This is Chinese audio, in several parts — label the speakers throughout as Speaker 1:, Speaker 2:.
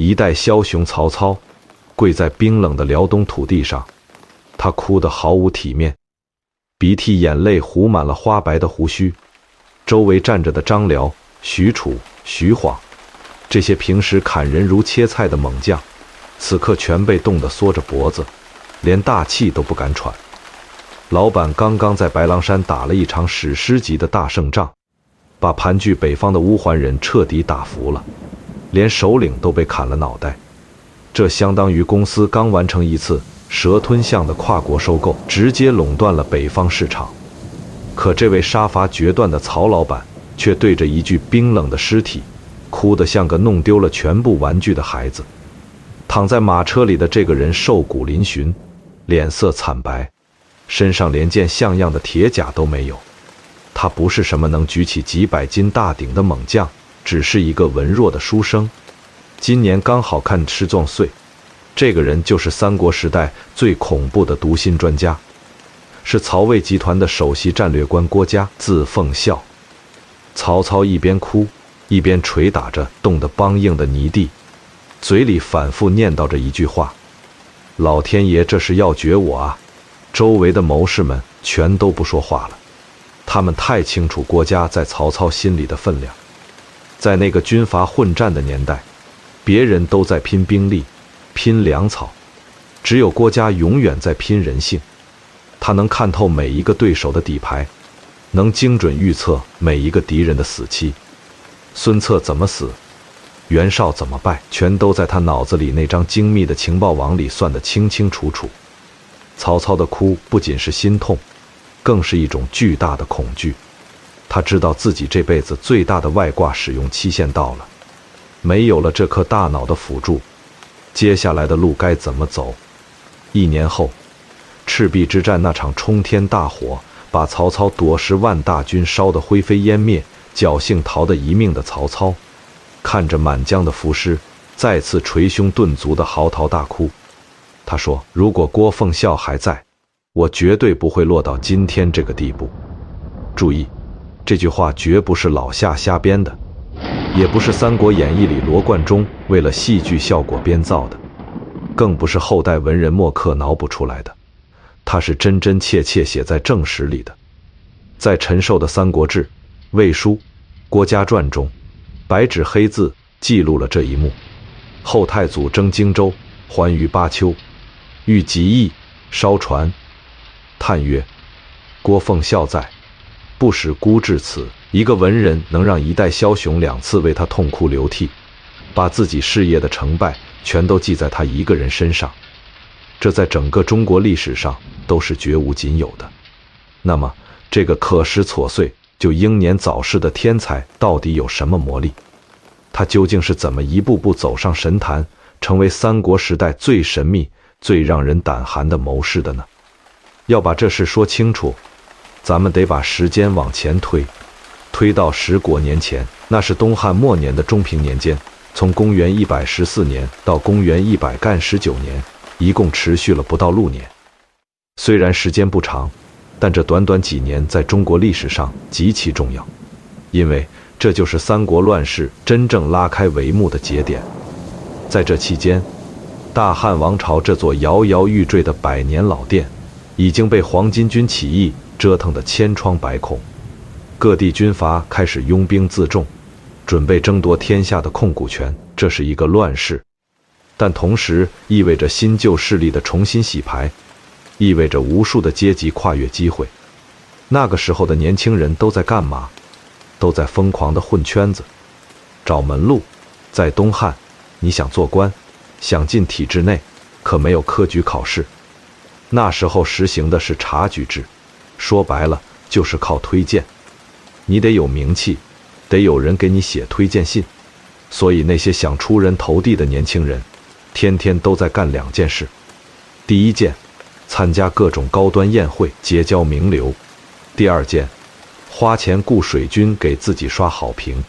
Speaker 1: 一代枭雄曹操跪在冰冷的辽东土地上，他哭得毫无体面，鼻涕眼泪糊满了花白的胡须。周围站着的张辽、许褚、徐晃，这些平时砍人如切菜的猛将，此刻全被冻得缩着脖子，连大气都不敢喘。老板刚刚在白狼山打了一场史诗级的大胜仗，把盘踞北方的乌桓人彻底打服了，连首领都被砍了脑袋。这相当于公司刚完成一次蛇吞象的跨国收购，直接垄断了北方市场。可这位杀伐决断的曹老板却对着一具冰冷的尸体，哭得像个弄丢了全部玩具的孩子。躺在马车里的这个人瘦骨嶙峋，脸色惨白，身上连件像样的铁甲都没有。他不是什么能举起几百斤大鼎的猛将，只是一个文弱的书生。今年刚好看10壮岁，这个人就是三国时代最恐怖的读心专家，是曹魏集团的首席战略官郭嘉，字奉孝。曹操一边哭，一边捶打着冻得梆硬的泥地，嘴里反复念叨着一句话：老天爷这是要绝我啊！周围的谋士们全都不说话了，他们太清楚郭嘉在曹操心里的分量。在那个军阀混战的年代，别人都在拼兵力、拼粮草，只有郭嘉永远在拼人性。他能看透每一个对手的底牌，能精准预测每一个敌人的死期。孙策怎么死，袁绍怎么败，全都在他脑子里那张精密的情报网里算得清清楚楚。曹操的哭不仅是心痛，更是一种巨大的恐惧。他知道自己这辈子最大的外挂使用期限到了，没有了这颗大脑的辅助，接下来的路该怎么走？1年后，赤壁之战那场冲天大火，把曹操躲10万大军烧得灰飞烟灭，侥幸逃得一命的曹操，看着满江的浮尸，再次捶胸顿足地嚎啕大哭。他说：如果郭奉孝还在，我绝对不会落到今天这个地步。注意，这句话绝不是老夏瞎编的，也不是《三国演义》里罗贯中为了戏剧效果编造的，更不是后代文人墨客脑补出来的，它是真真切切写在正史里的。在陈寿的《三国志·魏书·郭嘉传》中，白纸黑字记录了这一幕。后太祖征荆州，还于巴丘，欲极邑，烧船，叹曰：郭奉孝在，不使孤至此。一个文人能让一代枭雄2次为他痛哭流涕，把自己事业的成败全都记在他一个人身上，这在整个中国历史上都是绝无仅有的。那么这个可识琐碎就英年早逝的天才到底有什么魔力？他究竟是怎么一步步走上神坛，成为三国时代最神秘、最让人胆寒的谋士的呢？要把这事说清楚，咱们得把时间往前推到10国年前，那是东汉末年的中平年间，从公元114年到公元119年，一共持续了不到6年。虽然时间不长，但这短短几年在中国历史上极其重要，因为这就是三国乱世真正拉开帷幕的节点。在这期间，大汉王朝这座摇摇欲坠的100年老店，已经被黄巾军起义折腾得千疮百孔。各地军阀开始拥兵自重，准备争夺天下的控股权，这是一个乱世，但同时意味着新旧势力的重新洗牌，意味着无数的阶级跨越机会。那个时候的年轻人都在干嘛？都在疯狂地混圈子，找门路。在东汉，你想做官，想进体制内，可没有科举考试。那时候实行的是察举制，说白了就是靠推荐。你得有名气，得有人给你写推荐信。所以那些想出人头地的年轻人，天天都在干2件事。第一件，参加各种高端宴会，结交名流；第二件，花钱雇水军给自己刷好评。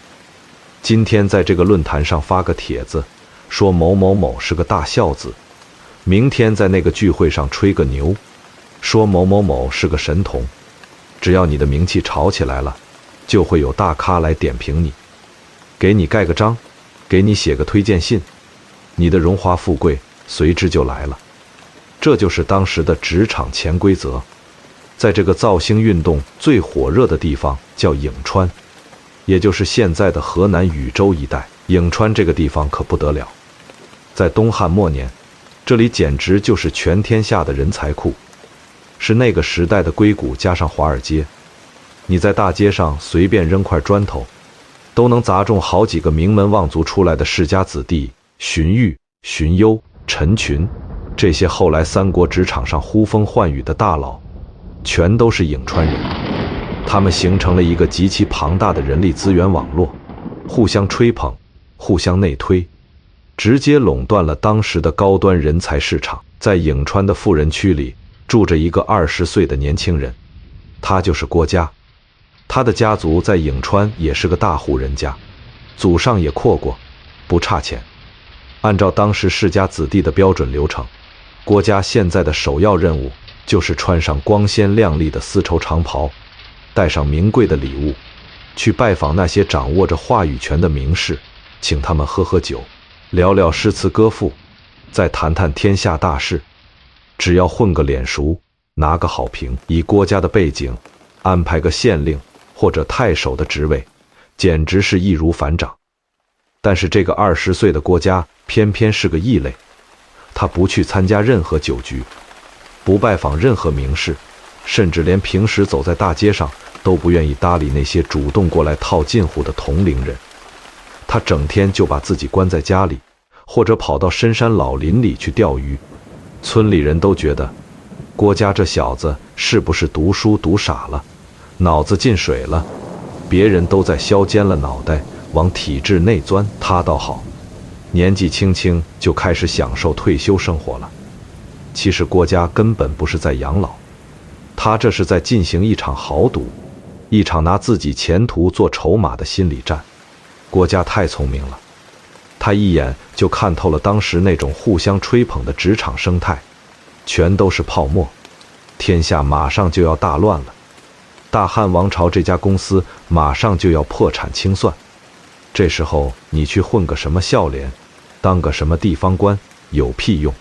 Speaker 1: 今天在这个论坛上发个帖子，说某某某是个大孝子；明天在那个聚会上吹个牛，说某某某是个神童。只要你的名气炒起来了，就会有大咖来点评你，给你盖个章，给你写个推荐信，你的荣华富贵随之就来了。这就是当时的职场潜规则。在这个造星运动最火热的地方叫颍川，也就是现在的河南禹州一带。颍川这个地方可不得了，在东汉末年，这里简直就是全天下的人才库，是那个时代的硅谷加上华尔街。你在大街上随便扔块砖头，都能砸中好几个名门望族出来的世家子弟。荀彧、荀攸、陈群，这些后来三国职场上呼风唤雨的大佬，全都是颍川人。他们形成了一个极其庞大的人力资源网络，互相吹捧，互相内推，直接垄断了当时的高端人才市场。在颍川的富人区里，住着一个20岁的年轻人，他就是郭嘉。他的家族在颍川也是个大户人家，祖上也阔过，不差钱。按照当时世家子弟的标准流程，郭嘉现在的首要任务就是穿上光鲜亮丽的丝绸长袍，带上名贵的礼物，去拜访那些掌握着话语权的名士，请他们喝喝酒，聊聊诗词歌赋，再谈谈天下大事。只要混个脸熟，拿个好评，以郭嘉的背景，安排个县令或者太守的职位，简直是易如反掌。但是这个20岁的郭嘉偏偏是个异类，他不去参加任何酒局，不拜访任何名士，甚至连平时走在大街上都不愿意搭理那些主动过来套近乎的同龄人。他整天就把自己关在家里，或者跑到深山老林里去钓鱼。村里人都觉得郭嘉这小子是不是读书读傻了，脑子进水了，别人都在削尖了脑袋往体制内钻，他倒好，年纪轻轻就开始享受退休生活了。其实郭嘉根本不是在养老，他这是在进行一场豪赌，一场拿自己前途做筹码的心理战。郭嘉太聪明了，他一眼就看透了当时那种互相吹捧的职场生态，全都是泡沫，天下马上就要大乱了，大汉王朝这家公司马上就要破产清算。这时候你去混个什么孝廉，当个什么地方官，有屁用？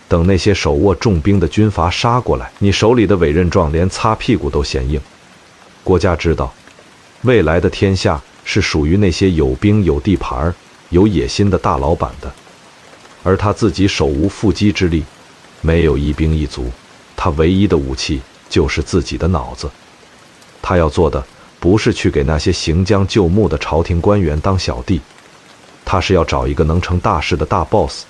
Speaker 1: 等那些手握重兵的军阀杀过来，你手里的委任状连擦屁股都嫌硬。郭嘉知道，未来的天下是属于那些有兵有地盘、有野心的大老板的，而他自己手无缚鸡之力，没有一兵一卒，他唯一的武器就是自己的脑子。他要做的不是去给那些行将就木的朝廷官员当小弟，他是要找一个能成大事的大 boss，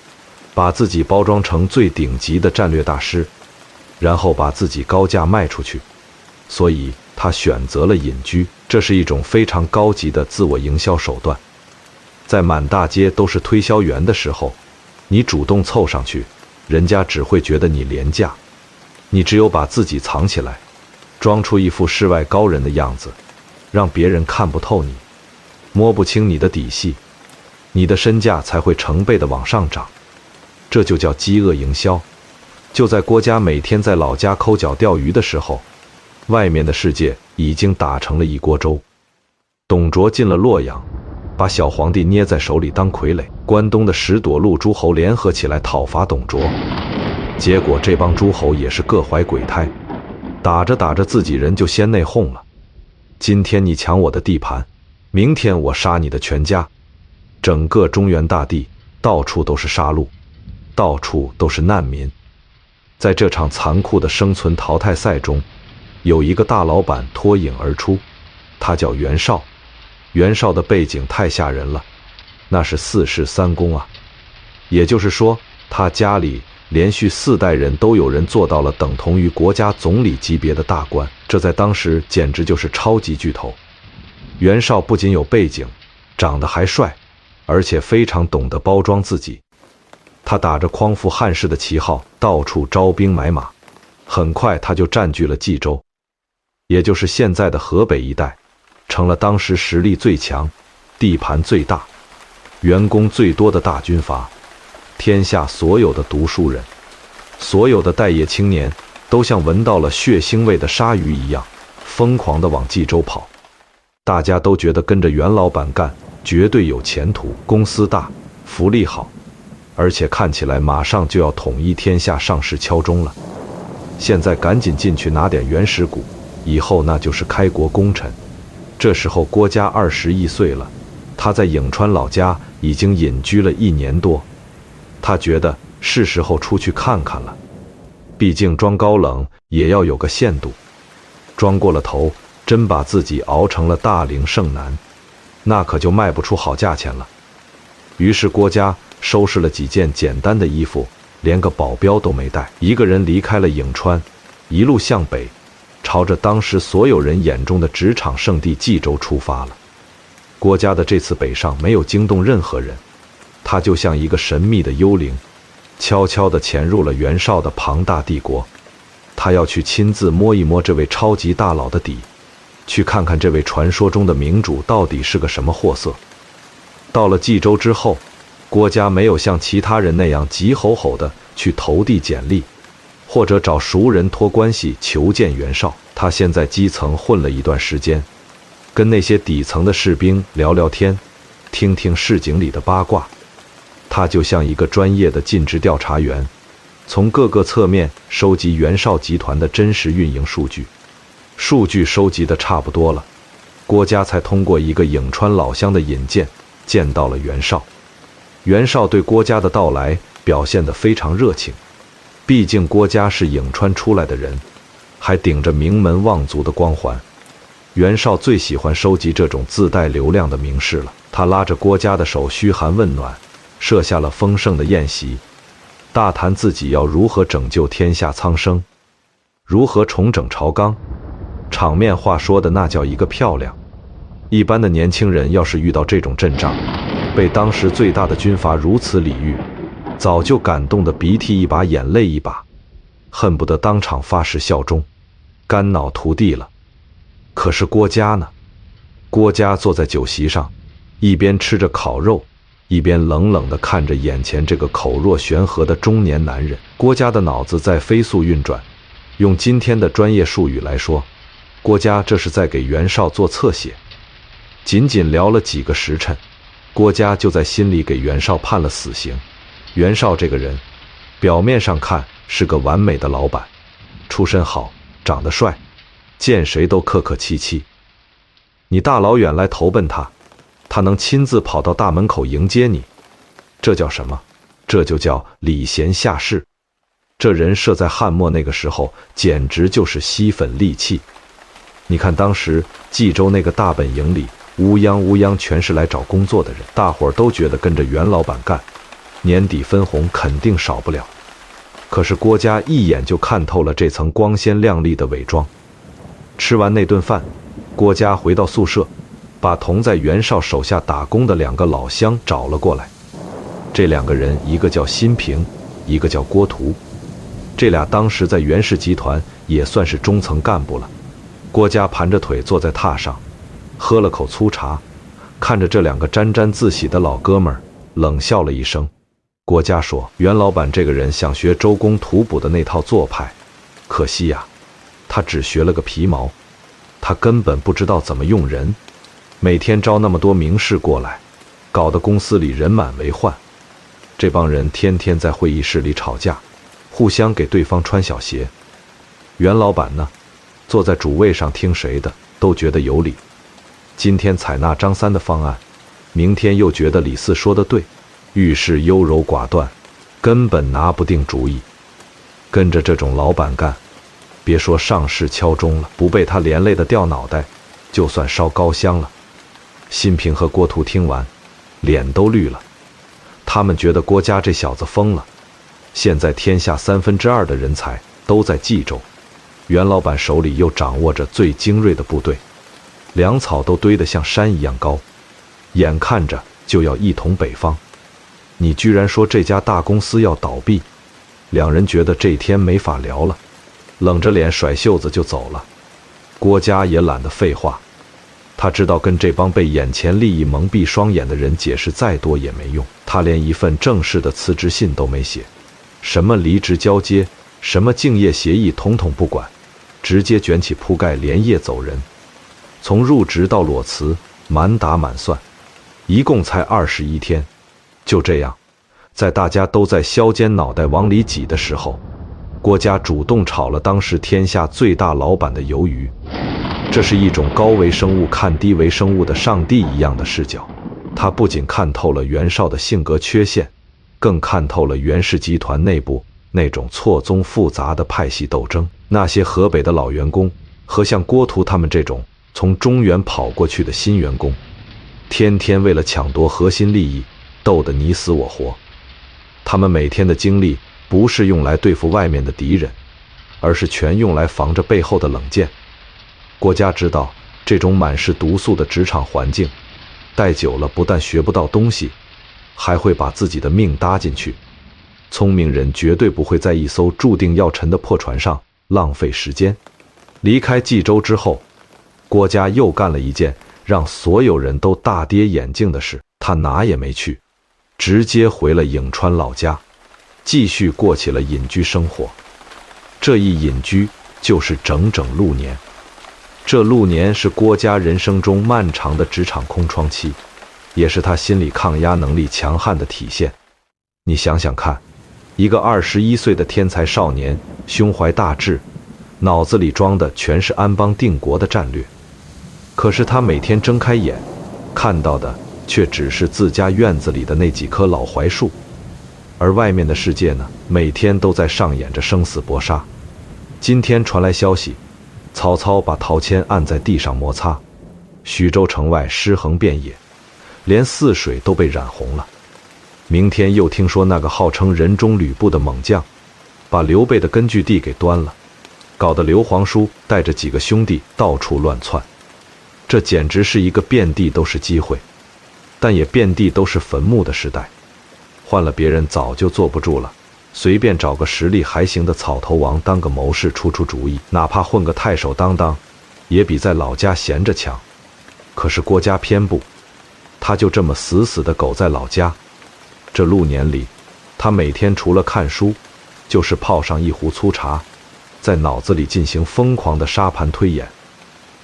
Speaker 1: 把自己包装成最顶级的战略大师，然后把自己高价卖出去。所以他选择了隐居，这是一种非常高级的自我营销手段。在满大街都是推销员的时候，你主动凑上去，人家只会觉得你廉价。你只有把自己藏起来，装出一副世外高人的样子，让别人看不透你，摸不清你的底细，你的身价才会成倍的往上涨。这就叫饥饿营销。就在郭嘉每天在老家抠脚钓鱼的时候，外面的世界已经打成了一锅粥。董卓进了洛阳，把小皇帝捏在手里当傀儡，关东的10朵路诸侯联合起来讨伐董卓，结果这帮诸侯也是各怀鬼胎，打着打着自己人就先内讧了。今天你抢我的地盘，明天我杀你的全家。整个中原大地到处都是杀戮，到处都是难民。在这场残酷的生存淘汰赛中，有一个大老板脱颖而出，他叫袁绍。袁绍的背景太吓人了，那是4世3公啊，也就是说他家里连续4代人都有人做到了等同于国家总理级别的大官，这在当时简直就是超级巨头。袁绍不仅有背景，长得还帅，而且非常懂得包装自己。他打着匡扶汉室的旗号，到处招兵买马，很快他就占据了冀州，也就是现在的河北一带，成了当时实力最强、地盘最大、员工最多的大军阀。天下所有的读书人，所有的待业青年，都像闻到了血腥味的鲨鱼一样，疯狂地往冀州跑。大家都觉得跟着袁老板干绝对有前途，公司大，福利好，而且看起来马上就要统一天下，上市敲钟了。现在赶紧进去拿点原始股，以后那就是开国功臣。这时候郭嘉21岁了，他在颍川老家已经隐居了1年多，他觉得是时候出去看看了。毕竟装高冷也要有个限度，装过了头，真把自己熬成了大龄剩男，那可就卖不出好价钱了。于是郭嘉收拾了几件简单的衣服，连个保镖都没带，一个人离开了颍川，一路向北，朝着当时所有人眼中的职场圣地冀州出发了。郭嘉的这次北上没有惊动任何人，他就像一个神秘的幽灵，悄悄地潜入了袁绍的庞大帝国。他要去亲自摸一摸这位超级大佬的底，去看看这位传说中的明主到底是个什么货色。到了冀州之后，郭嘉没有像其他人那样急吼吼地去投递简历，或者找熟人托关系求见袁绍。他先在基层混了一段时间，跟那些底层的士兵聊聊天，听听市井里的八卦。他就像一个专业的尽职调查员，从各个侧面收集袁绍集团的真实运营数据。数据收集的差不多了，郭嘉才通过一个颍川老乡的引荐，见到了袁绍。袁绍对郭嘉的到来表现得非常热情，毕竟郭嘉是颍川出来的人，还顶着名门望族的光环。袁绍最喜欢收集这种自带流量的名士了，他拉着郭嘉的手嘘寒问暖，设下了丰盛的宴席，大谈自己要如何拯救天下苍生，如何重整朝纲，场面话说的那叫一个漂亮。一般的年轻人要是遇到这种阵仗，被当时最大的军阀如此礼遇，早就感动得鼻涕一把眼泪一把，恨不得当场发誓效忠，肝脑涂地了。可是郭嘉呢？郭嘉坐在酒席上，一边吃着烤肉，一边冷冷地看着眼前这个口若悬河的中年男人。郭嘉的脑子在飞速运转，用今天的专业术语来说，郭嘉这是在给袁绍做侧写。仅仅聊了几个时辰，郭嘉就在心里给袁绍判了死刑。袁绍这个人，表面上看是个完美的老板，出身好，长得帅，见谁都客客气气。你大老远来投奔他，他能亲自跑到大门口迎接你，这叫什么？这就叫礼贤下士。这人设在汉末那个时候，简直就是吸粉利器。你看当时冀州那个大本营里，乌泱全是来找工作的人，大伙儿都觉得跟着袁老板干，年底分红肯定少不了。可是郭嘉一眼就看透了这层光鲜亮丽的伪装。吃完那顿饭，郭嘉回到宿舍，把同在袁绍手下打工的2个老乡找了过来。这2个人，一个叫辛平，一个叫郭图。这俩当时在袁氏集团也算是中层干部了。郭嘉盘着腿坐在榻上，喝了口粗茶，看着这2个沾沾自喜的老哥们儿，冷笑了一声。郭嘉说：“袁老板这个人想学周公吐哺的那套做派，可惜呀，他只学了个皮毛，他根本不知道怎么用人，每天招那么多名士过来，搞得公司里人满为患。这帮人天天在会议室里吵架，互相给对方穿小鞋。袁老板呢，坐在主位上听谁的都觉得有理，今天采纳张三的方案，明天又觉得李四说的对，遇事优柔寡断，根本拿不定主意。跟着这种老板干，别说上市敲钟了，不被他连累的掉脑袋，就算烧高香了。”辛平和郭图听完，脸都绿了。他们觉得郭嘉这小子疯了。现在天下2/3的人才都在冀州，袁老板手里又掌握着最精锐的部队，粮草都堆得像山一样高，眼看着就要一统北方。你居然说这家大公司要倒闭？2人觉得这天没法聊了，冷着脸甩袖子就走了。郭嘉也懒得废话，他知道跟这帮被眼前利益蒙蔽双眼的人解释再多也没用，他连一份正式的辞职信都没写，什么离职交接，什么竞业协议统统不管，直接卷起铺盖连夜走人。从入职到裸辞，满打满算，一共才21天。就这样，在大家都在削尖脑袋往里挤的时候，郭嘉主动炒了当时天下最大老板的鱿鱼。这是一种高维生物看低维生物的上帝一样的视角，他不仅看透了袁绍的性格缺陷，更看透了袁氏集团内部那种错综复杂的派系斗争。那些河北的老员工和像郭图他们这种从中原跑过去的新员工，天天为了抢夺核心利益斗得你死我活。他们每天的精力不是用来对付外面的敌人，而是全用来防着背后的冷箭。郭嘉知道这种满是毒素的职场环境，待久了不但学不到东西，还会把自己的命搭进去。聪明人绝对不会在一艘注定要沉的破船上浪费时间。离开冀州之后，郭嘉又干了一件让所有人都大跌眼镜的事，他哪也没去，直接回了颍川老家，继续过起了隐居生活。这一隐居就是整整6年。这6年是郭嘉人生中漫长的职场空窗期，也是他心理抗压能力强悍的体现。你想想看，一个21岁的天才少年，胸怀大志，脑子里装的全是安邦定国的战略，可是他每天睁开眼看到的却只是自家院子里的那几棵老槐树，而外面的世界呢，每天都在上演着生死搏杀。今天传来消息，曹操把陶谦按在地上摩擦，徐州城外尸横遍野，连泗水都被染红了。明天又听说那个号称人中吕布的猛将，把刘备的根据地给端了，搞得刘皇叔带着几个兄弟到处乱窜。这简直是一个遍地都是机会，但也遍地都是坟墓的时代。换了别人早就坐不住了，随便找个实力还行的草头王当个谋士出主意，哪怕混个太守当当，也比在老家闲着强。可是郭嘉偏不，他就这么死死地苟在老家。这6年里，他每天除了看书，就是泡上一壶粗茶，在脑子里进行疯狂的沙盘推演。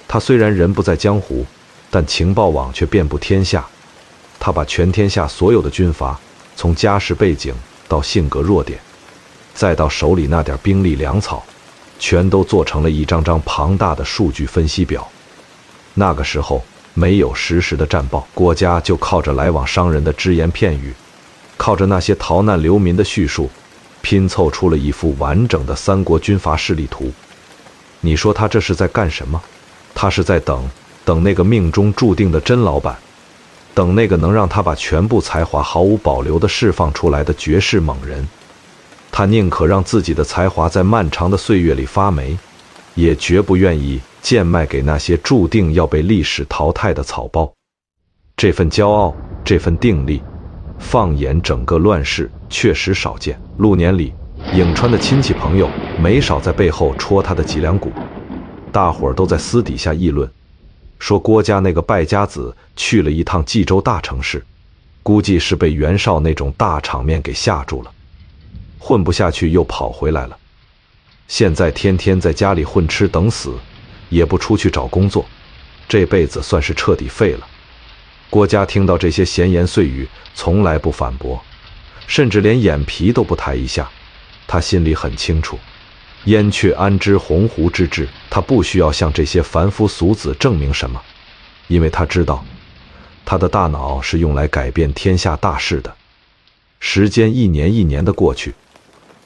Speaker 1: 他虽然人不在江湖，但情报网却遍布天下。他把全天下所有的军阀，从家世背景到性格弱点，再到手里那点兵力粮草，全都做成了一张张庞大的数据分析表。那个时候没有实时的战报，郭嘉就靠着来往商人的只言片语，靠着那些逃难流民的叙述，拼凑出了一幅完整的三国军阀势力图。你说他这是在干什么？他是在等那个命中注定的真老板，等那个能让他把全部才华毫无保留地释放出来的绝世猛人。他宁可让自己的才华在漫长的岁月里发霉，也绝不愿意贱卖给那些注定要被历史淘汰的草包。这份骄傲，这份定力，放眼整个乱世确实少见。6年里，颍川的亲戚朋友没少在背后戳他的脊梁骨，大伙儿都在私底下议论，说郭嘉那个败家子去了一趟冀州大城市，估计是被袁绍那种大场面给吓住了，混不下去又跑回来了。现在天天在家里混吃等死，也不出去找工作，这辈子算是彻底废了。郭嘉听到这些闲言碎语，从来不反驳，甚至连眼皮都不抬一下。他心里很清楚，燕雀安知鸿鹄之志，他不需要向这些凡夫俗子证明什么，因为他知道，他的大脑是用来改变天下大事的。时间一年一年的过去，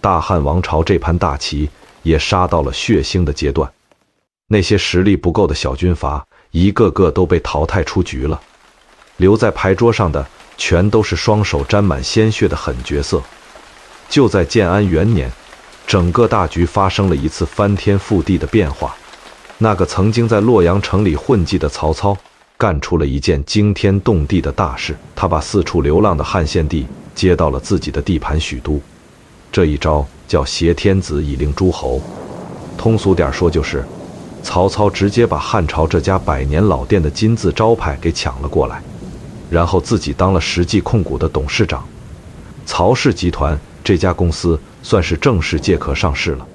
Speaker 1: 大汉王朝这盘大棋也杀到了血腥的阶段。那些实力不够的小军阀，一个个都被淘汰出局了，留在牌桌上的全都是双手沾满鲜血的狠角色。就在建安元年，整个大局发生了一次翻天覆地的变化。那个曾经在洛阳城里混迹的曹操，干出了一件惊天动地的大事，他把四处流浪的汉献帝接到了自己的地盘许都。这一招叫挟天子以令诸侯，通俗点说就是，曹操直接把汉朝这家100年老店的金字招牌给抢了过来，然后自己当了实际控股的董事长。曹氏集团这家公司算是正式借壳上市了。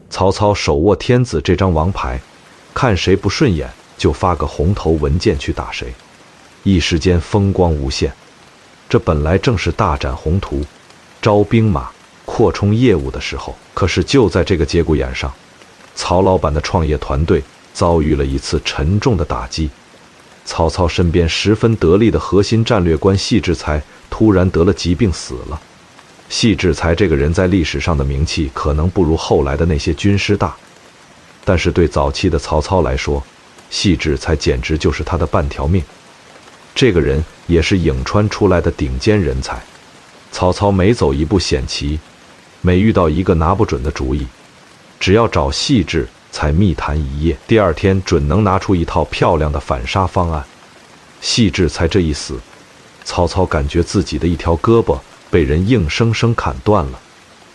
Speaker 1: 曹操手握天子这张王牌，看谁不顺眼就发个红头文件去打谁，一时间风光无限。这本来正是大展宏图、招兵马、扩充业务的时候。可是就在这个节骨眼上，曹老板的创业团队遭遇了一次沉重的打击。曹操身边十分得力的核心战略官戏志才突然得了疾病死了。戏志才这个人在历史上的名气可能不如后来的那些军师大，但是对早期的曹操来说，戏志才简直就是他的半条命。这个人也是颍川出来的顶尖人才。曹操每走一步险棋，每遇到一个拿不准的主意，只要找戏志才密谈一夜，第二天准能拿出一套漂亮的反杀方案。戏志才这一死，曹操感觉自己的一条胳膊被人硬生生砍断了。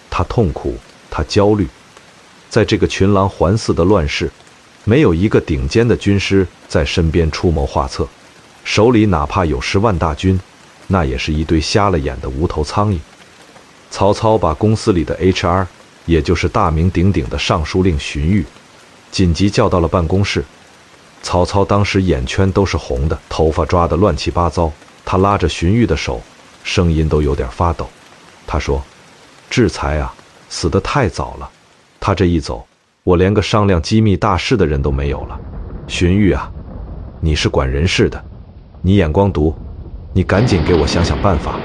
Speaker 1: 他痛苦，他焦虑。在这个群狼环伺的乱世，没有一个顶尖的军师在身边出谋划策，手里哪怕有10万大军，那也是一堆瞎了眼的无头苍蝇。曹操把公司里的 HR， 也就是大名鼎鼎的尚书令荀彧，紧急叫到了办公室。曹操当时眼圈都是红的，头发抓得乱七八糟。他拉着荀彧的手，声音都有点发抖。他说：“志才啊，死得太早了。他这一走，我连个商量机密大事的人都没有了。荀彧啊，你是管人事的，你眼光毒，你赶紧给我想想办法。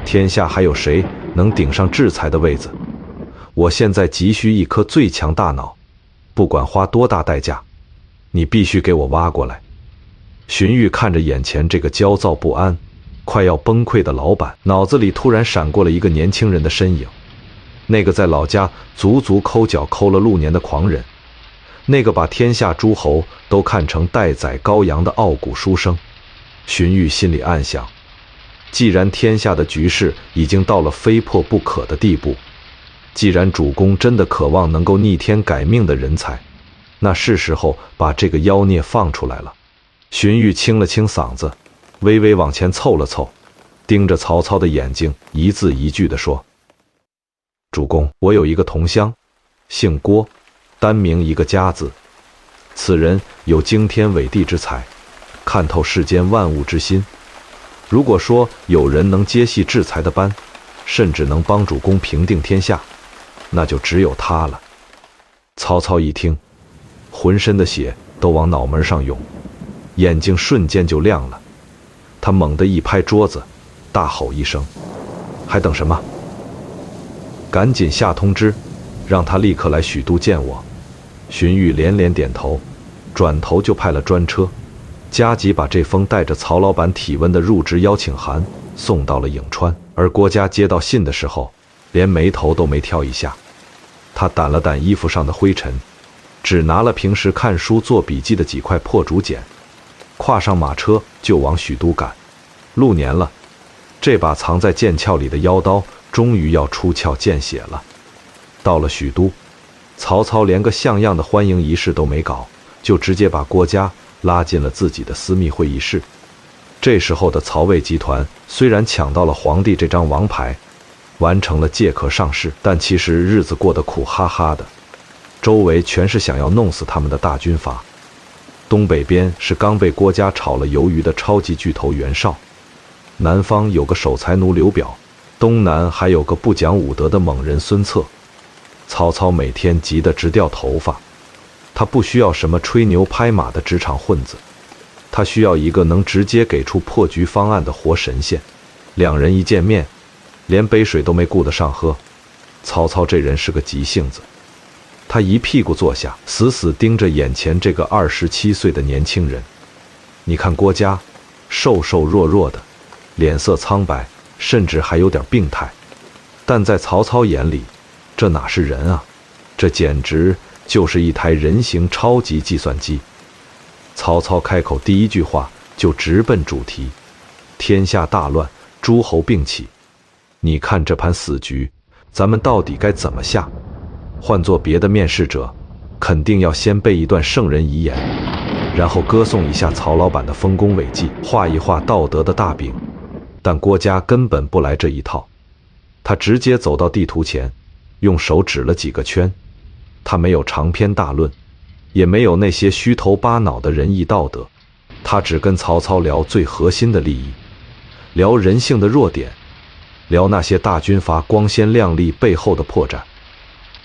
Speaker 1: 天下还有谁能顶上志才的位子？我现在急需一颗最强大脑，不管花多大代价，你必须给我挖过来。”荀彧看着眼前这个焦躁不安、快要崩溃的老板，脑子里突然闪过了一个年轻人的身影，那个在老家足足抠脚抠了6年的狂人，那个把天下诸侯都看成待宰羔羊的傲骨书生。荀彧心里暗想，既然天下的局势已经到了非破不可的地步，既然主公真的渴望能够逆天改命的人才，那是时候把这个妖孽放出来了。荀彧清了清嗓子，微微往前凑了凑，盯着曹操的眼睛，一字一句地说：“主公，我有一个同乡，姓郭，单名一个家字。此人有惊天伟地之才，看透世间万物之心。如果说有人能接系志才的班，甚至能帮主公平定天下，那就只有他了。”曹操一听，浑身的血都往脑门上涌，眼睛瞬间就亮了。他猛地一拍桌子，大吼一声：“还等什么？赶紧下通知，让他立刻来许都见我。”荀彧连连点头，转头就派了专车，加急把这封带着曹老板体温的入职邀请函送到了颍川。而郭嘉接到信的时候，连眉头都没挑一下，他掸了掸衣服上的灰尘，只拿了平时看书做笔记的几块破竹简，跨上马车就往许都赶。6年了，这把藏在剑鞘里的妖刀终于要出鞘见血了。到了许都，曹操连个像样的欢迎仪式都没搞，就直接把郭嘉拉进了自己的私密会议室。这时候的曹魏集团虽然抢到了皇帝这张王牌，完成了借壳上市，但其实日子过得苦哈哈的，周围全是想要弄死他们的大军阀。东北边是刚被郭嘉炒了鱿鱼的超级巨头袁绍，南方有个守财奴刘表，东南还有个不讲武德的猛人孙策。曹操每天急得直掉头发，他不需要什么吹牛拍马的职场混子，他需要一个能直接给出破局方案的活神仙。两人一见面，连杯水都没顾得上喝。曹操这人是个急性子，他一屁股坐下，死死盯着眼前这个27岁的年轻人。你看郭嘉，瘦瘦弱弱的，脸色苍白，甚至还有点病态，但在曹操眼里，这哪是人啊，这简直就是一台人形超级计算机。曹操开口第一句话就直奔主题：天下大乱，诸侯并起，你看这盘死局，咱们到底该怎么下？换做别的面试者，肯定要先背一段圣人遗言，然后歌颂一下曹老板的丰功伟绩，画一画道德的大饼。但郭嘉根本不来这一套，他直接走到地图前，用手指了几个圈。他没有长篇大论，也没有那些虚头巴脑的仁义道德，他只跟曹操聊最核心的利益。聊人性的弱点，聊那些大军阀光鲜亮丽背后的破绽。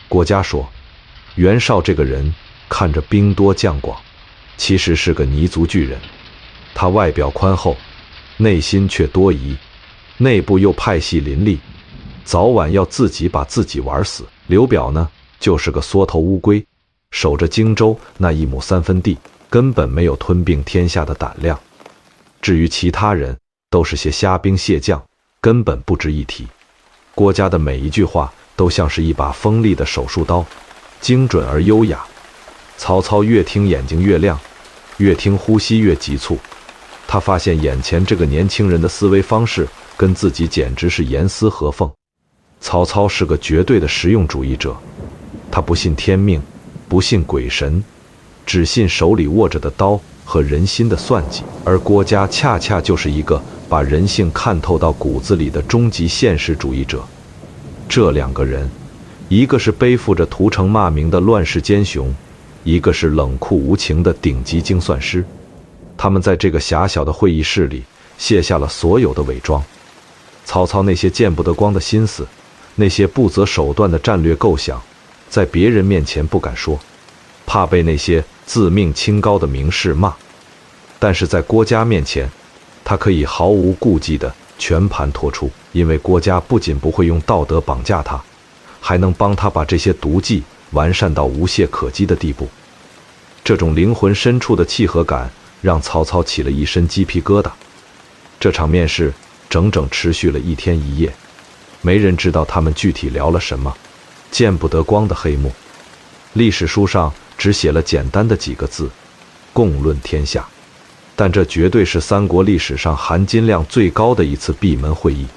Speaker 1: 郭嘉说，袁绍这个人看着兵多将广，其实是个泥足巨人。他外表宽厚，内心却多疑，内部又派系林立，早晚要自己把自己玩死。刘表呢，就是个缩头乌龟，守着荆州那1亩3分地，根本没有吞并天下的胆量。至于其他人，都是些虾兵蟹将，根本不值一提。郭嘉的每一句话都像是一把锋利的手术刀，精准而优雅。曹操越听眼睛越亮，越听呼吸越急促。他发现眼前这个年轻人的思维方式跟自己简直是严丝合缝。曹操是个绝对的实用主义者，他不信天命，不信鬼神，只信手里握着的刀和人心的算计。而郭嘉恰恰就是一个把人性看透到骨子里的终极现实主义者。这两个人，一个是背负着屠城骂名的乱世奸雄，一个是冷酷无情的顶级精算师。他们在这个狭小的会议室里卸下了所有的伪装。曹操那些见不得光的心思，那些不择手段的战略构想，在别人面前不敢说，怕被那些自命清高的名士骂。但是在郭嘉面前，他可以毫无顾忌地全盘托出，因为郭嘉不仅不会用道德绑架他，还能帮他把这些毒计完善到无懈可击的地步。这种灵魂深处的契合感让曹操起了一身鸡皮疙瘩。这场面试整整持续了1天1夜，没人知道他们具体聊了什么，见不得光的黑幕。历史书上只写了简单的几个字：共论天下。但这绝对是三国历史上含金量最高的一次闭门会议。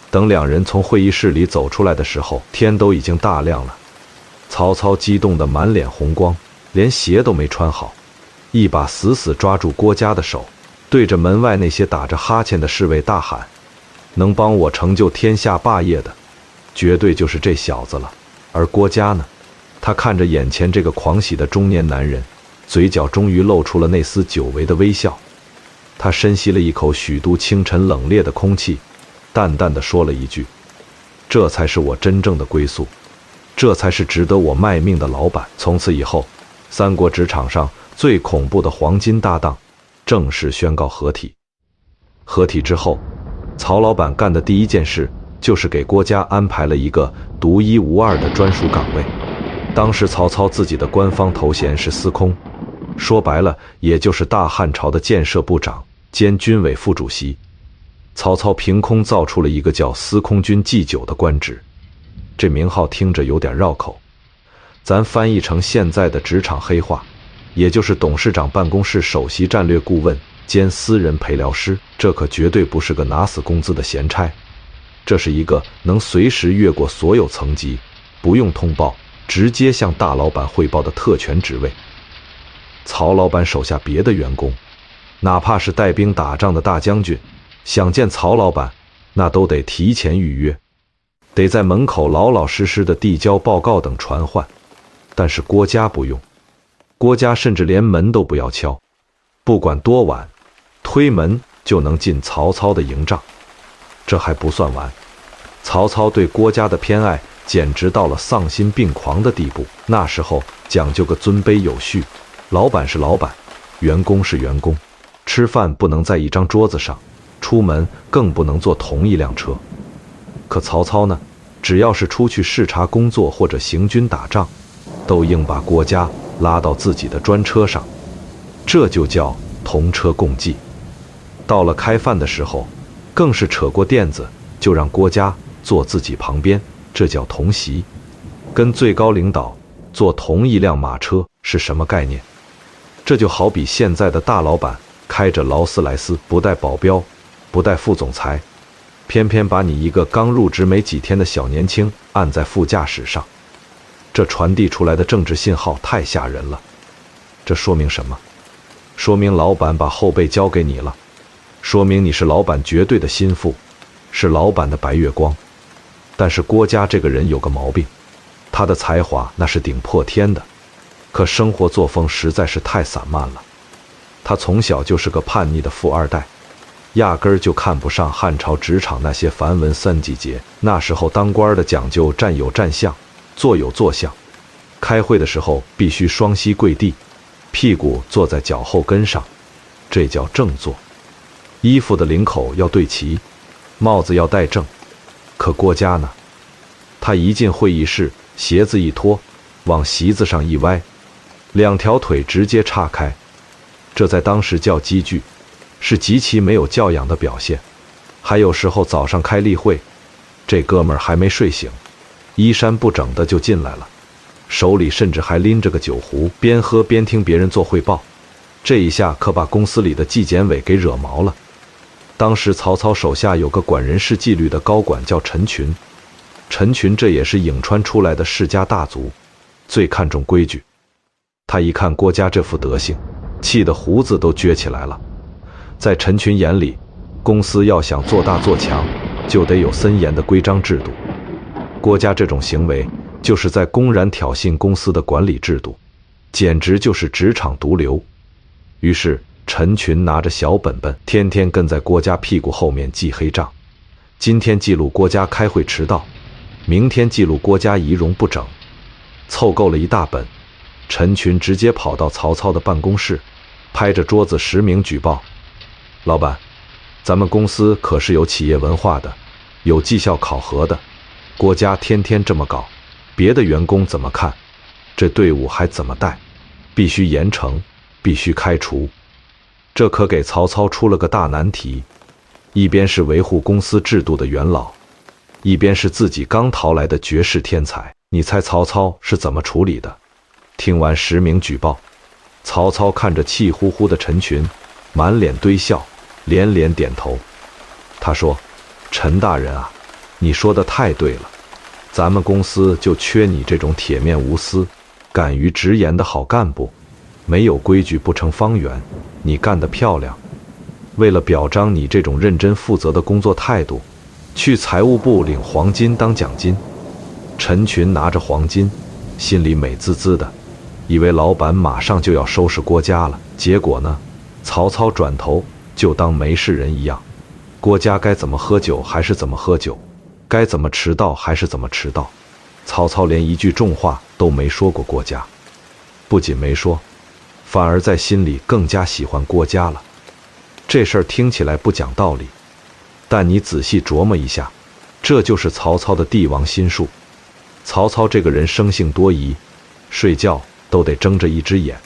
Speaker 1: 等两人从会议室里走出来的时候，天都已经大亮了。曹操激动得满脸红光，连鞋都没穿好，一把死死抓住郭嘉的手，对着门外那些打着哈欠的侍卫大喊：能帮我成就天下霸业的，绝对就是这小子了。而郭嘉呢，他看着眼前这个狂喜的中年男人，嘴角终于露出了那丝久违的微笑。他深吸了一口许都清晨冷冽的空气，淡淡的说了一句：这才是我真正的归宿，这才是值得我卖命的老板。从此以后，三国职场上最恐怖的黄金搭档正式宣告合体。合体之后，曹老板干的第一件事就是给郭嘉安排了一个独一无二的专属岗位。当时曹操自己的官方头衔是司空，说白了也就是大汉朝的建设部长兼军委副主席。曹操凭空造出了一个叫司空军祭酒的官职，这名号听着有点绕口，咱翻译成现在的职场黑话，也就是董事长办公室首席战略顾问兼私人陪聊师。这可绝对不是个拿死工资的闲差，这是一个能随时越过所有层级，不用通报，直接向大老板汇报的特权职位。曹老板手下别的员工，哪怕是带兵打仗的大将军，想见曹老板，那都得提前预约，得在门口老老实实的递交报告等传唤。但是郭嘉不用，郭嘉甚至连门都不要敲，不管多晚，推门就能进曹操的营帐。这还不算完，曹操对郭嘉的偏爱简直到了丧心病狂的地步。那时候讲究个尊卑有序，老板是老板，员工是员工，吃饭不能在一张桌子上，出门更不能坐同一辆车。可曹操呢，只要是出去视察工作或者行军打仗，都硬把郭嘉拉到自己的专车上，这就叫同车共济。到了开饭的时候，更是扯过垫子就让郭嘉坐自己旁边，这叫同席。跟最高领导坐同一辆马车是什么概念？这就好比现在的大老板开着劳斯莱斯，不带保镖，不带副总裁，偏偏把你一个刚入职没几天的小年轻按在副驾驶上，这传递出来的政治信号太吓人了。这说明什么？说明老板把后背交给你了，说明你是老板绝对的心腹，是老板的白月光。但是郭嘉这个人有个毛病，他的才华那是顶破天的，可生活作风实在是太散漫了。他从小就是个叛逆的富二代，压根儿就看不上汉朝职场那些繁文散几节。那时候当官的讲究站有站相，坐有坐相，开会的时候必须双膝跪地，屁股坐在脚后跟上，这叫正坐。衣服的领口要对齐，帽子要戴正。可郭嘉呢？他一进会议室，鞋子一脱，往席子上一歪，两条腿直接岔开，这在当时叫积聚，是极其没有教养的表现。还有时候早上开例会，这哥们儿还没睡醒，衣衫不整的就进来了，手里甚至还拎着个酒壶，边喝边听别人做汇报。这一下可把公司里的纪检委给惹毛了。当时曹操手下有个管人事纪律的高管叫陈群，陈群这也是颍川出来的世家大族，最看重规矩。他一看郭嘉这副德行，气得胡子都撅起来了。在陈群眼里，公司要想做大做强，就得有森严的规章制度。郭嘉这种行为，就是在公然挑衅公司的管理制度，简直就是职场毒瘤。于是陈群拿着小本本，天天跟在郭嘉屁股后面记黑账。今天记录郭嘉开会迟到，明天记录郭嘉仪容不整。凑够了一大本，陈群直接跑到曹操的办公室，拍着桌子实名举报：老板，咱们公司可是有企业文化的，有绩效考核的，郭嘉天天这么搞，别的员工怎么看？这队伍还怎么带？必须严惩，必须开除。这可给曹操出了个大难题，一边是维护公司制度的元老，一边是自己刚逃来的绝世天才。你猜曹操是怎么处理的？听完实名举报，曹操看着气呼呼的陈群，满脸堆笑，连连点头。他说：陈大人啊，你说的太对了，咱们公司就缺你这种铁面无私、敢于直言的好干部。没有规矩不成方圆，你干得漂亮。为了表彰你这种认真负责的工作态度，去财务部领黄金当奖金。陈群拿着黄金，心里美滋滋的，以为老板马上就要收拾郭嘉了。结果呢，曹操转头就当没事人一样。郭嘉该怎么喝酒还是怎么喝酒，该怎么迟到还是怎么迟到。曹操连一句重话都没说过郭嘉，不仅没说，反而在心里更加喜欢郭嘉了。这事儿听起来不讲道理，但你仔细琢磨一下，这就是曹操的帝王心术。曹操这个人生性多疑，睡觉都得睁着一只眼。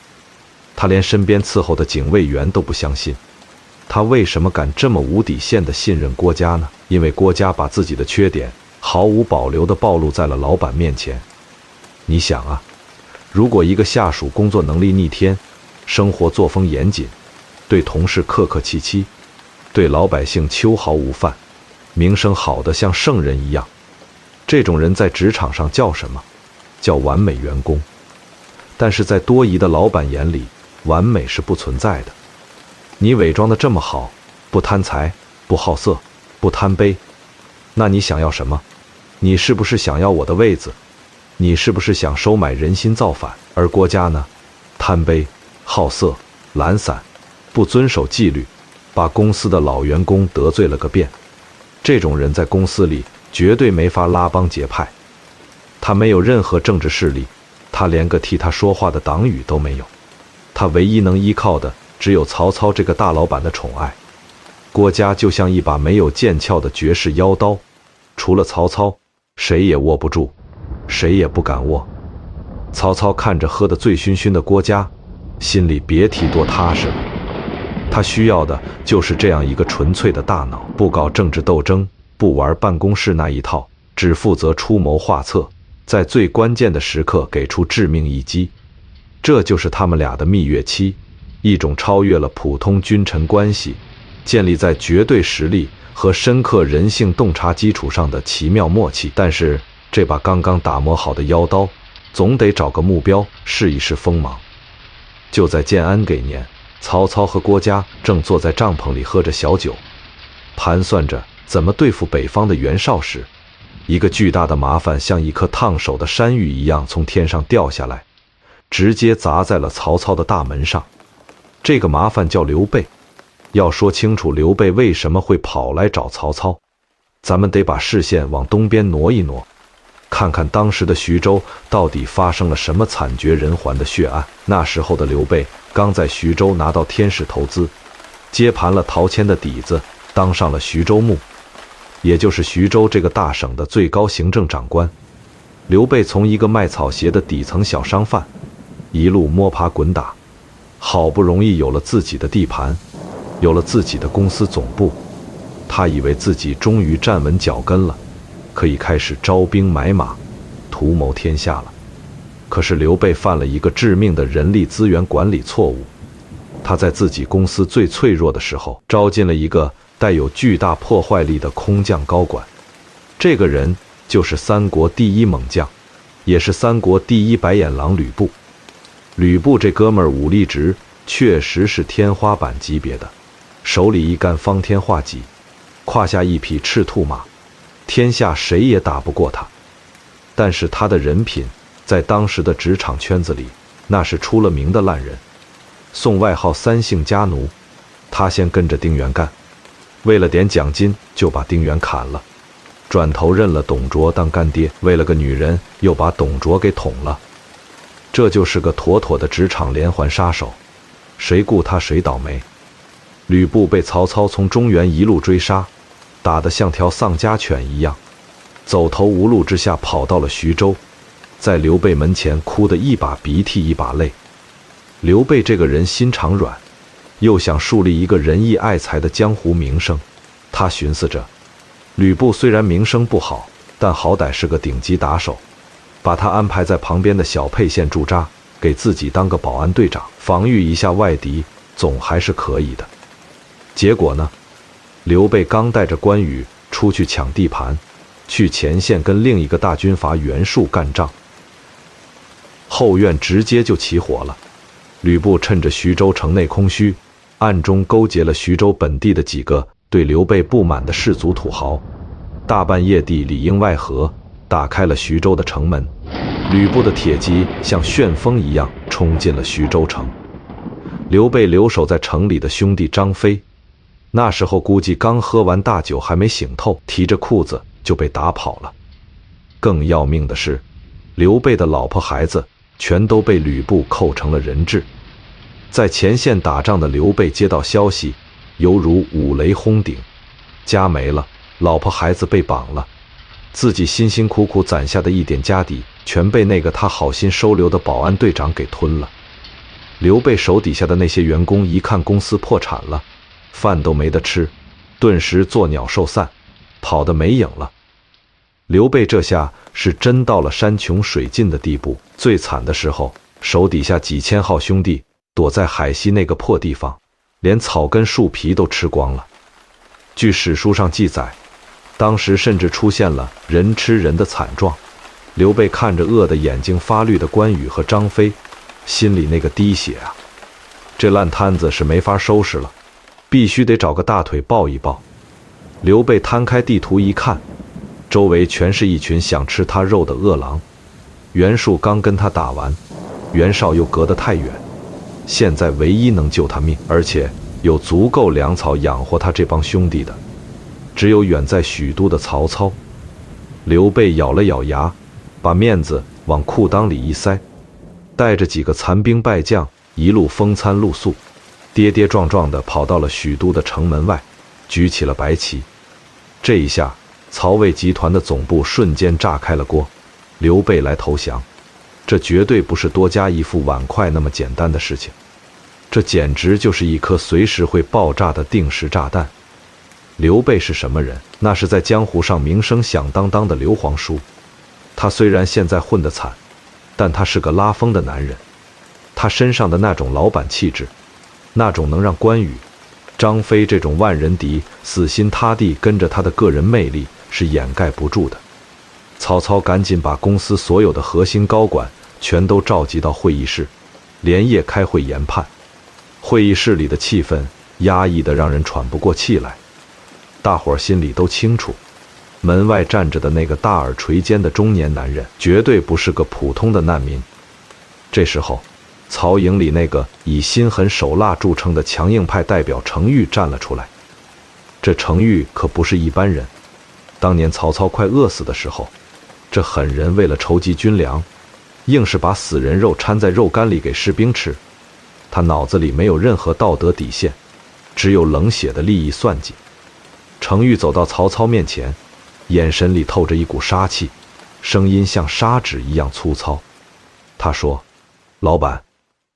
Speaker 1: 他连身边伺候的警卫员都不相信，他为什么敢这么无底线的信任郭嘉呢？因为郭嘉把自己的缺点毫无保留地暴露在了老板面前。你想啊，如果一个下属工作能力逆天，生活作风严谨，对同事客客气气，对老百姓秋毫无犯，名声好得像圣人一样，这种人在职场上叫什么？叫完美员工。但是在多疑的老板眼里，完美是不存在的。你伪装得这么好，不贪财，不好色，不贪杯，那你想要什么？你是不是想要我的位子？你是不是想收买人心造反？而郭嘉呢？贪杯、好色、懒散，不遵守纪律，把公司的老员工得罪了个遍。这种人在公司里绝对没法拉帮结派。他没有任何政治势力，他连个替他说话的党羽都没有。他唯一能依靠的只有曹操这个大老板的宠爱。郭嘉就像一把没有剑鞘的绝世妖刀，除了曹操，谁也握不住，谁也不敢握。曹操看着喝得醉醺醺的郭嘉，心里别提多踏实了。他需要的就是这样一个纯粹的大脑，不搞政治斗争，不玩办公室那一套，只负责出谋划策，在最关键的时刻给出致命一击。这就是他们俩的蜜月期，一种超越了普通君臣关系，建立在绝对实力和深刻人性洞察基础上的奇妙默契。但是这把刚刚打磨好的妖刀，总得找个目标试一试锋芒。就在建安给年，曹操和郭嘉正坐在帐篷里喝着小酒，盘算着怎么对付北方的袁绍时，一个巨大的麻烦像一颗烫手的山芋一样从天上掉下来，直接砸在了曹操的大门上。这个麻烦叫刘备。要说清楚刘备为什么会跑来找曹操，咱们得把视线往东边挪一挪，看看当时的徐州到底发生了什么惨绝人寰的血案。那时候的刘备刚在徐州拿到天使投资，接盘了陶谦的底子，当上了徐州牧，也就是徐州这个大省的最高行政长官。刘备从一个卖草鞋的底层小商贩，一路摸爬滚打，好不容易有了自己的地盘，有了自己的公司总部，他以为自己终于站稳脚跟了，可以开始招兵买马，图谋天下了。可是刘备犯了一个致命的人力资源管理错误，他在自己公司最脆弱的时候，招进了一个带有巨大破坏力的空降高管。这个人就是三国第一猛将，也是三国第一白眼狼吕布。吕布这哥们儿武力值确实是天花板级别的，手里一杆方天画戟，胯下一匹赤兔马，天下谁也打不过他。但是他的人品在当时的职场圈子里那是出了名的烂人，送外号三姓家奴。他先跟着丁原干，为了点奖金就把丁原砍了，转头认了董卓当干爹，为了个女人又把董卓给捅了。这就是个妥妥的职场连环杀手，谁顾他谁倒霉。吕布被曹操从中原一路追杀，打得像条丧家犬一样，走投无路之下跑到了徐州，在刘备门前哭得一把鼻涕一把泪。刘备这个人心肠软，又想树立一个仁义爱财的江湖名声，他寻思着，吕布虽然名声不好，但好歹是个顶级打手，把他安排在旁边的小沛县驻扎，给自己当个保安队长，防御一下外敌，总还是可以的。结果呢，刘备刚带着关羽出去抢地盘，去前线跟另一个大军阀袁术干仗，后院直接就起火了。吕布趁着徐州城内空虚，暗中勾结了徐州本地的几个对刘备不满的士族土豪，大半夜地里应外合，打开了徐州的城门。吕布的铁骑像旋风一样冲进了徐州城。刘备留守在城里的兄弟张飞，那时候估计刚喝完大酒还没醒透，提着裤子就被打跑了。更要命的是，刘备的老婆孩子全都被吕布扣成了人质。在前线打仗的刘备接到消息，犹如五雷轰顶，家没了，老婆孩子被绑了，自己辛辛苦苦攒下的一点家底全被那个他好心收留的保安队长给吞了。刘备手底下的那些员工一看公司破产了，饭都没得吃，顿时作鸟兽散，跑得没影了。刘备这下是真到了山穷水尽的地步，最惨的时候，手底下几千号兄弟躲在海西那个破地方，连草根树皮都吃光了。据史书上记载，当时甚至出现了人吃人的惨状。刘备看着饿得眼睛发绿的关羽和张飞，心里那个滴血啊！这烂摊子是没法收拾了，必须得找个大腿抱一抱。刘备摊开地图一看，周围全是一群想吃他肉的饿狼。袁术刚跟他打完，袁绍又隔得太远，现在唯一能救他命，而且有足够粮草养活他这帮兄弟的，只有远在许都的曹操。刘备咬了咬牙，把面子往裤裆里一塞，带着几个残兵败将一路风餐露宿，跌跌撞撞地跑到了许都的城门外，举起了白旗。这一下，曹魏集团的总部瞬间炸开了锅，刘备来投降，这绝对不是多加一副碗筷那么简单的事情，这简直就是一颗随时会爆炸的定时炸弹。刘备是什么人？那是在江湖上名声响当当的刘皇叔。他虽然现在混得惨，但他是个拉风的男人。他身上的那种老板气质，那种能让关羽、张飞这种万人敌死心塌地跟着他的个人魅力是掩盖不住的。曹操赶紧把公司所有的核心高管全都召集到会议室，连夜开会研判。会议室里的气氛压抑得让人喘不过气来。大伙儿心里都清楚，门外站着的那个大耳垂肩的中年男人绝对不是个普通的难民。这时候，曹营里那个以心狠手辣著称的强硬派代表程昱站了出来。这程昱可不是一般人，当年曹操快饿死的时候，这狠人为了筹集军粮，硬是把死人肉掺在肉干里给士兵吃。他脑子里没有任何道德底线，只有冷血的利益算计。程昱走到曹操面前，眼神里透着一股杀气，声音像砂纸一样粗糙。他说：老板，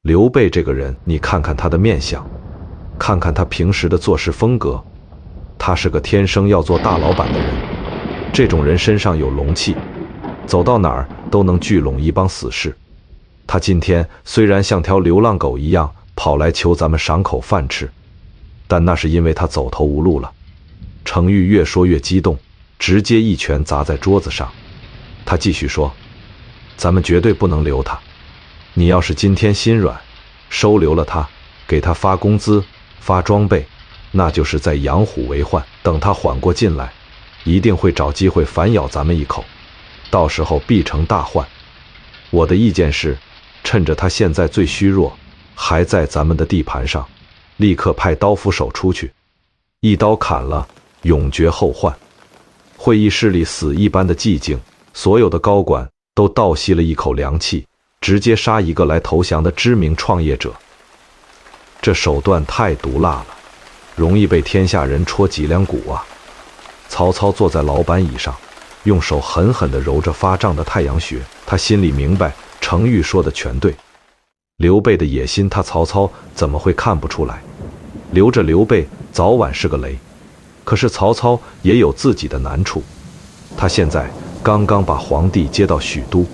Speaker 1: 刘备这个人，你看看他的面相，看看他平时的做事风格，他是个天生要做大老板的人。这种人身上有龙气，走到哪儿都能聚拢一帮死士。他今天虽然像条流浪狗一样跑来求咱们赏口饭吃，但那是因为他走投无路了。程昱越说越激动，直接一拳砸在桌子上。他继续说：咱们绝对不能留他，你要是今天心软，收留了他，给他发工资发装备，那就是在养虎为患。等他缓过劲来，一定会找机会反咬咱们一口，到时候必成大患。我的意见是，趁着他现在最虚弱，还在咱们的地盘上，立刻派刀斧手出去，一刀砍了，永绝后患。会议室里死一般的寂静，所有的高管都倒吸了一口凉气，直接杀一个来投降的知名创业者。这手段太毒辣了，容易被天下人戳脊梁骨啊！曹操坐在老板椅上，用手狠狠地揉着发胀的太阳穴。他心里明白，程昱说的全对。刘备的野心，他曹操怎么会看不出来？留着刘备，早晚是个雷。可是曹操也有自己的难处，他现在刚刚把皇帝接到许都，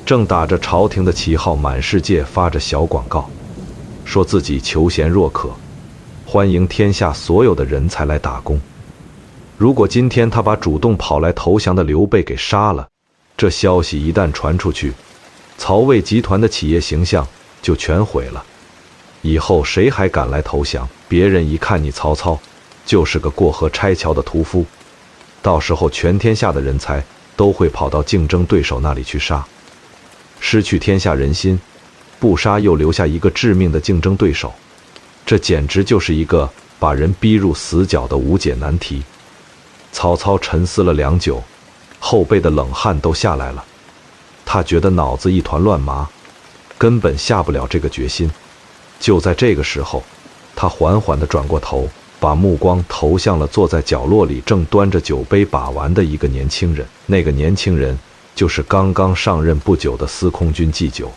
Speaker 1: 正打着朝廷的旗号满世界发着小广告，说自己求贤若渴，欢迎天下所有的人才来打工。如果今天他把主动跑来投降的刘备给杀了，这消息一旦传出去，曹魏集团的企业形象就全毁了。以后谁还敢来投降？别人一看你曹操就是个过河拆桥的屠夫，到时候全天下的人才都会跑到竞争对手那里去杀。失去天下人心，不杀又留下一个致命的竞争对手，这简直就是一个把人逼入死角的无解难题。曹操沉思了良久，后背的冷汗都下来了。他觉得脑子一团乱麻，根本下不了这个决心。就在这个时候，他缓缓地转过头，把目光投向了坐在角落里正端着酒杯把玩的一个年轻人。那个年轻人就是刚刚上任不久的司空军祭酒。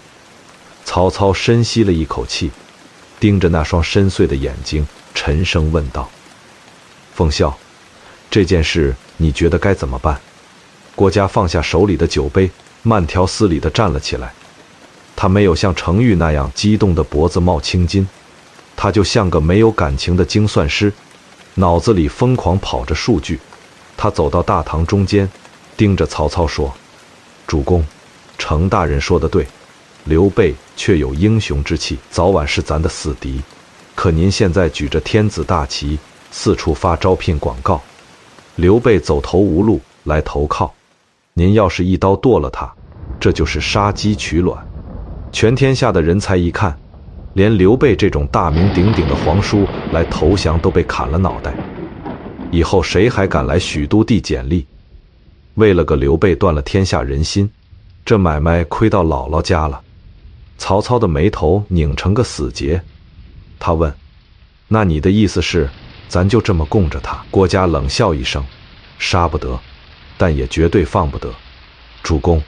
Speaker 1: 曹操深吸了一口气，盯着那双深邃的眼睛，沉声问道：奉孝，这件事你觉得该怎么办？郭嘉放下手里的酒杯，慢条斯理地站了起来。他没有像程昱那样激动的脖子冒青筋，他就像个没有感情的精算师，脑子里疯狂跑着数据。他走到大堂中间，盯着曹操说：主公，程大人说得对，刘备确有英雄之气，早晚是咱的死敌。可您现在举着天子大旗，四处发招聘广告，刘备走投无路来投靠，您要是一刀剁了他，这就是杀鸡取卵。全天下的人才一看，连刘备这种大名鼎鼎的皇叔来投降都被砍了脑袋，以后谁还敢来许都递简历？为了个刘备断了天下人心，这买卖亏到姥姥家了。曹操的眉头拧成个死结，他问：那你的意思是咱就这么供着他？郭嘉冷笑一声：杀不得，但也绝对放不得。主公，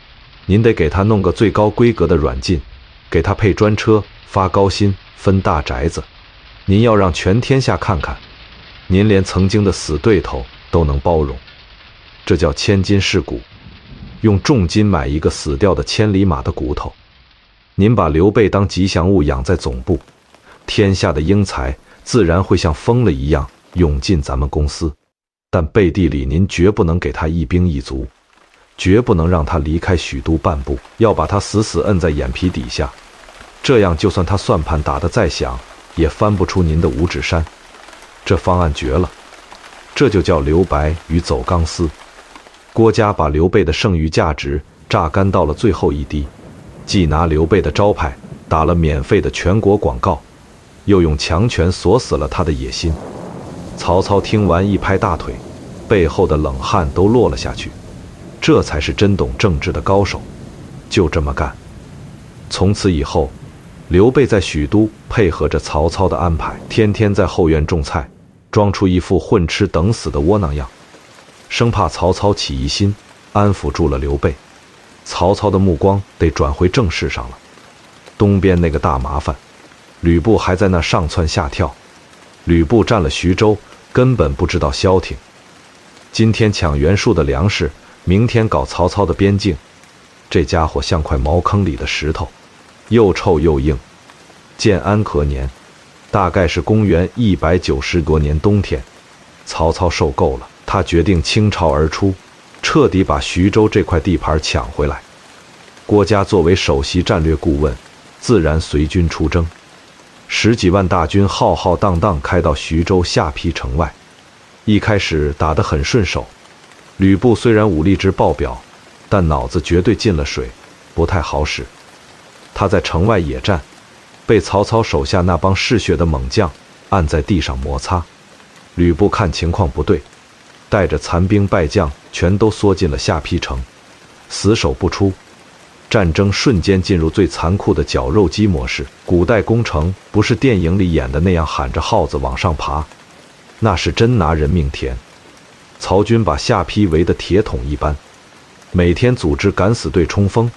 Speaker 1: 您得给他弄个最高规格的软禁，给他配专车，发高薪，分大宅子。您要让全天下看看，您连曾经的死对头都能包容，这叫千金试骨，用重金买一个死掉的千里马的骨头。您把刘备当吉祥物养在总部，天下的英才自然会像疯了一样涌进咱们公司，但背地里您绝不能给他一兵一卒，绝不能让他离开许都半步，要把他死死摁在眼皮底下，这样就算他算盘打得再响，也翻不出您的五指山。这方案绝了，这就叫留白与走钢丝。郭嘉把刘备的剩余价值榨干到了最后一滴，既拿刘备的招牌，打了免费的全国广告，又用强权锁死了他的野心。曹操听完一拍大腿，背后的冷汗都落了下去。这才是真懂政治的高手，就这么干。从此以后，刘备在许都配合着曹操的安排，天天在后院种菜，装出一副混吃等死的窝囊样，生怕曹操起疑心，安抚住了刘备。曹操的目光得转回正事上了。东边那个大麻烦，吕布还在那上蹿下跳。吕布占了徐州，根本不知道消停。今天抢袁术的粮食，明天搞曹操的边境，这家伙像块茅坑里的石头，又臭又硬。建安和年，大概是公元190多年冬天，曹操受够了，他决定倾巢而出，彻底把徐州这块地盘抢回来。郭嘉作为首席战略顾问，自然随军出征。10几万大军浩浩荡荡开到徐州下邳城外，一开始打得很顺手。吕布虽然武力值爆表，但脑子绝对进了水，不太好使。他在城外野战，被曹操手下那帮嗜血的猛将按在地上摩擦。吕布看情况不对，带着残兵败将全都缩进了下邳城，死守不出。战争瞬间进入最残酷的绞肉机模式。古代攻城不是电影里演的那样喊着号子往上爬，那是真拿人命填。曹军把下邳围得铁桶一般，每天组织敢死队冲锋，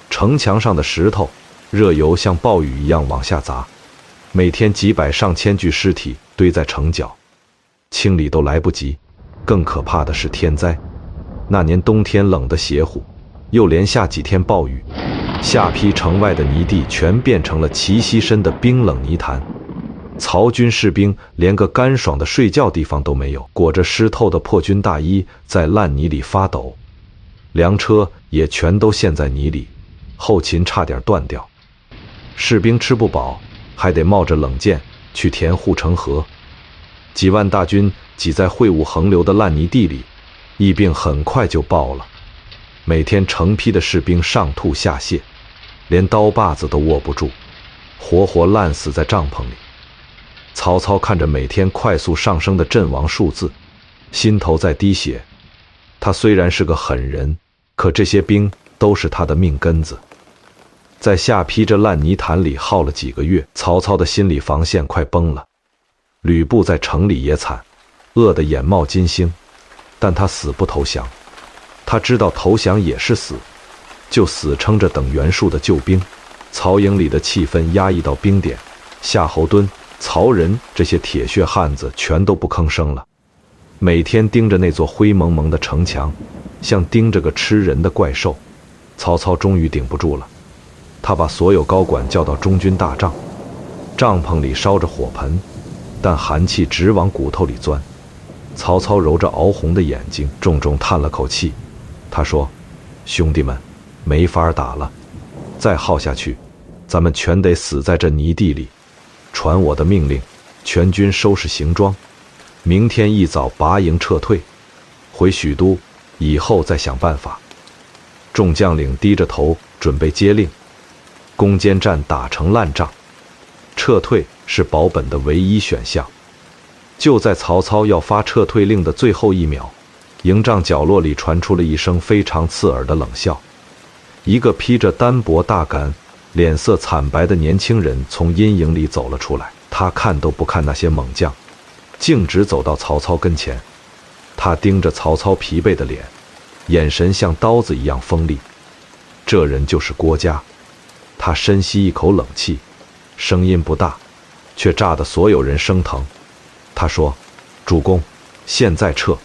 Speaker 1: 城墙上的石头、热油像暴雨一样往下砸，每天几百上千具尸体堆在城角，清理都来不及。更可怕的是天灾，那年冬天冷得邪乎，又连下几天暴雨，下邳城外的泥地全变成了齐膝深的冰冷泥潭。曹军士兵连个干爽的睡觉地方都没有，裹着湿透的破军大衣在烂泥里发抖，粮车也全都陷在泥里，后勤差点断掉。士兵吃不饱，还得冒着冷箭去填护城河。几万大军挤在秽物横流的烂泥地里，疫病很快就爆了。每天成批的士兵上吐下泻，连刀把子都握不住，活活烂死在帐篷里。曹操看着每天快速上升的阵亡数字，心头在滴血。他虽然是个狠人，可这些兵都是他的命根子。在下邳这烂泥潭里耗了几个月，曹操的心理防线快崩了。吕布在城里也惨，饿得眼冒金星，但他死不投降。他知道投降也是死，就死撑着等袁术的救兵。曹营里的气氛压抑到冰点，夏侯惇、曹仁这些铁血汉子全都不吭声了，每天盯着那座灰蒙蒙的城墙，像盯着个吃人的怪兽。曹操终于顶不住了，他把所有高管叫到中军大帐，帐篷里烧着火盆，但寒气直往骨头里钻。曹操揉着熬红的眼睛，重重叹了口气。他说：“兄弟们，没法打了，再耗下去，咱们全得死在这泥地里。传我的命令，全军收拾行装，明天一早拔营撤退，回许都，以后再想办法。”众将领低着头准备接令。攻坚战打成烂仗，撤退是保本的唯一选项。就在曹操要发撤退令的最后一秒，营帐角落里传出了一声非常刺耳的冷笑。一个披着单薄大杆、脸色惨白的年轻人从阴影里走了出来，他看都不看那些猛将，径直走到曹操跟前。他盯着曹操疲惫的脸，眼神像刀子一样锋利。这人就是郭嘉。他深吸一口冷气，声音不大，却炸得所有人生疼。他说：“主公，现在撤，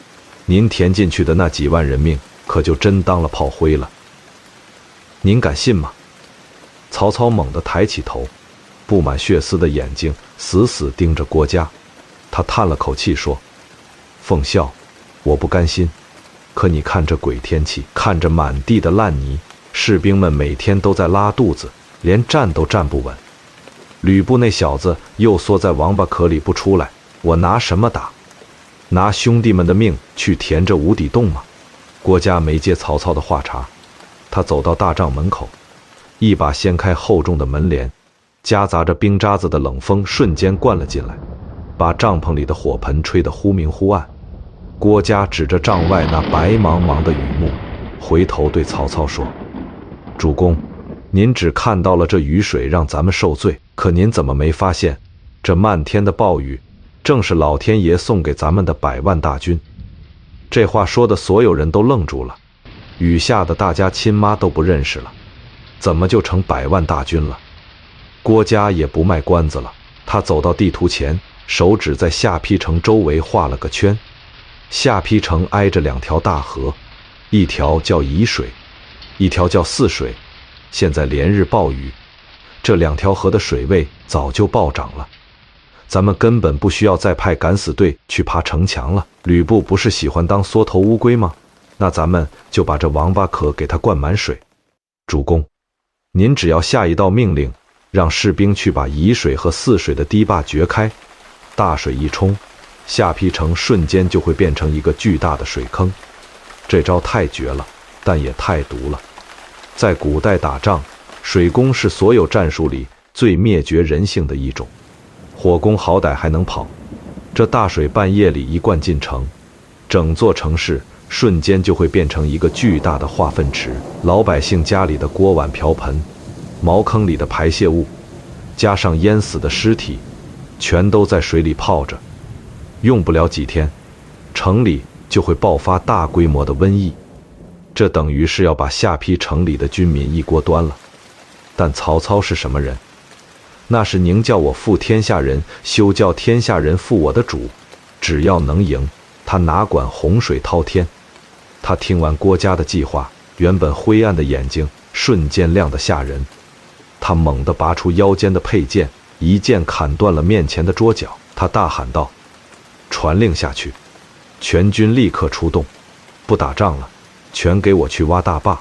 Speaker 1: 您填进去的那几万人命可就真当了炮灰了。您敢信吗？”曹操猛地抬起头，布满血丝的眼睛死死盯着郭嘉。他叹了口气说：“奉孝，我不甘心。可你看这鬼天气，看着满地的烂泥，士兵们每天都在拉肚子，连站都站不稳。吕布那小子又缩在王八壳里不出来，我拿什么打？拿兄弟们的命去填这无底洞吗？”郭嘉没接曹操的话茬，他走到大帐门口，一把掀开厚重的门帘，夹杂着冰渣子的冷风瞬间灌了进来，把帐篷里的火盆吹得忽明忽暗。郭嘉指着帐外那白茫茫的雨幕，回头对曹操说：“主公，您只看到了这雨水让咱们受罪，可您怎么没发现，这漫天的暴雨正是老天爷送给咱们的100万大军？”这话说的所有人都愣住了，雨下的大家亲妈都不认识了，怎么就成100万大军了？郭嘉也不卖关子了，他走到地图前，手指在下邳城周围画了个圈。下邳城挨着2条大河，一条叫沂水，一条叫泗水。现在连日暴雨，这2条河的水位早就暴涨了，咱们根本不需要再派敢死队去爬城墙了。吕布不是喜欢当缩头乌龟吗？那咱们就把这王八壳给他灌满水。主公，您只要下一道命令，让士兵去把沂水和泗水的堤坝掘开，大水一冲，下邳城瞬间就会变成一个巨大的水坑。这招太绝了，但也太毒了。在古代打仗，水攻是所有战术里最灭绝人性的一种。火攻好歹还能跑，这大水半夜里一灌进城，整座城市瞬间就会变成一个巨大的化粪池。老百姓家里的锅碗瓢盆，茅坑里的排泄物，加上淹死的尸体，全都在水里泡着。用不了几天，城里就会爆发大规模的瘟疫，这等于是要把下邳城里的军民一锅端了。但曹操是什么人？那是宁叫我负天下人，休叫天下人负我的主。只要能赢，他哪管洪水滔天。他听完郭嘉的计划，原本灰暗的眼睛瞬间亮得吓人。他猛地拔出腰间的佩剑，一剑砍断了面前的桌角。他大喊道：“传令下去，全军立刻出动，不打仗了，全给我去挖大坝！”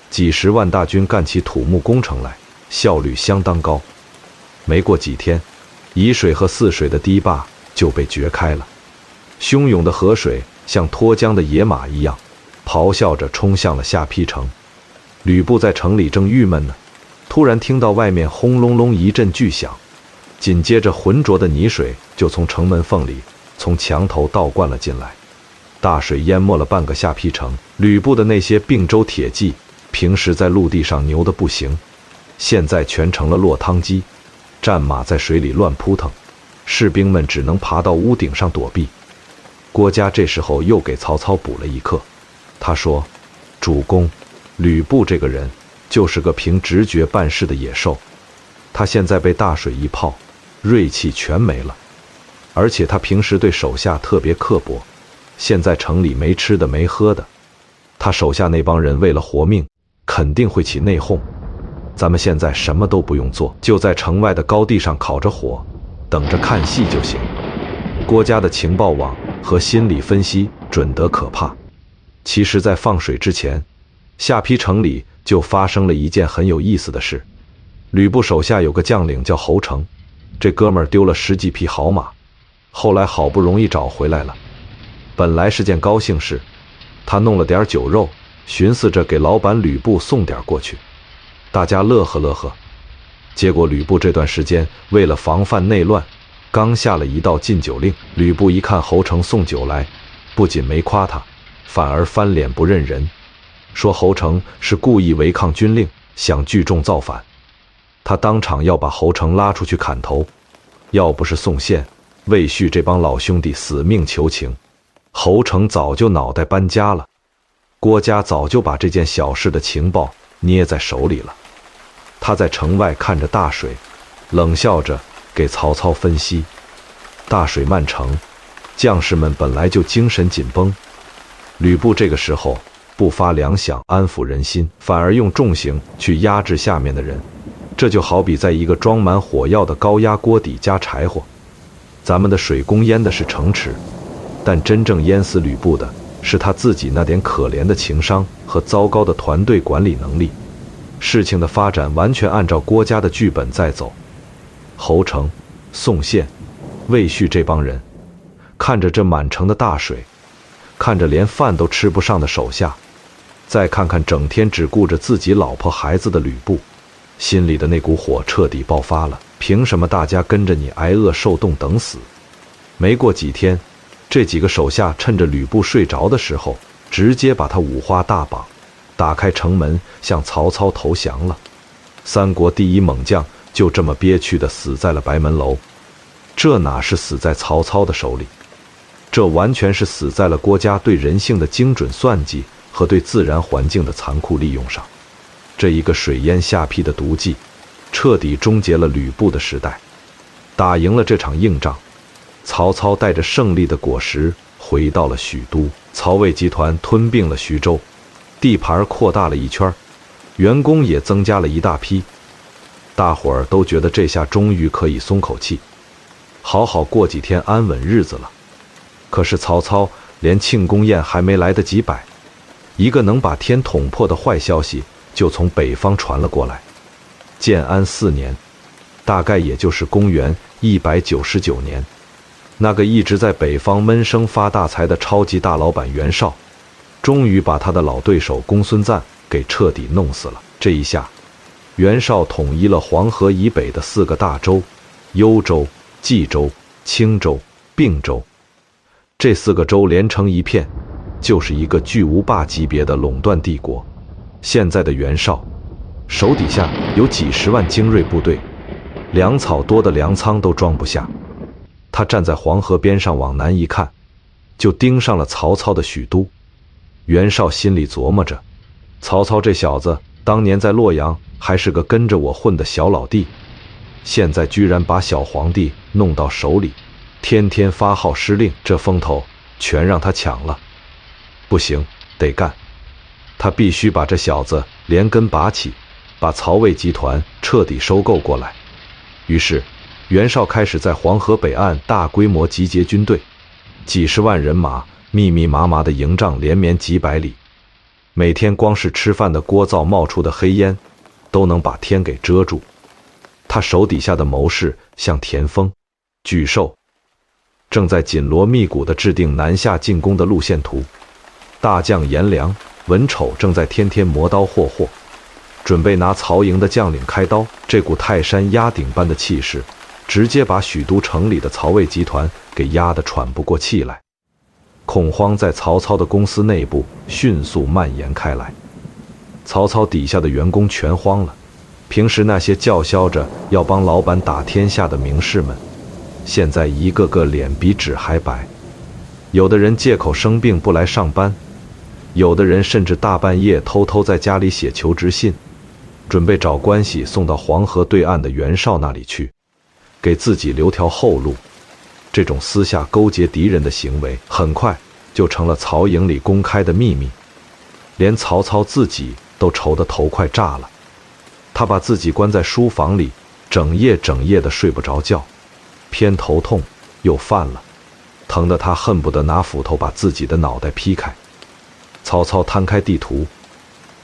Speaker 1: 几十万大军干起土木工程来，效率相当高。没过几天，沂水和泗水的堤坝就被掘开了，汹涌的河水像脱缰的野马一样，咆哮着冲向了下邳城。吕布在城里正郁闷呢，突然听到外面轰隆隆一阵巨响，紧接着浑浊的泥水就从城门缝里从墙头倒灌了进来，大水淹没了半个下邳城。吕布的那些并州铁骑平时在陆地上牛得不行，现在全成了落汤鸡，战马在水里乱扑腾，士兵们只能爬到屋顶上躲避。郭嘉这时候又给曹操补了一课，他说：“主公，吕布这个人就是个凭直觉办事的野兽，他现在被大水一泡，锐气全没了，而且他平时对手下特别刻薄，现在城里没吃的没喝的，他手下那帮人为了活命，肯定会起内讧。咱们现在什么都不用做，就在城外的高地上烤着火，等着看戏就行。”郭嘉的情报网和心理分析准得可怕。其实在放水之前，下邳城里就发生了一件很有意思的事。吕布手下有个将领叫侯成，这哥们儿丢了10几匹好马，后来好不容易找回来了。本来是件高兴事，他弄了点酒肉，寻思着给老板吕布送点过去，大家乐呵乐呵。结果吕布这段时间为了防范内乱，刚下了一道禁酒令。吕布一看侯成送酒来，不仅没夸他，反而翻脸不认人，说侯成是故意违抗军令，想聚众造反。他当场要把侯成拉出去砍头，要不是宋宪、魏续这帮老兄弟死命求情，侯成早就脑袋搬家了。郭嘉早就把这件小事的情报捏在手里了。他在城外看着大水，冷笑着给曹操分析：大水漫城，将士们本来就精神紧绷，吕布这个时候不发粮饷安抚人心，反而用重刑去压制下面的人，这就好比在一个装满火药的高压锅底加柴火。咱们的水攻淹的是城池，但真正淹死吕布的是他自己那点可怜的情商和糟糕的团队管理能力。事情的发展完全按照郭嘉的剧本在走。侯成、宋宪、魏续这帮人看着这满城的大水，看着连饭都吃不上的手下，再看看整天只顾着自己老婆孩子的吕布，心里的那股火彻底爆发了。凭什么大家跟着你挨饿受冻等死？没过几天，这几个手下趁着吕布睡着的时候，直接把他五花大绑，打开城门向曹操投降了。三国第一猛将就这么憋屈地死在了白门楼。这哪是死在曹操的手里，这完全是死在了郭嘉对人性的精准算计和对自然环境的残酷利用上。这一个水淹下邳的毒计，彻底终结了吕布的时代。打赢了这场硬仗，曹操带着胜利的果实回到了许都。曹魏集团吞并了徐州，地盘扩大了一圈，员工也增加了一大批。大伙儿都觉得这下终于可以松口气，好好过几天安稳日子了。可是曹操连庆功宴还没来得及摆，一个能把天捅破的坏消息就从北方传了过来。建安4年，大概也就是公元199年，那个一直在北方闷声发大财的超级大老板袁绍，终于把他的老对手公孙瓒给彻底弄死了。这一下，袁绍统一了黄河以北的4个大州：幽州、冀州、青州、并州。这4个州连成一片，就是一个巨无霸级别的垄断帝国。现在的袁绍手底下有几十万精锐部队，粮草多的粮仓都装不下。他站在黄河边上往南一看，就盯上了曹操的许都。袁绍心里琢磨着，曹操这小子当年在洛阳还是个跟着我混的小老弟，现在居然把小皇帝弄到手里，天天发号施令，这风头全让他抢了。不行，得干！他必须把这小子连根拔起，把曹魏集团彻底收购过来。于是袁绍开始在黄河北岸大规模集结军队，几十万人马密密麻麻的营帐连绵几百里，每天光是吃饭的锅灶冒出的黑烟都能把天给遮住。他手底下的谋士像田丰、沮授，正在紧锣密鼓地制定南下进攻的路线图。大将颜良、文丑正在天天磨刀霍霍，准备拿曹营的将领开刀。这股泰山压顶般的气势，直接把许都城里的曹魏集团给压得喘不过气来。恐慌在曹操的公司内部迅速蔓延开来，曹操底下的员工全慌了。平时那些叫嚣着要帮老板打天下的名士们，现在一个个脸比纸还白。有的人借口生病不来上班，有的人甚至大半夜偷偷在家里写求职信，准备找关系送到黄河对岸的袁绍那里去，给自己留条后路。这种私下勾结敌人的行为，很快就成了曹营里公开的秘密，连曹操自己都愁得头快炸了。他把自己关在书房里，整夜的睡不着觉，偏头痛又犯了，疼得他恨不得拿斧头把自己的脑袋劈开。曹操摊开地图，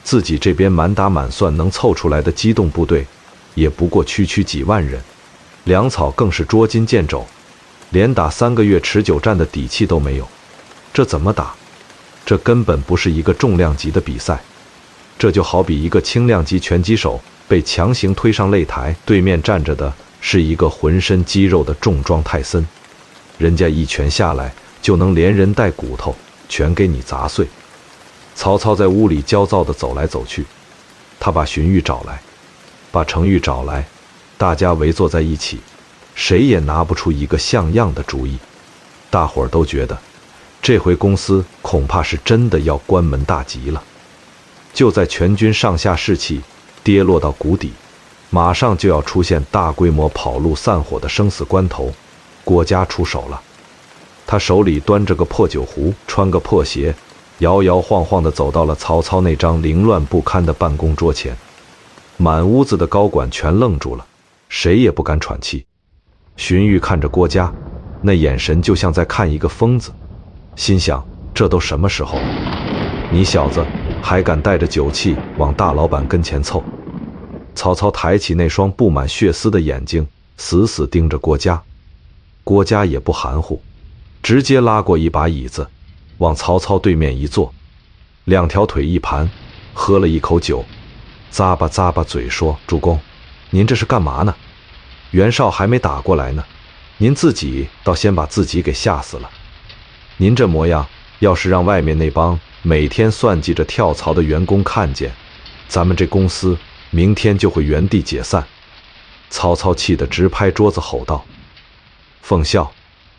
Speaker 1: 自己这边满打满算能凑出来的机动部队，也不过区几万人，粮草更是捉襟见肘，连打3个月持久战的底气都没有。这怎么打？这根本不是一个重量级的比赛，这就好比一个轻量级拳击手被强行推上擂台，对面站着的是一个浑身肌肉的重装泰森，人家一拳下来就能连人带骨头全给你砸碎。曹操在屋里焦躁地走来走去，他把荀彧找来，把程昱找来，大家围坐在一起，谁也拿不出一个像样的主意。大伙儿都觉得这回公司恐怕是真的要关门大吉了。就在全军上下士气跌落到谷底，马上就要出现大规模跑路散伙的生死关头，郭嘉出手了。他手里端着个破酒壶，穿个破鞋，摇摇晃晃地走到了曹操那张凌乱不堪的办公桌前。满屋子的高管全愣住了，谁也不敢喘气。荀彧看着郭嘉，那眼神就像在看一个疯子，心想这都什么时候了，你小子还敢带着酒气往大老板跟前凑。曹操抬起那双布满血丝的眼睛，死死盯着郭嘉。郭嘉也不含糊，直接拉过一把椅子，往曹操对面一坐，2条腿一盘，喝了一口酒，咂巴咂巴嘴说：“主公，您这是干嘛呢？袁绍还没打过来呢，您自己倒先把自己给吓死了。您这模样，要是让外面那帮每天算计着跳槽的员工看见，咱们这公司明天就会原地解散。”曹操气得直拍桌子吼道：“奉孝，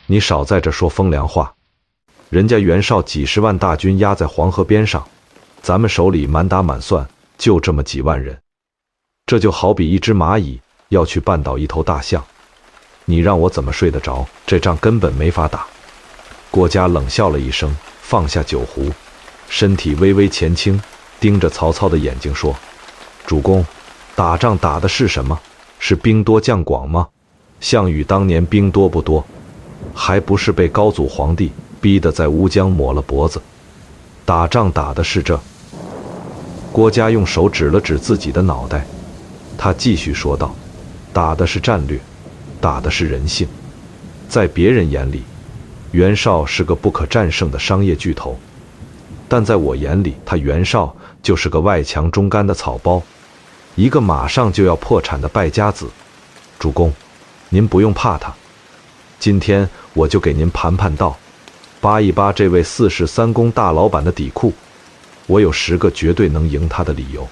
Speaker 1: 你少在这说风凉话！人家袁绍几十万大军压在黄河边上，咱们手里满打满算就这么几万人，这就好比一只蚂蚁要去绊倒一头大象，你让我怎么睡得着？这仗根本没法打。”郭嘉冷笑了一声，放下酒壶，身体微微前倾，盯着曹操的眼睛说：“主公，打仗打的是什么？是兵多将广吗？项羽当年兵多不多，还不是被高祖皇帝逼得在乌江抹了脖子？打仗打的是这。”郭嘉用手指了指自己的脑袋，他继续说道：“打的是战略，打的是人性。在别人眼里，袁绍是个不可战胜的商业巨头，但在我眼里，他袁绍就是个外强中干的草包，一个马上就要破产的败家子。主公，您不用怕他，今天我就给您盘盘道，扒一扒这位四世三公大老板的底裤。我有10个绝对能赢他的理由，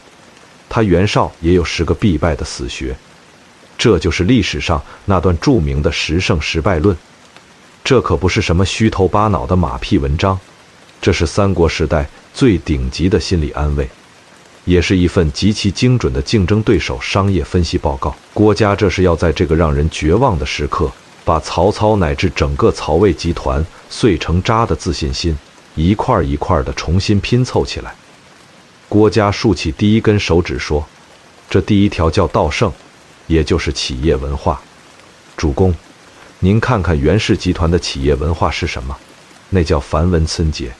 Speaker 1: 他袁绍也有10个必败的死穴。这就是历史上那段著名的10胜10败论。这可不是什么虚头巴脑的马屁文章，这是三国时代最顶级的心理安慰，也是一份极其精准的竞争对手商业分析报告。郭嘉这是要在这个让人绝望的时刻，把曹操乃至整个曹魏集团碎成渣的自信心一块一块的重新拼凑起来。郭嘉竖起第一根手指说：“这第一条叫道圣，也就是企业文化。主公，您看看袁氏集团的企业文化是什么？那叫繁文缛节。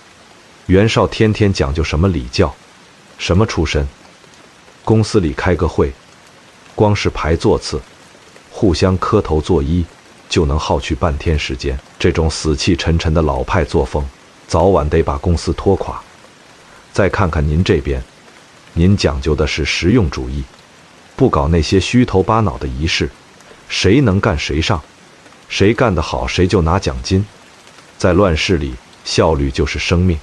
Speaker 1: 袁绍天天讲究什么礼教，什么出身？公司里开个会，光是排座次，互相磕头作揖，就能耗去半天时间。这种死气沉沉的老派作风，早晚得把公司拖垮。再看看您这边，您讲究的是实用主义，不搞那些虚头巴脑的仪式，谁能干谁上，谁干得好谁就拿奖金。在乱世里，效率就是生命，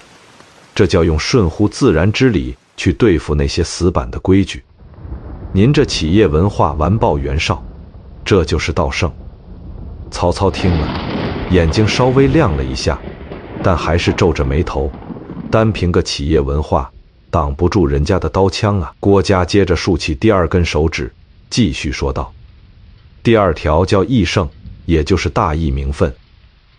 Speaker 1: 这叫用顺乎自然之理去对付那些死板的规矩。您这企业文化完爆袁绍，这就是道圣。”曹操听了，眼睛稍微亮了一下，但还是皱着眉头，单凭个企业文化挡不住人家的刀枪啊。郭嘉接着竖起第2根手指，继续说道：“第2条叫义胜，也就是大义名分。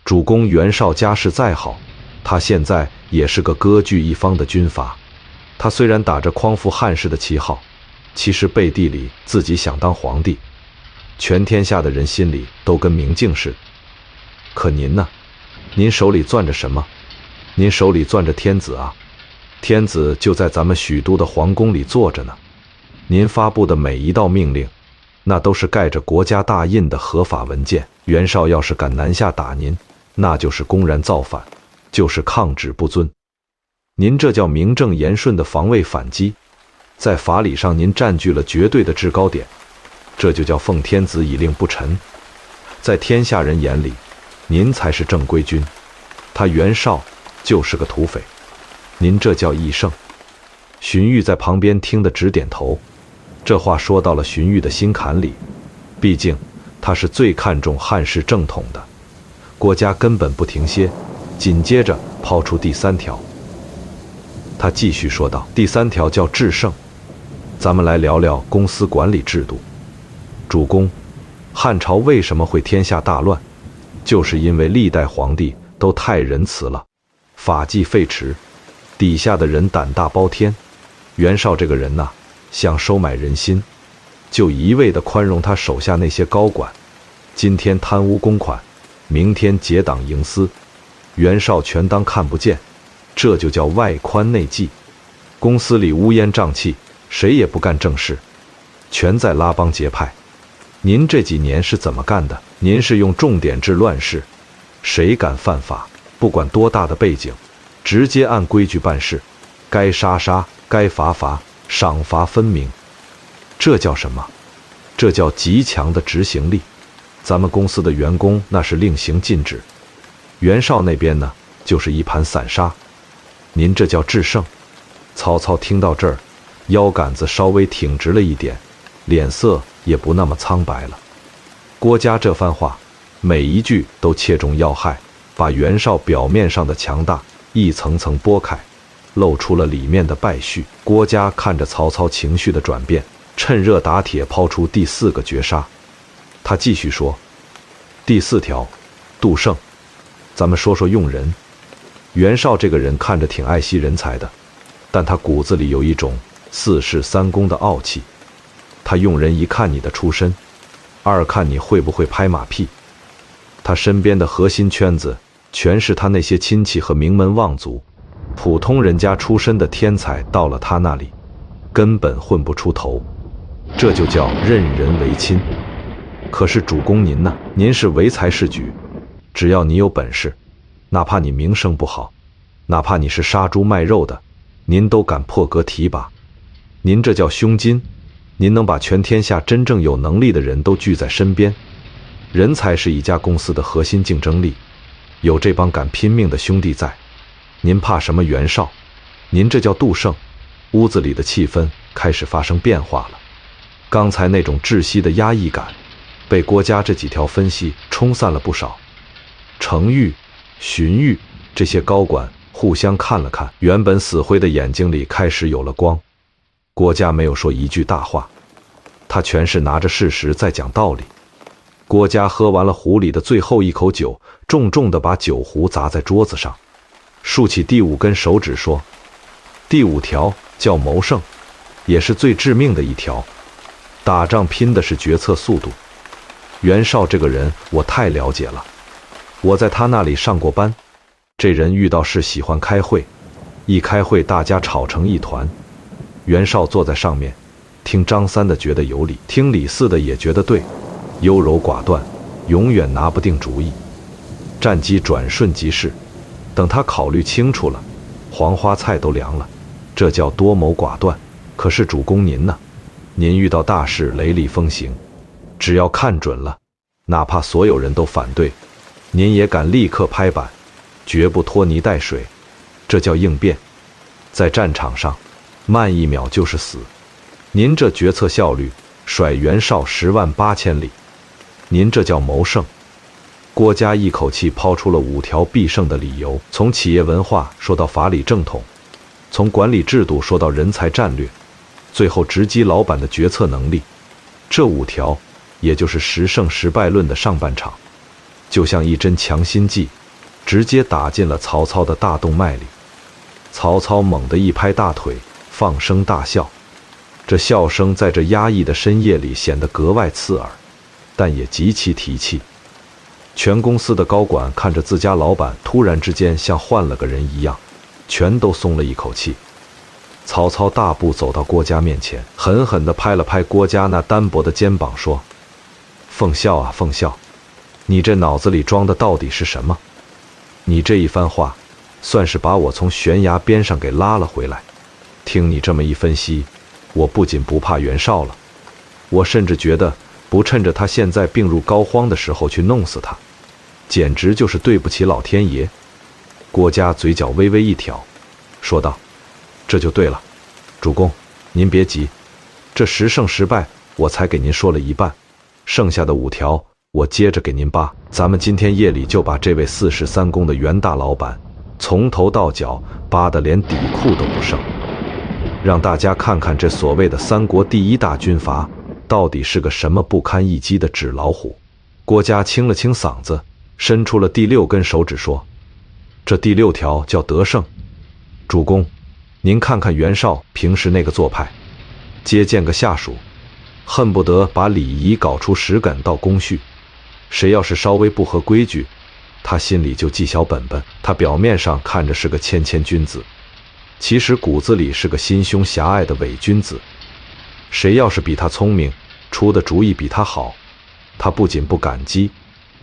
Speaker 1: 主公袁绍家世再好，他现在也是个割据一方的军阀。他虽然打着匡扶汉室的旗号，其实背地里自己想当皇帝，全天下的人心里都跟明镜似的。可您呢？您手里攥着什么？您手里攥着天子啊！天子就在咱们许都的皇宫里坐着呢。您发布的每一道命令，那都是盖着国家大印的合法文件。袁绍要是敢南下打您，那就是公然造反，就是抗旨不遵。您这叫名正言顺的防卫反击，在法理上您占据了绝对的制高点，这就叫奉天子以令不臣。在天下人眼里，您才是正规军，他袁绍就是个土匪。您这叫义胜。”荀彧在旁边听得直点头，这话说到了荀彧的心坎里，毕竟他是最看重汉室正统的。郭嘉根本不停歇，紧接着抛出第3条。他继续说道：“第3条叫制胜，咱们来聊聊公司管理制度。主公，汉朝为什么会天下大乱？就是因为历代皇帝都太仁慈了，法纪废弛，底下的人胆大包天。袁绍这个人呐，想收买人心，就一味地宽容他手下那些高管，今天贪污公款，明天结党营私，袁绍全当看不见，这就叫外宽内忌。公司里乌烟瘴气，谁也不干正事，全在拉帮结派。您这几年是怎么干的？您是用重点治乱世，谁敢犯法，不管多大的背景，直接按规矩办事，该杀杀，该罚罚，赏罚分明。这叫什么？这叫极强的执行力。咱们公司的员工那是令行禁止，袁绍那边呢，就是一盘散沙。您这叫制胜。曹操听到这儿，腰杆子稍微挺直了一点，脸色也不那么苍白了。郭嘉这番话，每一句都切中要害，把袁绍表面上的强大一层层剥开，露出了里面的败絮。郭嘉看着曹操情绪的转变，趁热打铁抛出第4个绝杀。他继续说：第4条，杜胜。咱们说说用人。袁绍这个人看着挺爱惜人才的，但他骨子里有一种4世3公的傲气。他用人一看你的出身，2看你会不会拍马屁。他身边的核心圈子全是他那些亲戚和名门望族，普通人家出身的天才到了他那里，根本混不出头。这就叫任人唯亲。可是主公您呢？您是唯才是举，只要你有本事，哪怕你名声不好，哪怕你是杀猪卖肉的，您都敢破格提拔。您这叫胸襟，您能把全天下真正有能力的人都聚在身边。人才是一家公司的核心竞争力，有这帮敢拼命的兄弟在，您怕什么袁绍？您这叫杜胜。屋子里的气氛开始发生变化了，刚才那种窒息的压抑感被郭嘉这几条分析冲散了不少。程昱、荀彧这些高管互相看了看，原本死灰的眼睛里开始有了光。郭嘉没有说一句大话，他全是拿着事实在讲道理。郭嘉喝完了壶里的最后一口酒，重重地把酒壶砸在桌子上，竖起第5根手指说：第5条叫谋胜，也是最致命的一条。打仗拼的是决策速度。袁绍这个人我太了解了，我在他那里上过班。这人遇到事喜欢开会，一开会大家吵成一团。袁绍坐在上面，听张三的觉得有理，听李四的也觉得对，优柔寡断，永远拿不定主意。战机转瞬即逝，等他考虑清楚了，黄花菜都凉了。这叫多谋寡断。可是主公您呢？您遇到大事雷厉风行，只要看准了，哪怕所有人都反对，您也敢立刻拍板，绝不拖泥带水。这叫应变。在战场上，慢1秒就是死。您这决策效率甩袁绍10万8千里。您这叫谋胜。郭嘉一口气抛出了5条必胜的理由，从企业文化说到法理正统，从管理制度说到人才战略，最后直击老板的决策能力。这5条也就是10胜10败论的上半场，就像一针强心剂，直接打进了曹操的大动脉里。曹操猛地一拍大腿，放声大笑。这笑声在这压抑的深夜里显得格外刺耳，但也极其提气。全公司的高管看着自家老板突然之间像换了个人一样，全都松了一口气。曹操大步走到郭嘉面前，狠狠地拍了拍郭嘉那单薄的肩膀，说：奉孝啊奉孝，你这脑子里装的到底是什么？你这一番话算是把我从悬崖边上给拉了回来。听你这么一分析，我不仅不怕袁绍了，我甚至觉得不趁着他现在病入膏肓的时候去弄死他，简直就是对不起老天爷。郭嘉嘴角微微一挑，说道：这就对了，主公您别急，这10胜10败我才给您说了一半，剩下的5条我接着给您扒。咱们今天夜里就把这位4世3公的袁大老板从头到脚扒得连底裤都不剩，让大家看看这所谓的3国第1大军阀到底是个什么不堪一击的纸老虎。郭嘉清了清嗓子，伸出了第6根手指说：这第6条叫得胜。主公您看看袁绍平时那个做派，接见个下属恨不得把礼仪搞出10杆道工序，谁要是稍微不合规矩，他心里就记小本本。他表面上看着是个谦谦君子，其实骨子里是个心胸狭隘的伪君子。谁要是比他聪明，出的主意比他好，他不仅不感激，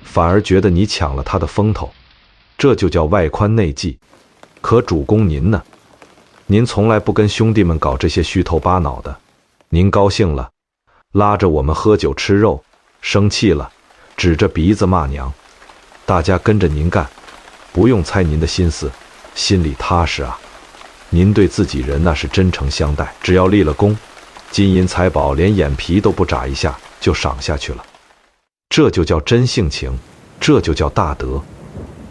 Speaker 1: 反而觉得你抢了他的风头，这就叫外宽内忌。可主公您呢？您从来不跟兄弟们搞这些虚头巴脑的，您高兴了拉着我们喝酒吃肉，生气了，指着鼻子骂娘。大家跟着您干，不用猜您的心思，心里踏实啊。您对自己人那是真诚相待，只要立了功，金银财宝连眼皮都不眨一下就赏下去了。这就叫真性情，这就叫大德。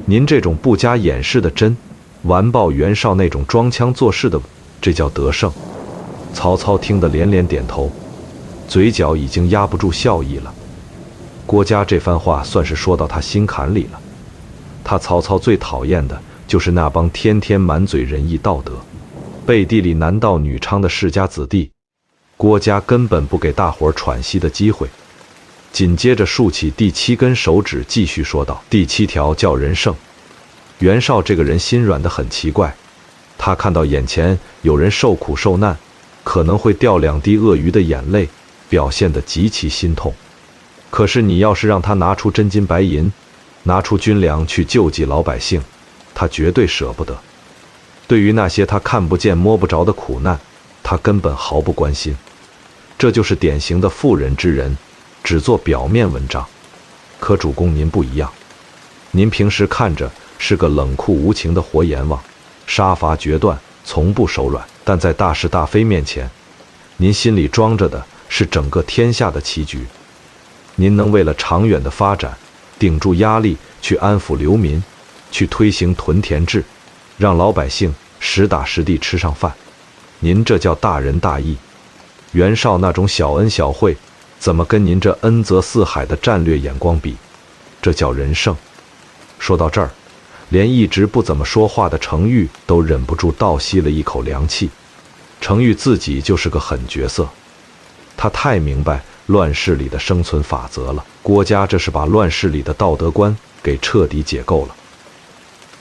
Speaker 1: 您这种不加掩饰的真，完爆袁绍那种装腔作势的，这叫德胜。曹操听得连连点头，嘴角已经压不住笑意了。郭嘉这番话算是说到他心坎里了。他曹操最讨厌的就是那帮天天满嘴仁义道德，背地里男盗女娼的世家子弟。郭嘉根本不给大伙儿喘息的机会，紧接着竖起第7根手指，继续说道：第7条叫人胜。袁绍这个人心软得很奇怪，他看到眼前有人受苦受难，可能会掉2滴鳄鱼的眼泪，表现得极其心痛。可是你要是让他拿出真金白银，拿出军粮去救济老百姓，他绝对舍不得。对于那些他看不见摸不着的苦难，他根本毫不关心。这就是典型的妇人之仁，只做表面文章。可主公您不一样，您平时看着是个冷酷无情的活阎王，杀伐决断，从不手软，但在大是大非面前，您心里装着的是整个天下的棋局。您能为了长远的发展，顶住压力，去安抚流民，去推行屯田制，让老百姓实打实地吃上饭，您这叫大仁大义。袁绍那种小恩小惠，怎么跟您这恩泽四海的战略眼光比？这叫人胜。说到这儿，连一直不怎么说话的程昱都忍不住倒吸了一口凉气。程昱自己就是个狠角色，他太明白乱世里的生存法则了。郭嘉这是把乱世里的道德观给彻底解构了。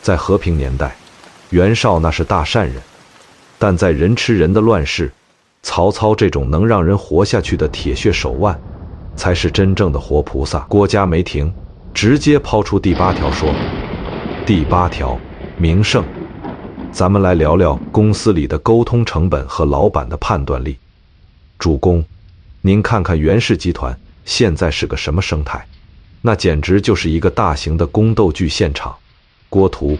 Speaker 1: 在和平年代，袁绍那是大善人，但在人吃人的乱世，曹操这种能让人活下去的铁血手腕，才是真正的活菩萨。郭嘉没停，直接抛出第8条说：第8条，名胜。咱们来聊聊公司里的沟通成本和老板的判断力。主公，您看看袁氏集团现在是个什么生态？那简直就是一个大型的宫斗剧现场。郭图、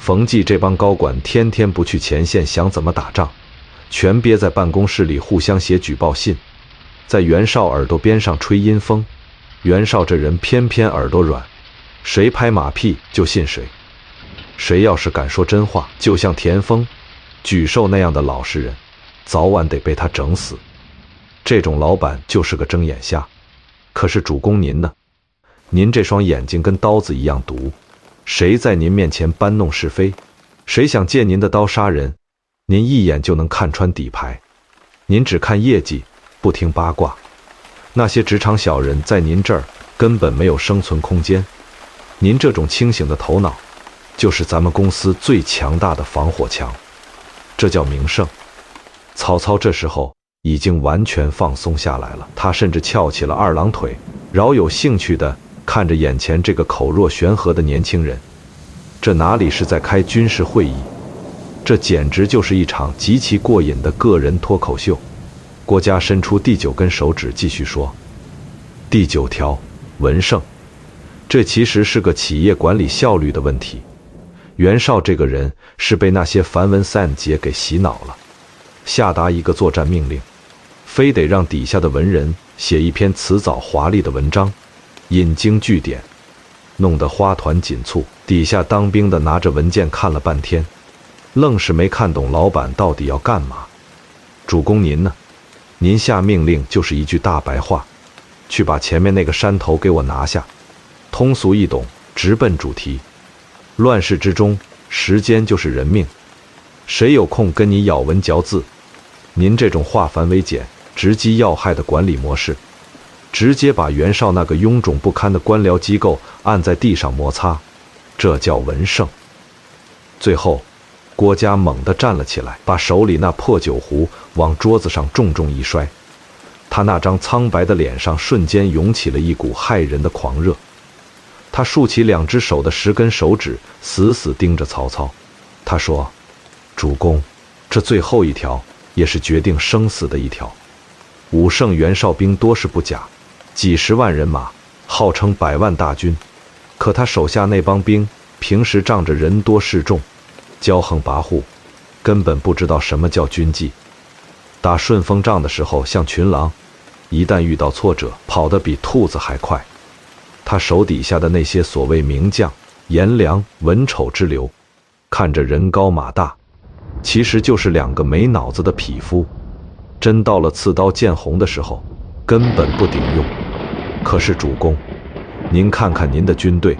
Speaker 1: 冯骥这帮高管天天不去前线想怎么打仗，全憋在办公室里互相写举报信，在袁绍耳朵边上吹阴风。袁绍这人偏偏耳朵软，谁拍马屁就信谁。谁要是敢说真话，就像田丰、沮授那样的老实人，早晚得被他整死。这种老板就是个睁眼瞎。可是主公您呢？您这双眼睛跟刀子一样毒，谁在您面前搬弄是非，谁想借您的刀杀人，您一眼就能看穿底牌。您只看业绩，不听八卦。那些职场小人在您这儿根本没有生存空间。您这种清醒的头脑，就是咱们公司最强大的防火墙，这叫名胜。曹操这时候已经完全放松下来了，他甚至翘起了2郎腿，饶有兴趣地看着眼前这个口若悬河的年轻人。这哪里是在开军事会议，这简直就是一场极其过瘾的个人脱口秀。郭嘉伸出第9根手指，继续说：第9条，文胜。这其实是个企业管理效率的问题。袁绍这个人是被那些繁文散节给洗脑了，下达一个作战命令，非得让底下的文人写一篇辞藻华丽的文章，引经据典，弄得花团锦簇。底下当兵的拿着文件看了半天，愣是没看懂老板到底要干嘛。主公您呢？您下命令就是一句大白话，去把前面那个山头给我拿下，通俗易懂，直奔主题。乱世之中，时间就是人命，谁有空跟你咬文嚼字？您这种化繁为简、直击要害的管理模式，直接把袁绍那个臃肿不堪的官僚机构按在地上摩擦，这叫文胜。最后，郭嘉猛地站了起来，把手里那破酒壶往桌子上重重一摔，他那张苍白的脸上瞬间涌起了一股骇人的狂热。他竖起2只手的10根手指，死死盯着曹操。他说：主公，这最后一条也是决定生死的一条。武圣袁绍兵多是不假，几十万人马，号称100万大军。可他手下那帮兵，平时仗着人多势众，骄横跋扈，根本不知道什么叫军纪。打顺风仗的时候像群狼，一旦遇到挫折，跑得比兔子还快。他手底下的那些所谓名将、颜良、文丑之流，看着人高马大，其实就是2个没脑子的匹夫。真到了刺刀见红的时候，根本不顶用。可是主公，您看看您的军队，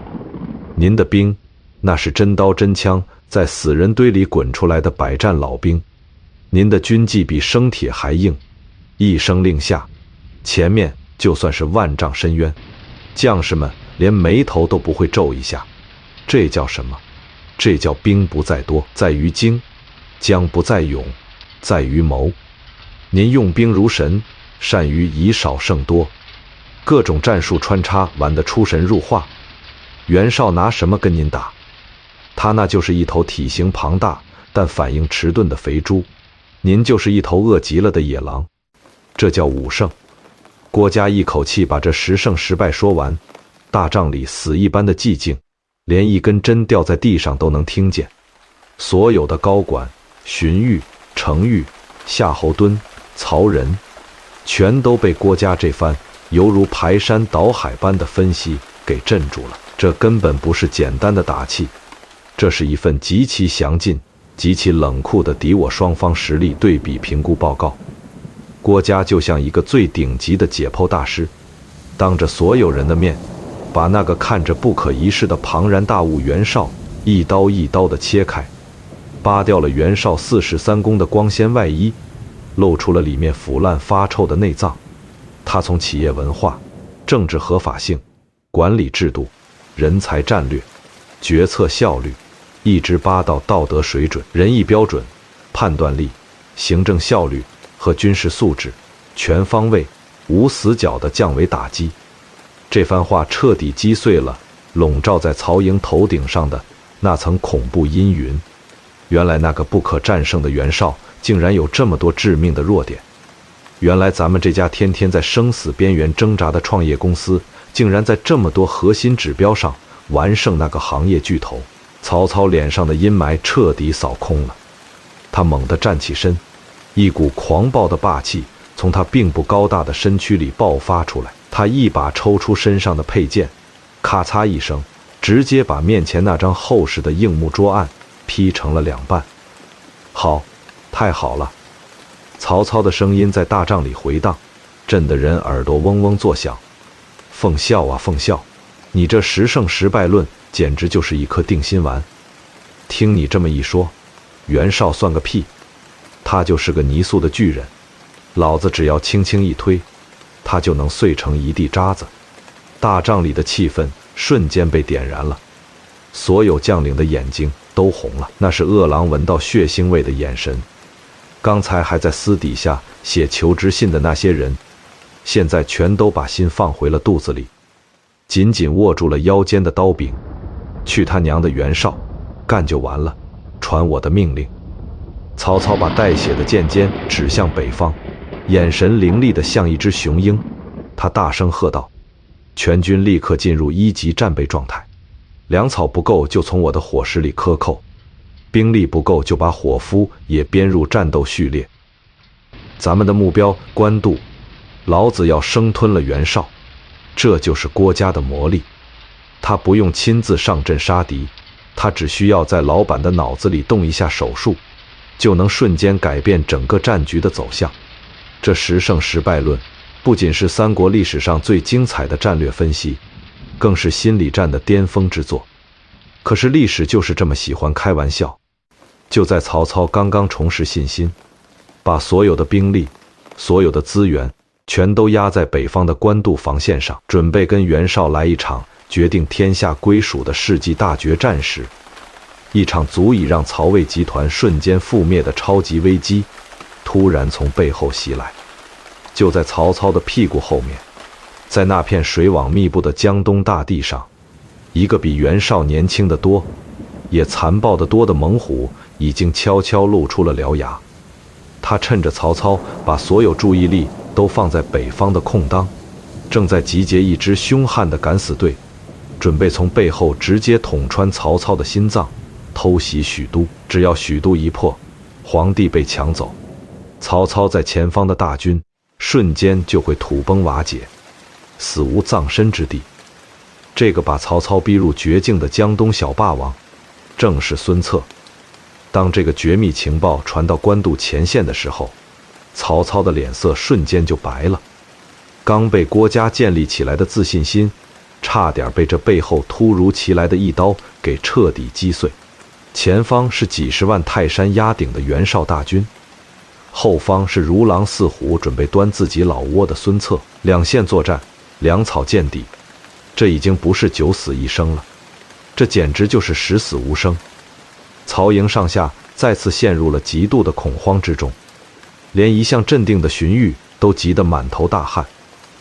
Speaker 1: 您的兵，那是真刀真枪在死人堆里滚出来的百战老兵。您的军纪比生铁还硬，一声令下，前面就算是万丈深渊，将士们连眉头都不会皱一下。这叫什么？这叫兵不在多，在于精；将不在勇，在于谋。您用兵如神，善于以少胜多，各种战术穿插玩得出神入化。袁绍拿什么跟您打？他那就是一头体型庞大但反应迟钝的肥猪，您就是一头饿极了的野狼。这叫武圣。郭嘉一口气把这10胜10败说完，大帐里死一般的寂静，连一根针掉在地上都能听见。所有的高管、荀彧、程昱、夏侯惇、曹仁，全都被郭嘉这番犹如排山倒海般的分析给镇住了。这根本不是简单的打气，这是一份极其详尽、极其冷酷的敌我双方实力对比评估报告。郭嘉就像一个最顶级的解剖大师，当着所有人的面，把那个看着不可一世的庞然大物袁绍一刀一刀的切开，扒掉了袁绍4世3公的光鲜外衣，露出了里面腐烂发臭的内脏。他从企业文化、政治合法性、管理制度、人才战略、决策效率，一直扒到道德水准、仁义标准、判断力、行政效率和军事素质，全方位无死角地降维打击。这番话彻底击碎了笼罩在曹营头顶上的那层恐怖阴云。原来那个不可战胜的袁绍竟然有这么多致命的弱点。原来咱们这家天天在生死边缘挣扎的创业公司，竟然在这么多核心指标上完胜那个行业巨头。曹操脸上的阴霾彻底扫空了，他猛地站起身，一股狂暴的霸气从他并不高大的身躯里爆发出来。他一把抽出身上的佩剑，咔嚓一声，直接把面前那张厚实的硬木桌案劈成了2半。好，太好了！曹操的声音在大帐里回荡，震得人耳朵嗡嗡作响。奉孝啊奉孝，你这10胜10败论简直就是一颗定心丸。听你这么一说，袁绍算个屁，他就是个泥塑的巨人，老子只要轻轻一推，他就能碎成一地渣子。大帐里的气氛瞬间被点燃了，所有将领的眼睛都红了，那是饿狼闻到血腥味的眼神。刚才还在私底下写求职信的那些人，现在全都把心放回了肚子里，紧紧握住了腰间的刀柄。去他娘的袁绍，干就完了，传我的命令。曹操把带血的剑尖指向北方，眼神凌厉得像一只雄鹰。他大声喝道：全军立刻进入1级战备状态，粮草不够就从我的伙食里克扣，兵力不够就把伙夫也编入战斗序列。咱们的目标官渡，老子要生吞了袁绍。这就是郭嘉的魔力，他不用亲自上阵杀敌，他只需要在老板的脑子里动一下手术，就能瞬间改变整个战局的走向。这10胜10败论不仅是三国历史上最精彩的战略分析，更是心理战的巅峰之作。可是历史就是这么喜欢开玩笑。就在曹操刚刚重拾信心，把所有的兵力、所有的资源全都压在北方的官渡防线上，准备跟袁绍来一场决定天下归属的世纪大决战时，一场足以让曹魏集团瞬间覆灭的超级危机突然从背后袭来。就在曹操的屁股后面，在那片水网密布的江东大地上，一个比袁绍年轻得多，也残暴得多的猛虎已经悄悄露出了獠牙。他趁着曹操把所有注意力都放在北方的空当，正在集结一支凶悍的敢死队，准备从背后直接捅穿曹操的心脏，偷袭许都。只要许都一破，皇帝被抢走，曹操在前方的大军瞬间就会土崩瓦解，死无葬身之地。这个把曹操逼入绝境的江东小霸王，正是孙策。当这个绝密情报传到官渡前线的时候，曹操的脸色瞬间就白了。刚被郭嘉建立起来的自信心，差点被这背后突如其来的一刀给彻底击碎。前方是几十万泰山压顶的袁绍大军，后方是如狼似虎准备端自己老窝的孙策。两线作战，粮草见底，这已经不是九死一生了，这简直就是十死无生。曹营上下再次陷入了极度的恐慌之中，连一向镇定的荀彧都急得满头大汗，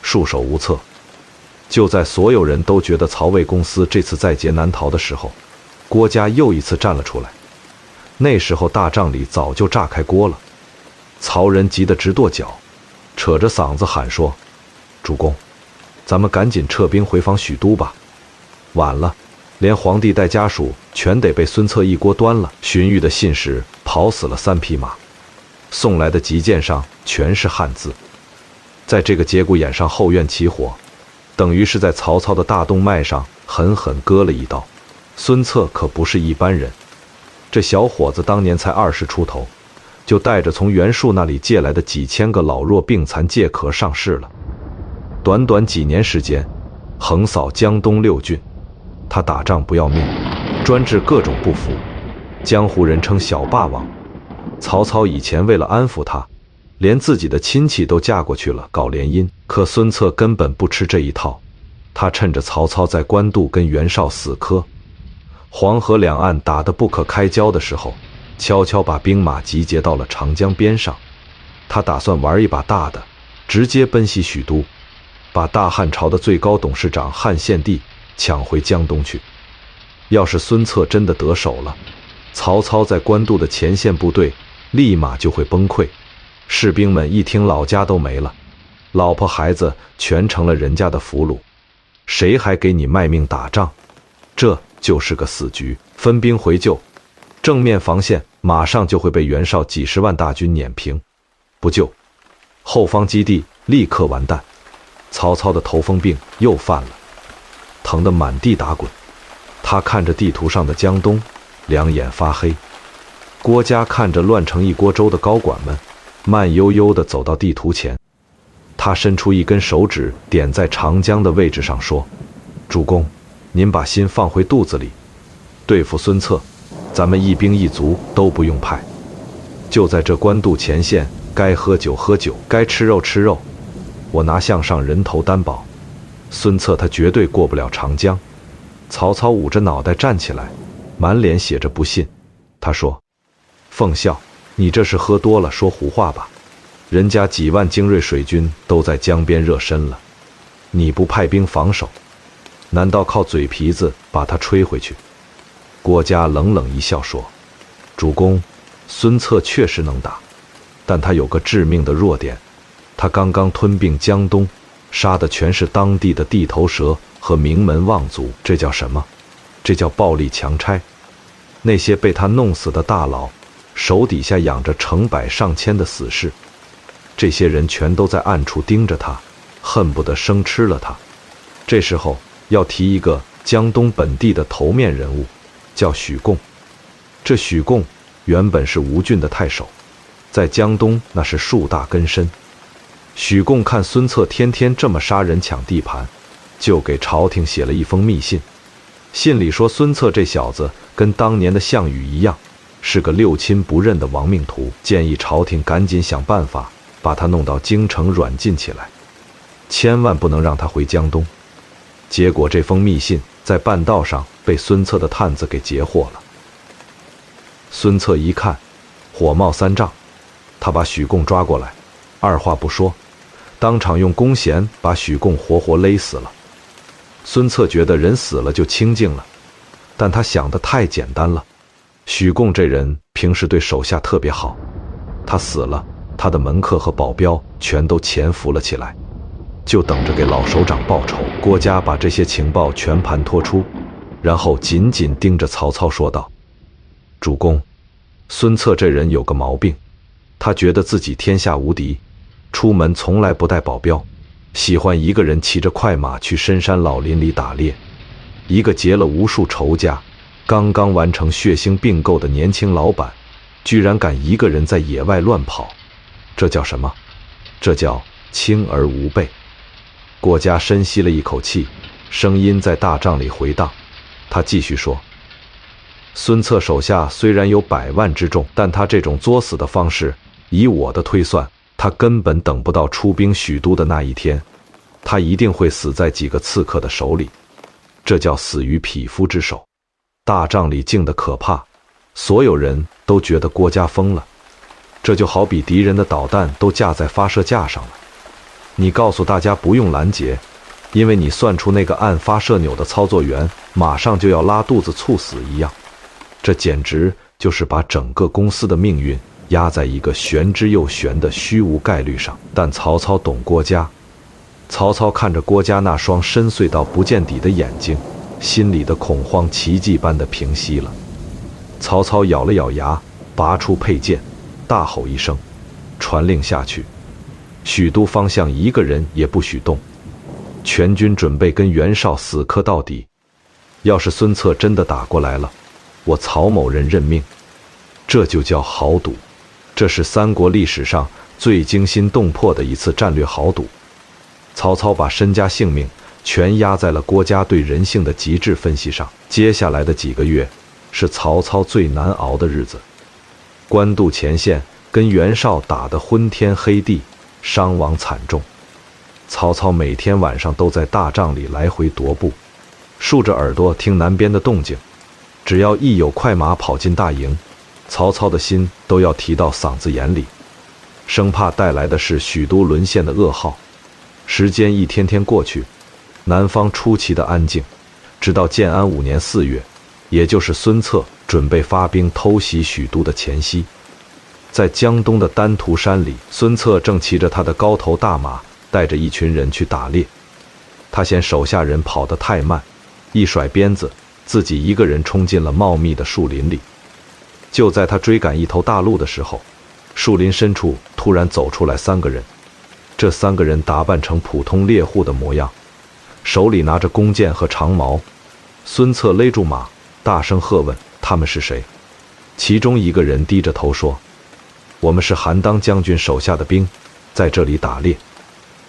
Speaker 1: 束手无策。就在所有人都觉得曹魏公司这次在劫难逃的时候，郭嘉又一次站了出来。那时候大帐里早就炸开锅了，曹仁急得直跺脚，扯着嗓子喊说：“主公，咱们赶紧撤兵回防许都吧，晚了，连皇帝带家属全得被孙策一锅端了。”荀彧的信使跑死了3匹马，送来的急件上全是汉字。在这个节骨眼上后院起火，等于是在曹操的大动脉上狠狠割了一刀。孙策可不是一般人，这小伙子当年才20出头，就带着从袁术那里借来的几千个老弱病残借壳上市了。短短几年时间，横扫江东6郡。他打仗不要命，专治各种不服，江湖人称小霸王。曹操以前为了安抚他，连自己的亲戚都嫁过去了搞联姻，可孙策根本不吃这一套。他趁着曹操在官渡跟袁绍死磕，黄河两岸打得不可开交的时候，悄悄把兵马集结到了长江边上。他打算玩一把大的，直接奔袭许都，把大汉朝的最高董事长汉献帝抢回江东去。要是孙策真的得手了，曹操在官渡的前线部队立马就会崩溃，士兵们一听老家都没了，老婆孩子全成了人家的俘虏，谁还给你卖命打仗？这就是个死局。分兵回救，正面防线马上就会被袁绍几十万大军碾平，不救，后方基地立刻完蛋。曹操的头风病又犯了，疼得满地打滚。他看着地图上的江东，两眼发黑。郭嘉看着乱成一锅粥的高管们，慢悠悠地走到地图前，他伸出一根手指点在长江的位置上说：“主公，您把心放回肚子里，对付孙策，咱们一兵一卒都不用派。就在这官渡前线，该喝酒喝酒，该吃肉吃肉，我拿项上人头担保，孙策他绝对过不了长江。”曹操捂着脑袋站起来，满脸写着不信。他说：“奉孝，你这是喝多了说胡话吧？人家几万精锐水军都在江边热身了，你不派兵防守，难道靠嘴皮子把他吹回去？”郭嘉冷冷一笑说：“主公，孙策确实能打，但他有个致命的弱点，他刚刚吞并江东，杀的全是当地的地头蛇和名门望族。这叫什么？这叫暴力强拆。那些被他弄死的大佬，手底下养着成百上千的死士，这些人全都在暗处盯着他，恨不得生吃了他。这时候要提一个江东本地的头面人物，叫许贡。这许贡原本是吴郡的太守，在江东那是树大根深。许贡看孙策天天这么杀人抢地盘，就给朝廷写了一封密信。信里说孙策这小子跟当年的项羽一样，是个六亲不认的亡命徒，建议朝廷赶紧想办法把他弄到京城软禁起来，千万不能让他回江东。结果这封密信在半道上被孙策的探子给截获了。孙策一看，火冒三丈，他把许贡抓过来，二话不说，当场用弓弦把许贡活活勒死了。孙策觉得人死了就清静了，但他想的太简单了。许贡这人平时对手下特别好，他死了，他的门客和保镖全都潜伏了起来，就等着给老首长报仇。郭嘉把这些情报全盘托出，然后紧紧盯着曹操说道：“主公，孙策这人有个毛病，他觉得自己天下无敌，出门从来不带保镖，喜欢一个人骑着快马去深山老林里打猎。一个结了无数仇家，刚刚完成血腥并购的年轻老板，居然敢一个人在野外乱跑，这叫什么？这叫轻而无备。”郭嘉深吸了一口气，声音在大帐里回荡。他继续说：“孙策手下虽然有100万之众，但他这种作死的方式，以我的推算，他根本等不到出兵许都的那一天，他一定会死在几个刺客的手里，这叫死于匹夫之手。”大帐里静得可怕，所有人都觉得郭嘉疯了。这就好比敌人的导弹都架在发射架上了，你告诉大家不用拦截，因为你算出那个按发射钮的操作员马上就要拉肚子猝死一样。这简直就是把整个公司的命运压在一个玄之又玄的虚无概率上。但曹操懂郭嘉，曹操看着郭嘉那双深邃到不见底的眼睛，心里的恐慌奇迹般的平息了。曹操咬了咬牙，拔出佩剑，大吼一声，传令下去，许都方向一个人也不许动，全军准备跟袁绍死磕到底。要是孙策真的打过来了，我曹某人认命。这就叫豪赌，这是三国历史上最惊心动魄的一次战略豪赌。曹操把身家性命全压在了郭嘉对人性的极致分析上。接下来的几个月是曹操最难熬的日子。官渡前线跟袁绍打得昏天黑地，伤亡惨重。曹操每天晚上都在大帐里来回踱步，竖着耳朵听南边的动静。只要一有快马跑进大营，曹操的心都要提到嗓子眼里，生怕带来的是许都沦陷的噩耗。时间一天天过去，南方出奇的安静，直到建安5年4月，也就是孙策准备发兵偷袭许都的前夕，在江东的丹徒山里，孙策正骑着他的高头大马，带着一群人去打猎。他嫌手下人跑得太慢，一甩鞭子，自己一个人冲进了茂密的树林里。就在他追赶一头大鹿的时候，树林深处突然走出来3个人。这3个人打扮成普通猎户的模样，手里拿着弓箭和长矛。孙策勒住马，大声喝问他们是谁。其中一个人低着头说：“我们是韩当将军手下的兵，在这里打猎。”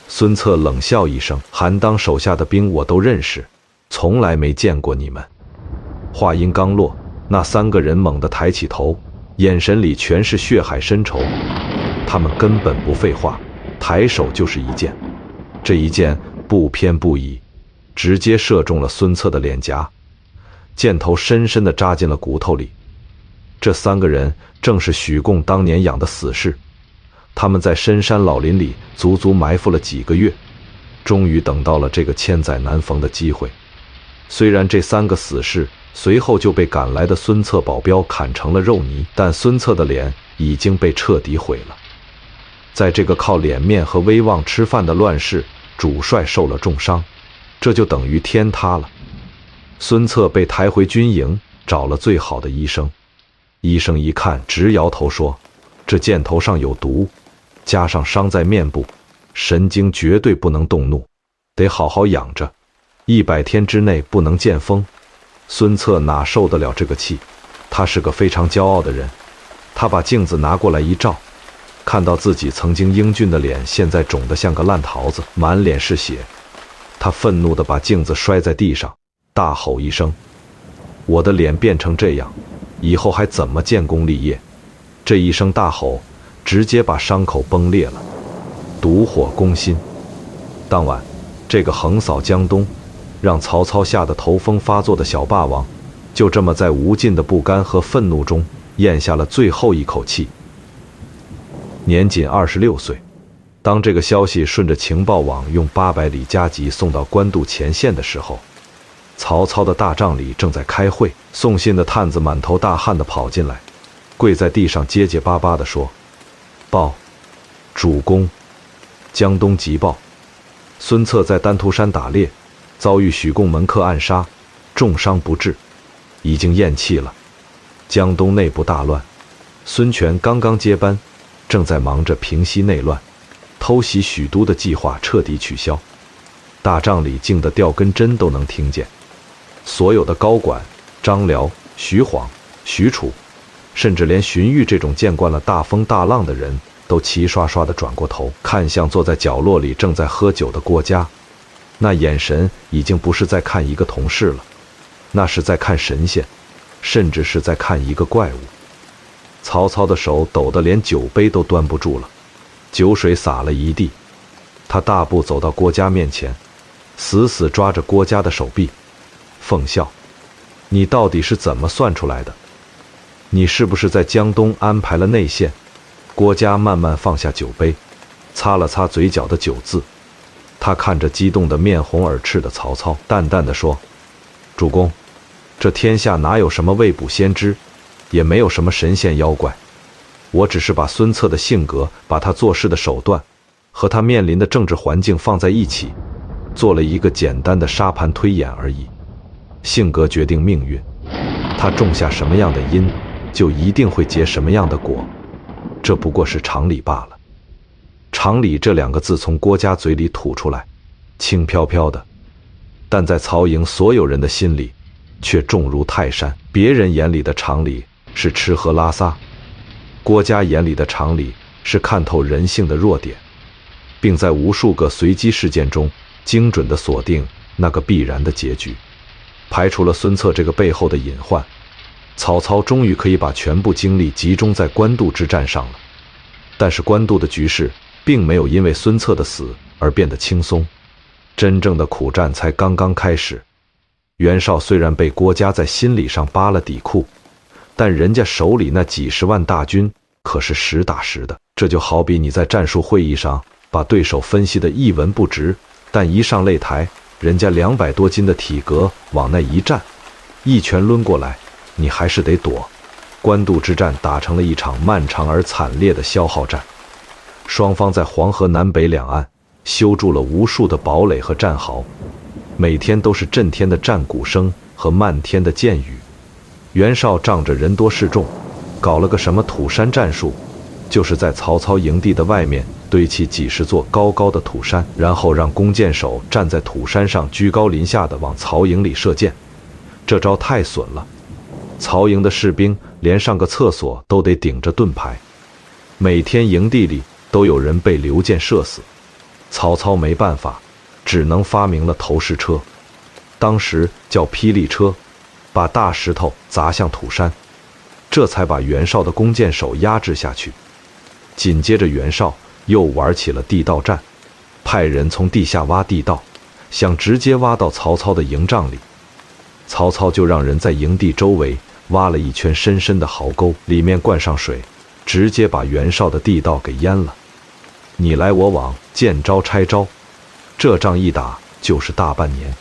Speaker 1: 孙策冷笑一声：“韩当手下的兵我都认识，从来没见过你们。”话音刚落，那3个人猛地抬起头，眼神里全是血海深仇。他们根本不废话，抬手就是一箭。这一箭不偏不倚，直接射中了孙策的脸颊，箭头深深地扎进了骨头里。这3个人正是许贡当年养的死士，他们在深山老林里足足埋伏了几个月，终于等到了这个千载难逢的机会。虽然这3个死士随后就被赶来的孙策保镖砍成了肉泥，但孙策的脸已经被彻底毁了。在这个靠脸面和威望吃饭的乱世，主帅受了重伤，这就等于天塌了。孙策被抬回军营，找了最好的医生。医生一看，直摇头说：“这箭头上有毒，加上伤在面部，神经绝对不能动怒，得好好养着，100天之内不能见风。”孙策哪受得了这个气？他是个非常骄傲的人。他把镜子拿过来一照，看到自己曾经英俊的脸现在肿得像个烂桃子，满脸是血。他愤怒地把镜子摔在地上，大吼一声：“我的脸变成这样，以后还怎么建功立业？”这一声大吼直接把伤口崩裂了，毒火攻心。当晚，这个横扫江东，让曹操吓得头风发作的小霸王，就这么在无尽的不甘和愤怒中咽下了最后一口气。年仅26岁，当这个消息顺着情报网用800里加急送到官渡前线的时候，曹操的大帐里正在开会。送信的探子满头大汗地跑进来，跪在地上结结巴巴地说：“报，主公，江东急报，孙策在丹徒山打猎，遭遇许贡门客暗杀，重伤不治，已经咽气了。江东内部大乱，孙权刚刚接班，正在忙着平息内乱，偷袭许都的计划彻底取消。大帐里静得掉根针都能听见，所有的高管张辽、徐晃、许褚，甚至连荀彧这种见惯了大风大浪的人都齐刷刷地转过头，看向坐在角落里正在喝酒的郭嘉，那眼神已经不是在看一个同事了，那是在看神仙，甚至是在看一个怪物。曹操的手抖得连酒杯都端不住了，酒水洒了一地。他大步走到郭嘉面前，死死抓着郭嘉的手臂，讽笑：“你到底是怎么算出来的？你是不是在江东安排了内线？”郭嘉慢慢放下酒杯，擦了擦嘴角的酒渍。他看着激动得面红耳赤的曹操，淡淡地说：“主公，这天下哪有什么未卜先知，也没有什么神仙妖怪。我只是把孙策的性格，把他做事的手段，和他面临的政治环境放在一起，做了一个简单的沙盘推演而已。性格决定命运，他种下什么样的因，就一定会结什么样的果，这不过是常理罢了。”常理这两个字从郭嘉嘴里吐出来，轻飘飘的，但在曹营所有人的心里却重如泰山。别人眼里的常理是吃喝拉撒，郭嘉眼里的常理是看透人性的弱点，并在无数个随机事件中精准地锁定那个必然的结局。排除了孙策这个背后的隐患，曹操终于可以把全部精力集中在官渡之战上了。但是官渡的局势并没有因为孙策的死而变得轻松，真正的苦战才刚刚开始。袁绍虽然被郭嘉在心理上扒了底裤，但人家手里那几十万大军可是实打实的。这就好比你在战术会议上把对手分析得一文不值，但一上擂台，人家200多斤的体格往那一站，一拳抡过来，你还是得躲。官渡之战打成了一场漫长而惨烈的消耗战，双方在黄河南北两岸修筑了无数的堡垒和战壕，每天都是震天的战鼓声和漫天的箭雨。袁绍仗着人多势众，搞了个什么土山战术，就是在曹操营地的外面堆起几十座高高的土山，然后让弓箭手站在土山上居高临下的往曹营里射箭。这招太损了，曹营的士兵连上个厕所都得顶着盾牌，每天营地里都有人被流箭射死。曹操没办法，只能发明了投石车，当时叫霹雳车，把大石头砸向土山，这才把袁绍的弓箭手压制下去。紧接着袁绍又玩起了地道战，派人从地下挖地道，想直接挖到曹操的营帐里。曹操就让人在营地周围挖了一圈深深的壕沟，里面灌上水，直接把袁绍的地道给淹了。你来我往，见招拆招，这仗一打就是大半年。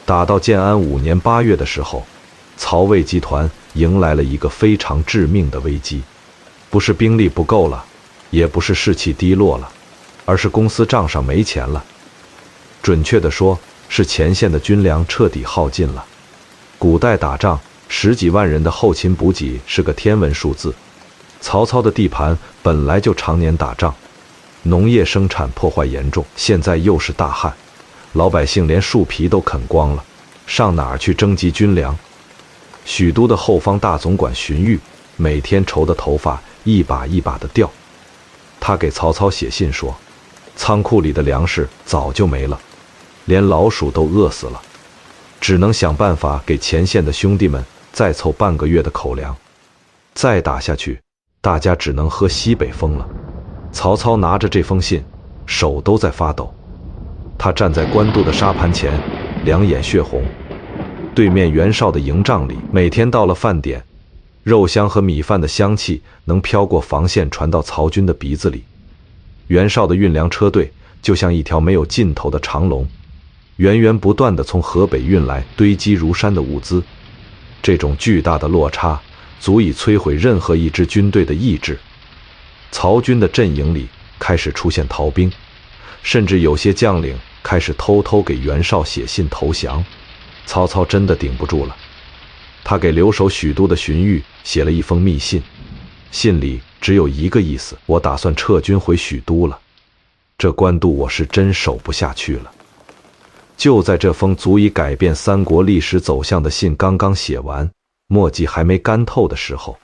Speaker 1: 打到建安5年8月的时候，曹魏集团迎来了一个非常致命的危机，不是兵力不够了，也不是士气低落了，而是公司账上没钱了。准确地说，是前线的军粮彻底耗尽了。古代打仗10几万人的后勤补给是个天文数字，曹操的地盘本来就常年打仗，农业生产破坏严重，现在又是大旱，老百姓连树皮都啃光了，上哪儿去征集军粮？许都的后方大总管荀彧每天愁得头发一把一把的掉，他给曹操写信说，仓库里的粮食早就没了，连老鼠都饿死了，只能想办法给前线的兄弟们再凑半个月的口粮。再打下去，大家只能喝西北风了。曹操拿着这封信，手都在发抖。他站在官渡的沙盘前，两眼血红。对面袁绍的营帐里，每天到了饭点，肉香和米饭的香气能飘过防线传到曹军的鼻子里。袁绍的运粮车队就像一条没有尽头的长龙，源源不断地从河北运来堆积如山的物资。这种巨大的落差足以摧毁任何一支军队的意志。曹军的阵营里开始出现逃兵，甚至有些将领开始偷偷给袁绍写信投降。曹操真的顶不住了，他给留守许都的荀彧写了一封密信，信里只有一个意思：我打算撤军回许都了。这官渡我是真守不下去了。就在这封足以改变三国历史走向的信刚刚写完，墨迹还没干透的时候，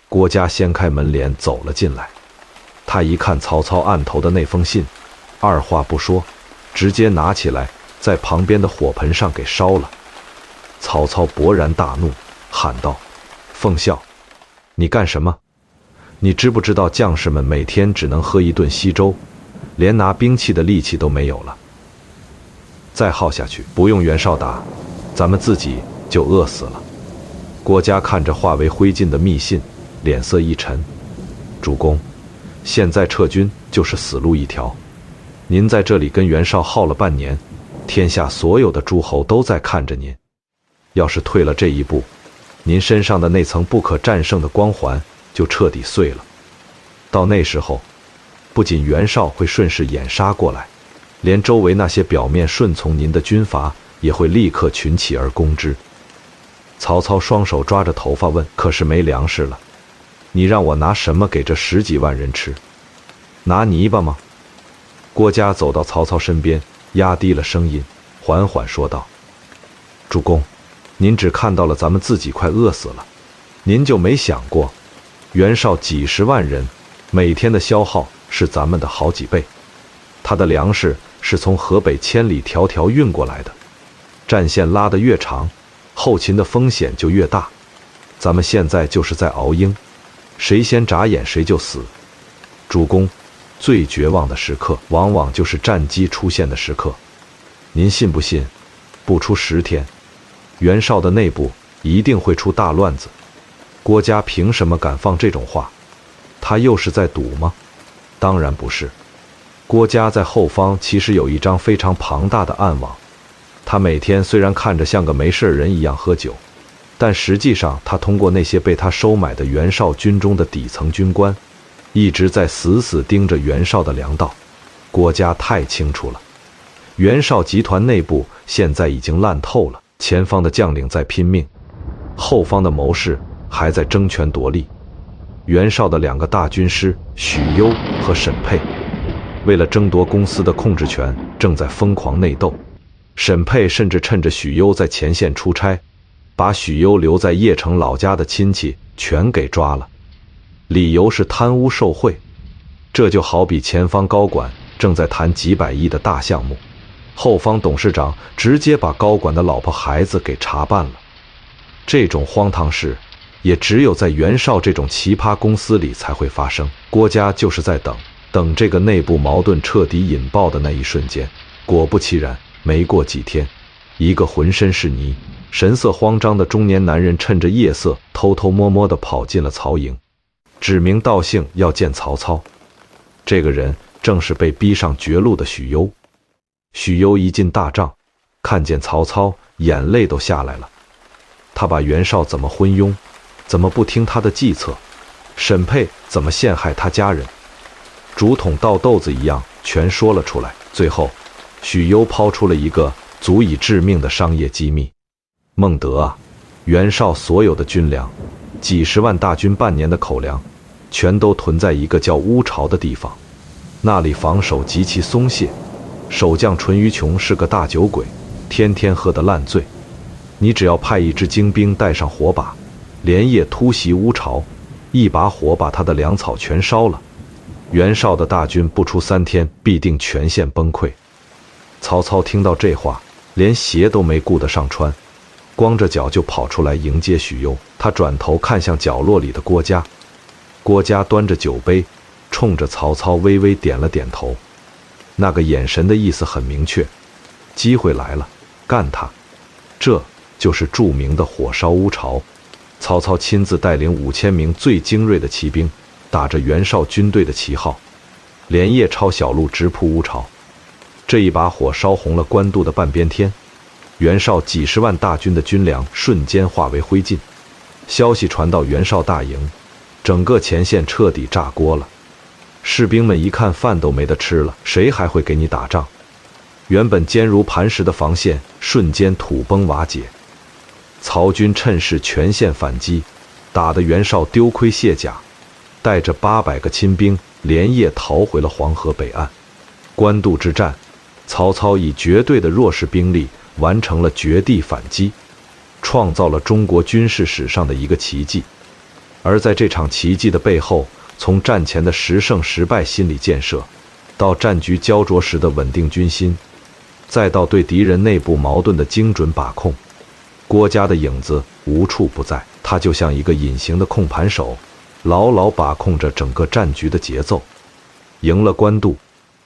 Speaker 1: 郭嘉掀开门帘走了进来。他一看曹操案头的那封信，二话不说，直接拿起来在旁边的火盆上给烧了。曹操勃然大怒，喊道：奉孝，你干什么？你知不知道将士们每天只能喝一顿稀粥，连拿兵器的力气都没有了？再耗下去，不用袁绍打，咱们自己就饿死了。郭嘉看着化为灰烬的密信，脸色一沉：主公，现在撤军就是死路一条。您在这里跟袁绍耗了半年，天下所有的诸侯都在看着您。要是退了这一步，您身上的那层不可战胜的光环就彻底碎了。到那时候，不仅袁绍会顺势掩杀过来，连周围那些表面顺从您的军阀也会立刻群起而攻之。曹操双手抓着头发问：可是没粮食了，你让我拿什么给这10几万人吃？拿泥巴吗？郭嘉走到曹操身边，压低了声音，缓缓说道：主公，您只看到了咱们自己快饿死了，您就没想过，袁绍几十万人，每天的消耗是咱们的好几倍，他的粮食是从河北千里迢迢运过来的，战线拉得越长，后勤的风险就越大。咱们现在就是在熬鹰，谁先眨眼谁就死。主公，最绝望的时刻往往就是战机出现的时刻。您信不信，不出10天，袁绍的内部一定会出大乱子。郭嘉凭什么敢放这种话？他又是在赌吗？当然不是。郭嘉在后方其实有一张非常庞大的暗网，他每天虽然看着像个没事人一样喝酒，但实际上他通过那些被他收买的袁绍军中的底层军官，一直在死死盯着袁绍的粮道。郭嘉太清楚了，袁绍集团内部现在已经烂透了，前方的将领在拼命，后方的谋士还在争权夺利。袁绍的2个大军师许攸和沈佩，为了争夺公司的控制权，正在疯狂内斗。沈佩甚至趁着许攸在前线出差，把许攸留在邺城老家的亲戚全给抓了，理由是贪污受贿。这就好比前方高管正在谈几百亿的大项目，后方董事长直接把高管的老婆孩子给查办了。这种荒唐事也只有在袁绍这种奇葩公司里才会发生。郭嘉就是在等这个内部矛盾彻底引爆的那一瞬间。果不其然，没过几天，一个浑身是泥、神色慌张的中年男人趁着夜色偷偷摸摸地跑进了曹营，指名道姓要见曹操。这个人正是被逼上绝路的许攸。许攸一进大帐，看见曹操，眼泪都下来了。他把袁绍怎么昏庸，怎么不听他的计策，沈佩怎么陷害他家人，竹筒倒豆子一样全说了出来。最后许攸抛出了一个足以致命的商业机密：孟德啊，袁绍所有的军粮，几十万大军半年的口粮，全都囤在一个叫乌巢的地方，那里防守极其松懈，守将淳于琼是个大酒鬼，天天喝得烂醉。你只要派一支精兵带上火把，连夜突袭乌巢，一把火把他的粮草全烧了，袁绍的大军不出3天必定全线崩溃。曹操听到这话，连鞋都没顾得上穿，光着脚就跑出来迎接许攸。他转头看向角落里的郭嘉，郭嘉端着酒杯，冲着曹操微微点了点头，那个眼神的意思很明确：机会来了，干他！这就是著名的火烧乌巢。曹操亲自带领5000名最精锐的骑兵，打着袁绍军队的旗号，连夜抄小路直扑乌巢。这一把火烧红了官渡的半边天，袁绍几十万大军的军粮瞬间化为灰烬。消息传到袁绍大营，整个前线彻底炸锅了。士兵们一看饭都没得吃了，谁还会给你打仗？原本坚如磐石的防线瞬间土崩瓦解。曹军趁势全线反击，打得袁绍丢盔卸甲，带着800个亲兵连夜逃回了黄河北岸。官渡之战，曹操以绝对的弱势兵力完成了绝地反击，创造了中国军事史上的一个奇迹。而在这场奇迹的背后，从战前的10胜10败心理建设，到战局焦灼时的稳定军心，再到对敌人内部矛盾的精准把控，郭嘉的影子无处不在。他就像一个隐形的控盘手，牢牢把控着整个战局的节奏。赢了官渡，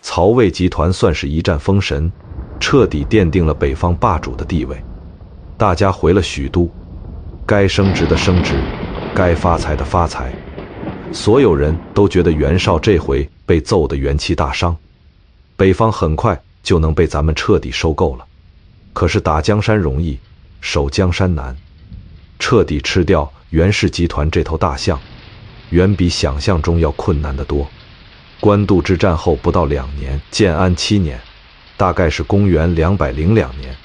Speaker 1: 曹魏集团算是一战封神，彻底奠定了北方霸主的地位。大家回了许都，该升职的升职，该发财的发财。所有人都觉得袁绍这回被揍得元气大伤，北方很快就能被咱们彻底收购了。可是打江山容易，守江山难。彻底吃掉袁氏集团这头大象，远比想象中要困难得多。官渡之战后不到2年，建安7年，大概是公元202年，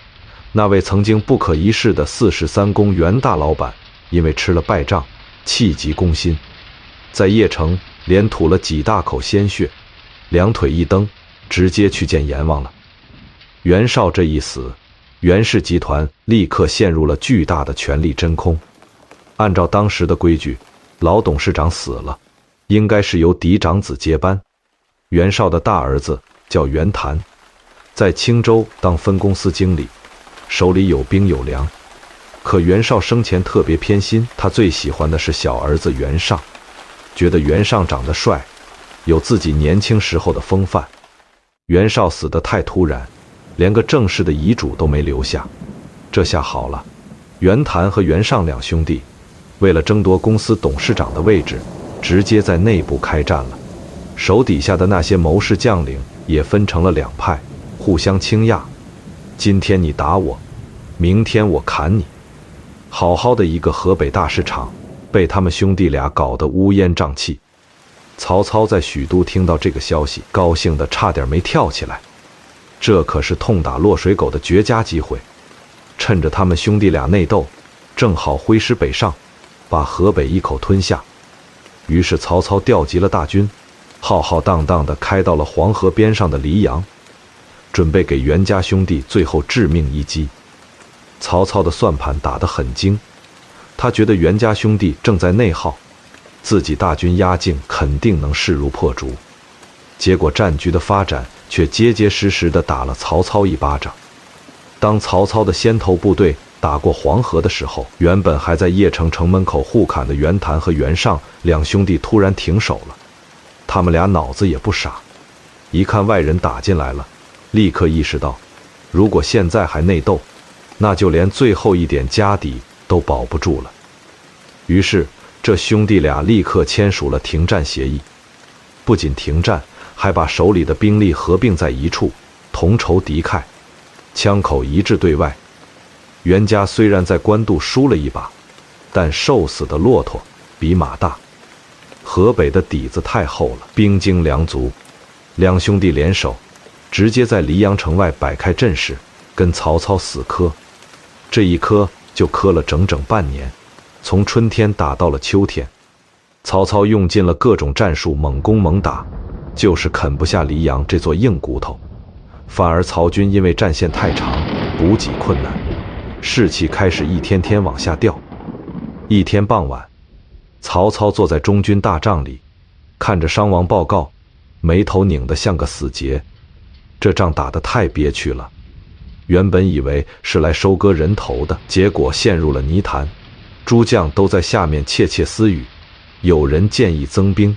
Speaker 1: 那位曾经不可一世的43公袁大老板，因为吃了败仗，气急攻心，在邺城连吐了几大口鲜血，两腿一蹬，直接去见阎王了。袁绍这一死，袁氏集团立刻陷入了巨大的权力真空。按照当时的规矩，老董事长死了，应该是由嫡长子接班。袁绍的大儿子叫袁谭，在青州当分公司经理，手里有兵有粮。可袁绍生前特别偏心，他最喜欢的是小儿子袁尚，觉得袁尚长得帅，有自己年轻时候的风范。袁绍死得太突然，连个正式的遗嘱都没留下。这下好了，袁谭和袁尚两兄弟为了争夺公司董事长的位置，直接在内部开战了。手底下的那些谋士将领也分成了2派，互相倾轧。今天你打我，明天我砍你。好好的一个河北大市场，被他们兄弟俩搞得乌烟瘴气。曹操在许都听到这个消息，高兴得差点没跳起来。这可是痛打落水狗的绝佳机会，趁着他们兄弟俩内斗，正好挥师北上，把河北一口吞下。于是曹操调集了大军，浩浩荡荡地开到了黄河边上的黎阳，准备给袁家兄弟最后致命一击。曹操的算盘打得很精，他觉得袁家兄弟正在内耗，自己大军压境肯定能势如破竹。结果战局的发展却结结实实地打了曹操一巴掌。当曹操的先头部队打过黄河的时候，原本还在邺城城门口互砍的袁谭和袁尚两兄弟突然停手了。他们俩脑子也不傻，一看外人打进来了，立刻意识到，如果现在还内斗，那就连最后一点家底都保不住了。于是这兄弟俩立刻签署了停战协议，不仅停战，还把手里的兵力合并在一处，同仇敌忾，枪口一致对外。袁家虽然在官渡输了一把，但瘦死的骆驼比马大。河北的底子太厚了，兵精粮足，两兄弟联手，直接在黎阳城外摆开阵势，跟曹操死磕。这一磕就磕了整整半年，从春天打到了秋天。曹操用尽了各种战术，猛攻猛打，就是啃不下黎阳这座硬骨头。反而曹军因为战线太长，补给困难，士气开始一天天往下掉。一天傍晚，曹操坐在中军大帐里，看着伤亡报告，眉头拧得像个死结。这仗打得太憋屈了，原本以为是来收割人头的，结果陷入了泥潭。诸将都在下面窃窃私语，有人建议增兵，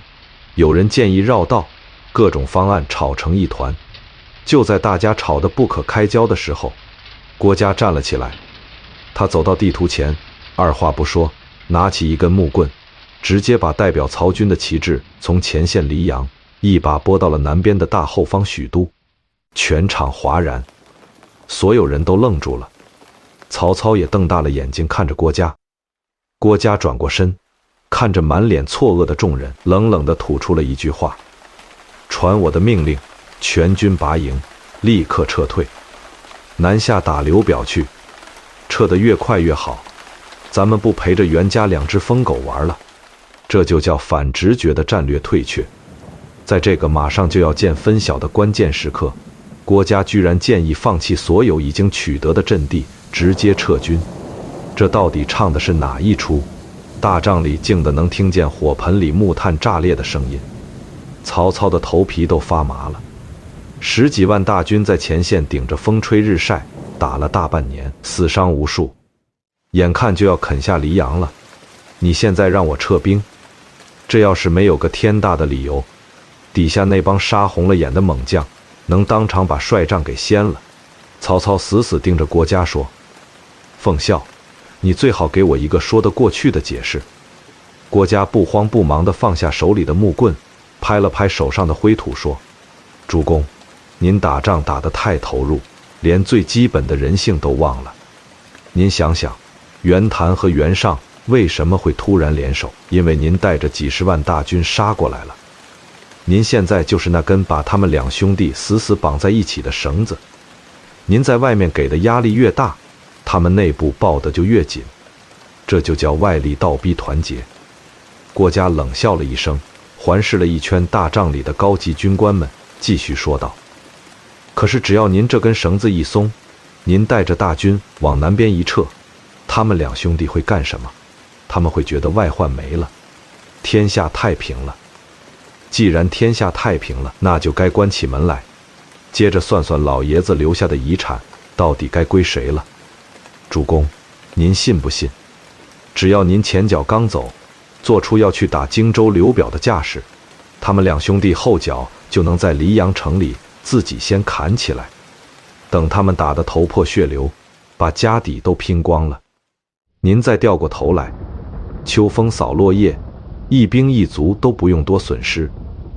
Speaker 1: 有人建议绕道，各种方案吵成一团。就在大家吵得不可开交的时候，郭嘉站了起来。他走到地图前，二话不说，拿起一根木棍，直接把代表曹军的旗帜从前线黎阳一把拨到了南边的大后方许都。全场哗然，所有人都愣住了。曹操也瞪大了眼睛看着郭嘉。郭嘉转过身，看着满脸错愕的众人，冷冷地吐出了一句话：传我的命令，全军拔营，立刻撤退，南下打刘表去，撤得越快越好。咱们不陪着袁家两只疯狗玩了。这就叫反直觉的战略退却。在这个马上就要见分晓的关键时刻，郭嘉居然建议放弃所有已经取得的阵地，直接撤军。这到底唱的是哪一出？大帐里静得能听见火盆里木炭炸裂的声音，曹操的头皮都发麻了。10几万大军在前线顶着风吹日晒，打了大半年，死伤无数，眼看就要啃下黎阳了。你现在让我撤兵，这要是没有个天大的理由，底下那帮杀红了眼的猛将能当场把帅帐给掀了。曹操死死盯着郭嘉说：奉孝，你最好给我一个说得过去的解释。郭嘉不慌不忙地放下手里的木棍，拍了拍手上的灰土说：主公，您打仗打得太投入，连最基本的人性都忘了。您想想，袁谭和袁尚为什么会突然联手？因为您带着几十万大军杀过来了。您现在就是那根把他们两兄弟死死绑在一起的绳子。您在外面给的压力越大，他们内部抱得就越紧，这就叫外力倒逼团结。郭嘉冷笑了一声，环视了一圈大帐里的高级军官们，继续说道：可是只要您这根绳子一松，您带着大军往南边一撤，他们两兄弟会干什么？他们会觉得外患没了，天下太平了。既然天下太平了，那就该关起门来，接着算算老爷子留下的遗产到底该归谁了。主公，您信不信？只要您前脚刚走，做出要去打荆州刘表的架势，他们两兄弟后脚就能在黎阳城里自己先砍起来，等他们打得头破血流，把家底都拼光了，您再掉过头来，秋风扫落叶，一兵一卒都不用多损失，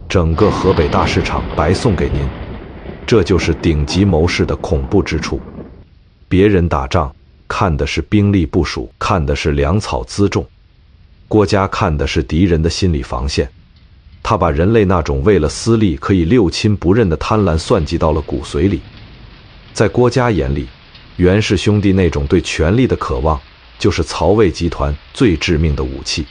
Speaker 1: 整个河北大市场白送给您。这就是顶级谋士的恐怖之处。别人打仗看的是兵力部署，看的是粮草辎重，郭嘉看的是敌人的心理防线。他把人类那种为了私利可以六亲不认的贪婪算计到了骨髓里。在郭嘉眼里，袁氏兄弟那种对权力的渴望，就是曹魏集团最致命的武器。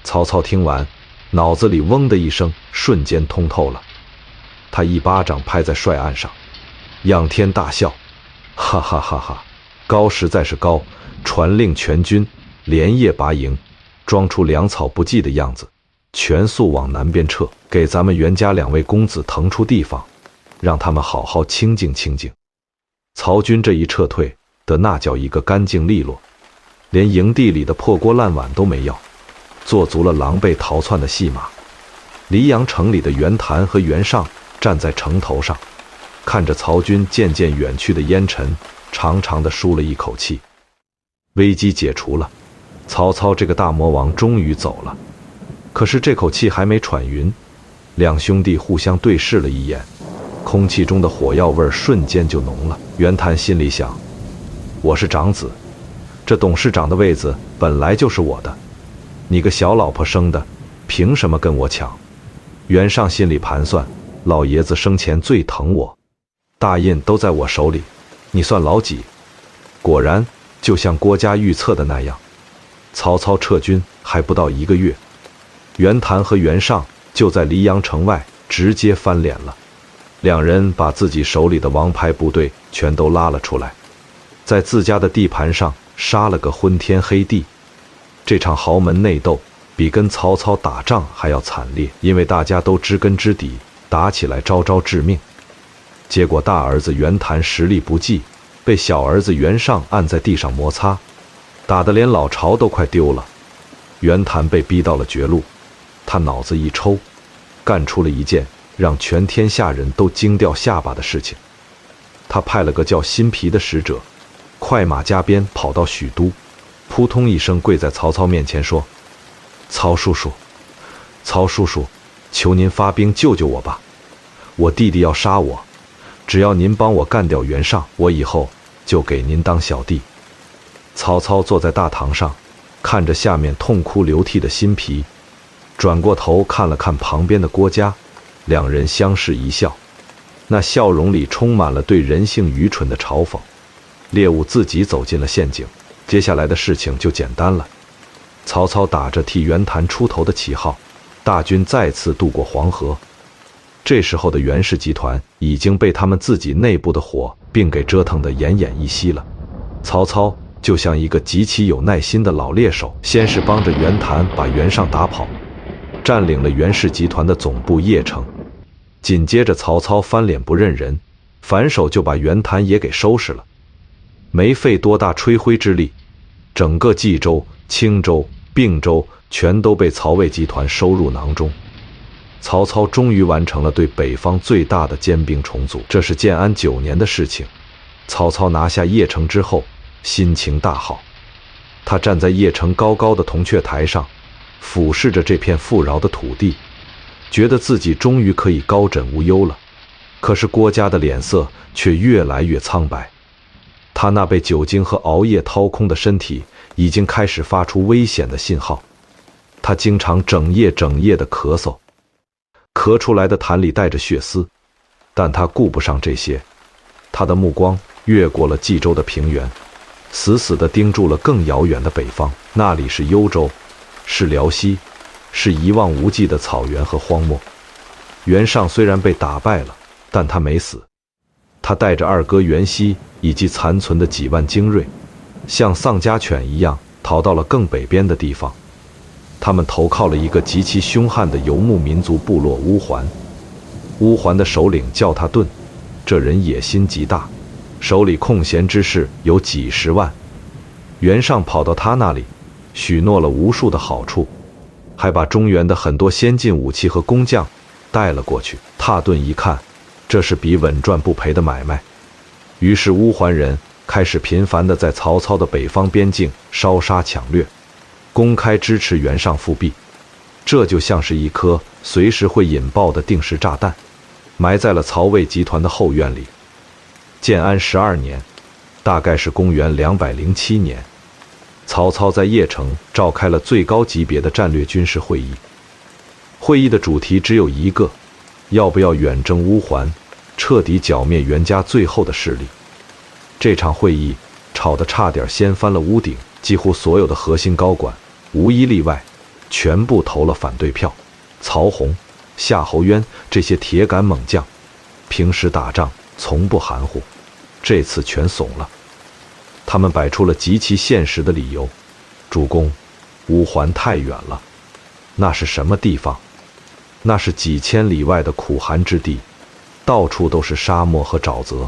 Speaker 1: 曹操听完，脑子里嗡的一声，瞬间通透了。他一巴掌拍在帅案上，仰天大笑，哈哈哈哈，高实在是高，传令全军连夜拔营，装出粮草不济的样子，全速往南边撤，给咱们袁家两位公子腾出地方，让他们好好清静清静。曹军这一撤退的那叫一个干净利落，连营地里的破锅烂碗都没要，做足了狼狈逃窜的戏码。黎阳城里的袁谭和袁尚站在城头上，看着曹军渐渐远去的烟尘，长长的舒了一口气。危机解除了，曹操这个大魔王终于走了。可是这口气还没喘匀，两兄弟互相对视了一眼，空气中的火药味瞬间就浓了。袁谭心里想，我是长子，这董事长的位子本来就是我的，你个小老婆生的，凭什么跟我抢？袁尚心里盘算，老爷子生前最疼我，大印都在我手里，你算老几？果然就像郭嘉预测的那样，曹操撤军还不到1个月，袁谭和袁尚就在黎阳城外直接翻脸了。两人把自己手里的王牌部队全都拉了出来，在自家的地盘上杀了个昏天黑地。这场豪门内斗比跟曹操打仗还要惨烈，因为大家都知根知底，打起来招招致命。结果大儿子袁谭实力不济，被小儿子袁尚按在地上摩擦，打得连老巢都快丢了。袁谭被逼到了绝路，他脑子一抽，干出了一件让全天下人都惊掉下巴的事情。他派了个叫辛毗的使者，快马加鞭跑到许都，扑通一声跪在曹操面前说：曹叔叔，曹叔叔，求您发兵救救我吧，我弟弟要杀我，只要您帮我干掉袁尚，我以后就给您当小弟。曹操坐在大堂上，看着下面痛哭流涕的辛毗，转过头看了看旁边的郭嘉，两人相视一笑，那笑容里充满了对人性愚蠢的嘲讽。猎物自己走进了陷阱，接下来的事情就简单了。曹操打着替袁谭出头的旗号，大军再次渡过黄河。这时候的袁氏集团已经被他们自己内部的火并给折腾得奄奄一息了。曹操就像一个极其有耐心的老猎手，先是帮着袁谭把袁尚打跑，占领了袁氏集团的总部邺城。紧接着曹操翻脸不认人，反手就把袁谭也给收拾了。没费多大吹灰之力，整个冀州、青州、并州全都被曹魏集团收入囊中。曹操终于完成了对北方最大的兼兵重组，这是建安9年的事情。曹操拿下邺城之后，心情大好。他站在邺城高高的铜雀台上，俯视着这片富饶的土地，觉得自己终于可以高枕无忧了。可是郭嘉的脸色却越来越苍白，他那被酒精和熬夜掏空的身体已经开始发出危险的信号。他经常整夜的咳嗽，咳出来的痰里带着血丝，但他顾不上这些，他的目光越过了冀州的平原，死死地盯住了更遥远的北方。那里是幽州，是辽西，是一望无际的草原和荒漠。袁尚虽然被打败了，但他没死。他带着二哥袁熙以及残存的几万精锐，像丧家犬一样逃到了更北边的地方。他们投靠了一个极其凶悍的游牧民族部落乌桓。乌桓的首领叫他盾，这人野心极大，手里空闲之士有几十万。袁尚跑到他那里，许诺了无数的好处，还把中原的很多先进武器和工匠带了过去。蹋顿一看，这是笔稳赚不赔的买卖，于是乌桓人开始频繁地在曹操的北方边境烧杀抢掠，公开支持袁尚复辟。这就像是一颗随时会引爆的定时炸弹，埋在了曹魏集团的后院里。建安12年，大概是公元207年，曹操在邺城召开了最高级别的战略军事会议。会议的主题只有一个，要不要远征乌桓，彻底剿灭袁家最后的势力。这场会议吵得差点掀翻了屋顶，几乎所有的核心高管无一例外全部投了反对票。曹洪、夏侯渊这些铁杆猛将，平时打仗从不含糊，这次全怂了。他们摆出了极其现实的理由：主公，乌桓太远了，那是什么地方？那是几千里外的苦寒之地，到处都是沙漠和沼泽。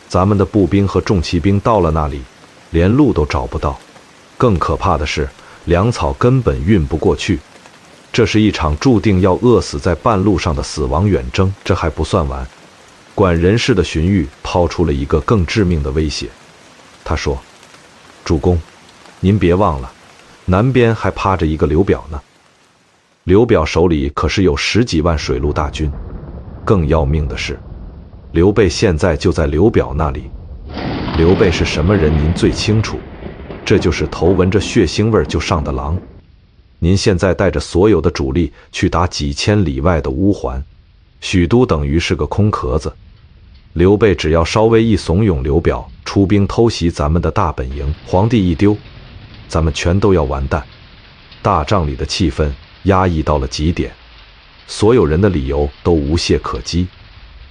Speaker 1: 咱们的步兵和重骑兵到了那里，连路都找不到。更可怕的是，粮草根本运不过去。这是一场注定要饿死在半路上的死亡远征。这还不算完，管人事的荀彧抛出了一个更致命的威胁。他说：主公，您别忘了，南边还趴着一个刘表呢。刘表手里可是有10几万水陆大军。更要命的是，刘备现在就在刘表那里。刘备是什么人您最清楚，这就是头闻着血腥味就上的狼。您现在带着所有的主力去打几千里外的乌桓，许都等于是个空壳子。刘备只要稍微一怂恿刘表出兵偷袭咱们的大本营，皇帝一丢，咱们全都要完蛋。大帐里的气氛压抑到了极点，所有人的理由都无懈可击。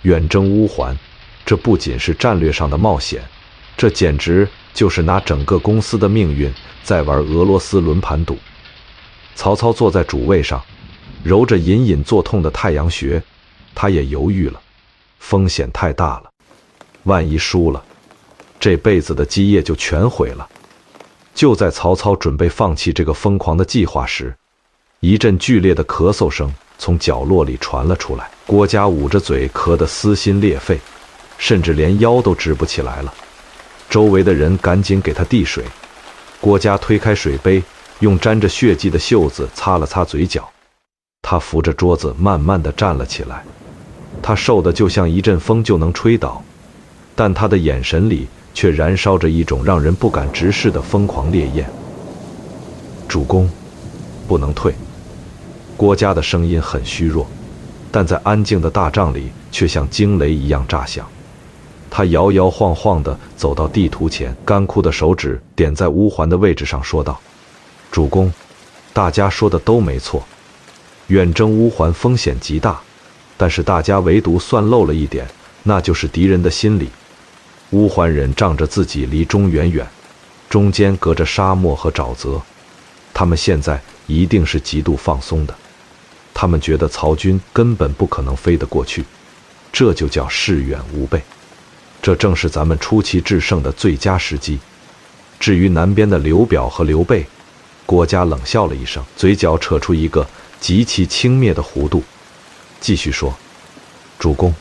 Speaker 1: 远征乌桓，这不仅是战略上的冒险，这简直就是拿整个公司的命运在玩俄罗斯轮盘赌。曹操坐在主位上，揉着隐隐作痛的太阳穴，他也犹豫了，风险太大了，万一输了，这辈子的基业就全毁了。就在曹操准备放弃这个疯狂的计划时，一阵剧烈的咳嗽声从角落里传了出来。郭嘉捂着嘴，咳得撕心裂肺，甚至连腰都直不起来了。周围的人赶紧给他递水。郭嘉推开水杯，用沾着血迹的袖子擦了擦嘴角。他扶着桌子慢慢地站了起来。他瘦得就像一阵风就能吹倒，但他的眼神里却燃烧着一种让人不敢直视的疯狂烈焰。主公，不能退。郭嘉的声音很虚弱。但在安静的大帐里却像惊雷一样炸响。他摇摇晃晃地走到地图前，干枯的手指点在乌环的位置上，说道：“主公，大家说的都没错，远征乌环风险极大，但是大家唯独算漏了一点，那就是敌人的心理。乌环人仗着自己离中原远，中间隔着沙漠和沼泽，他们现在一定是极度放松的。他们觉得曹军根本不可能飞得过去，这就叫视远无备。这正是咱们出奇制胜的最佳时机。至于南边的刘表和刘备，郭嘉冷笑了一声，嘴角扯出一个极其轻蔑的弧度，继续说：“主公，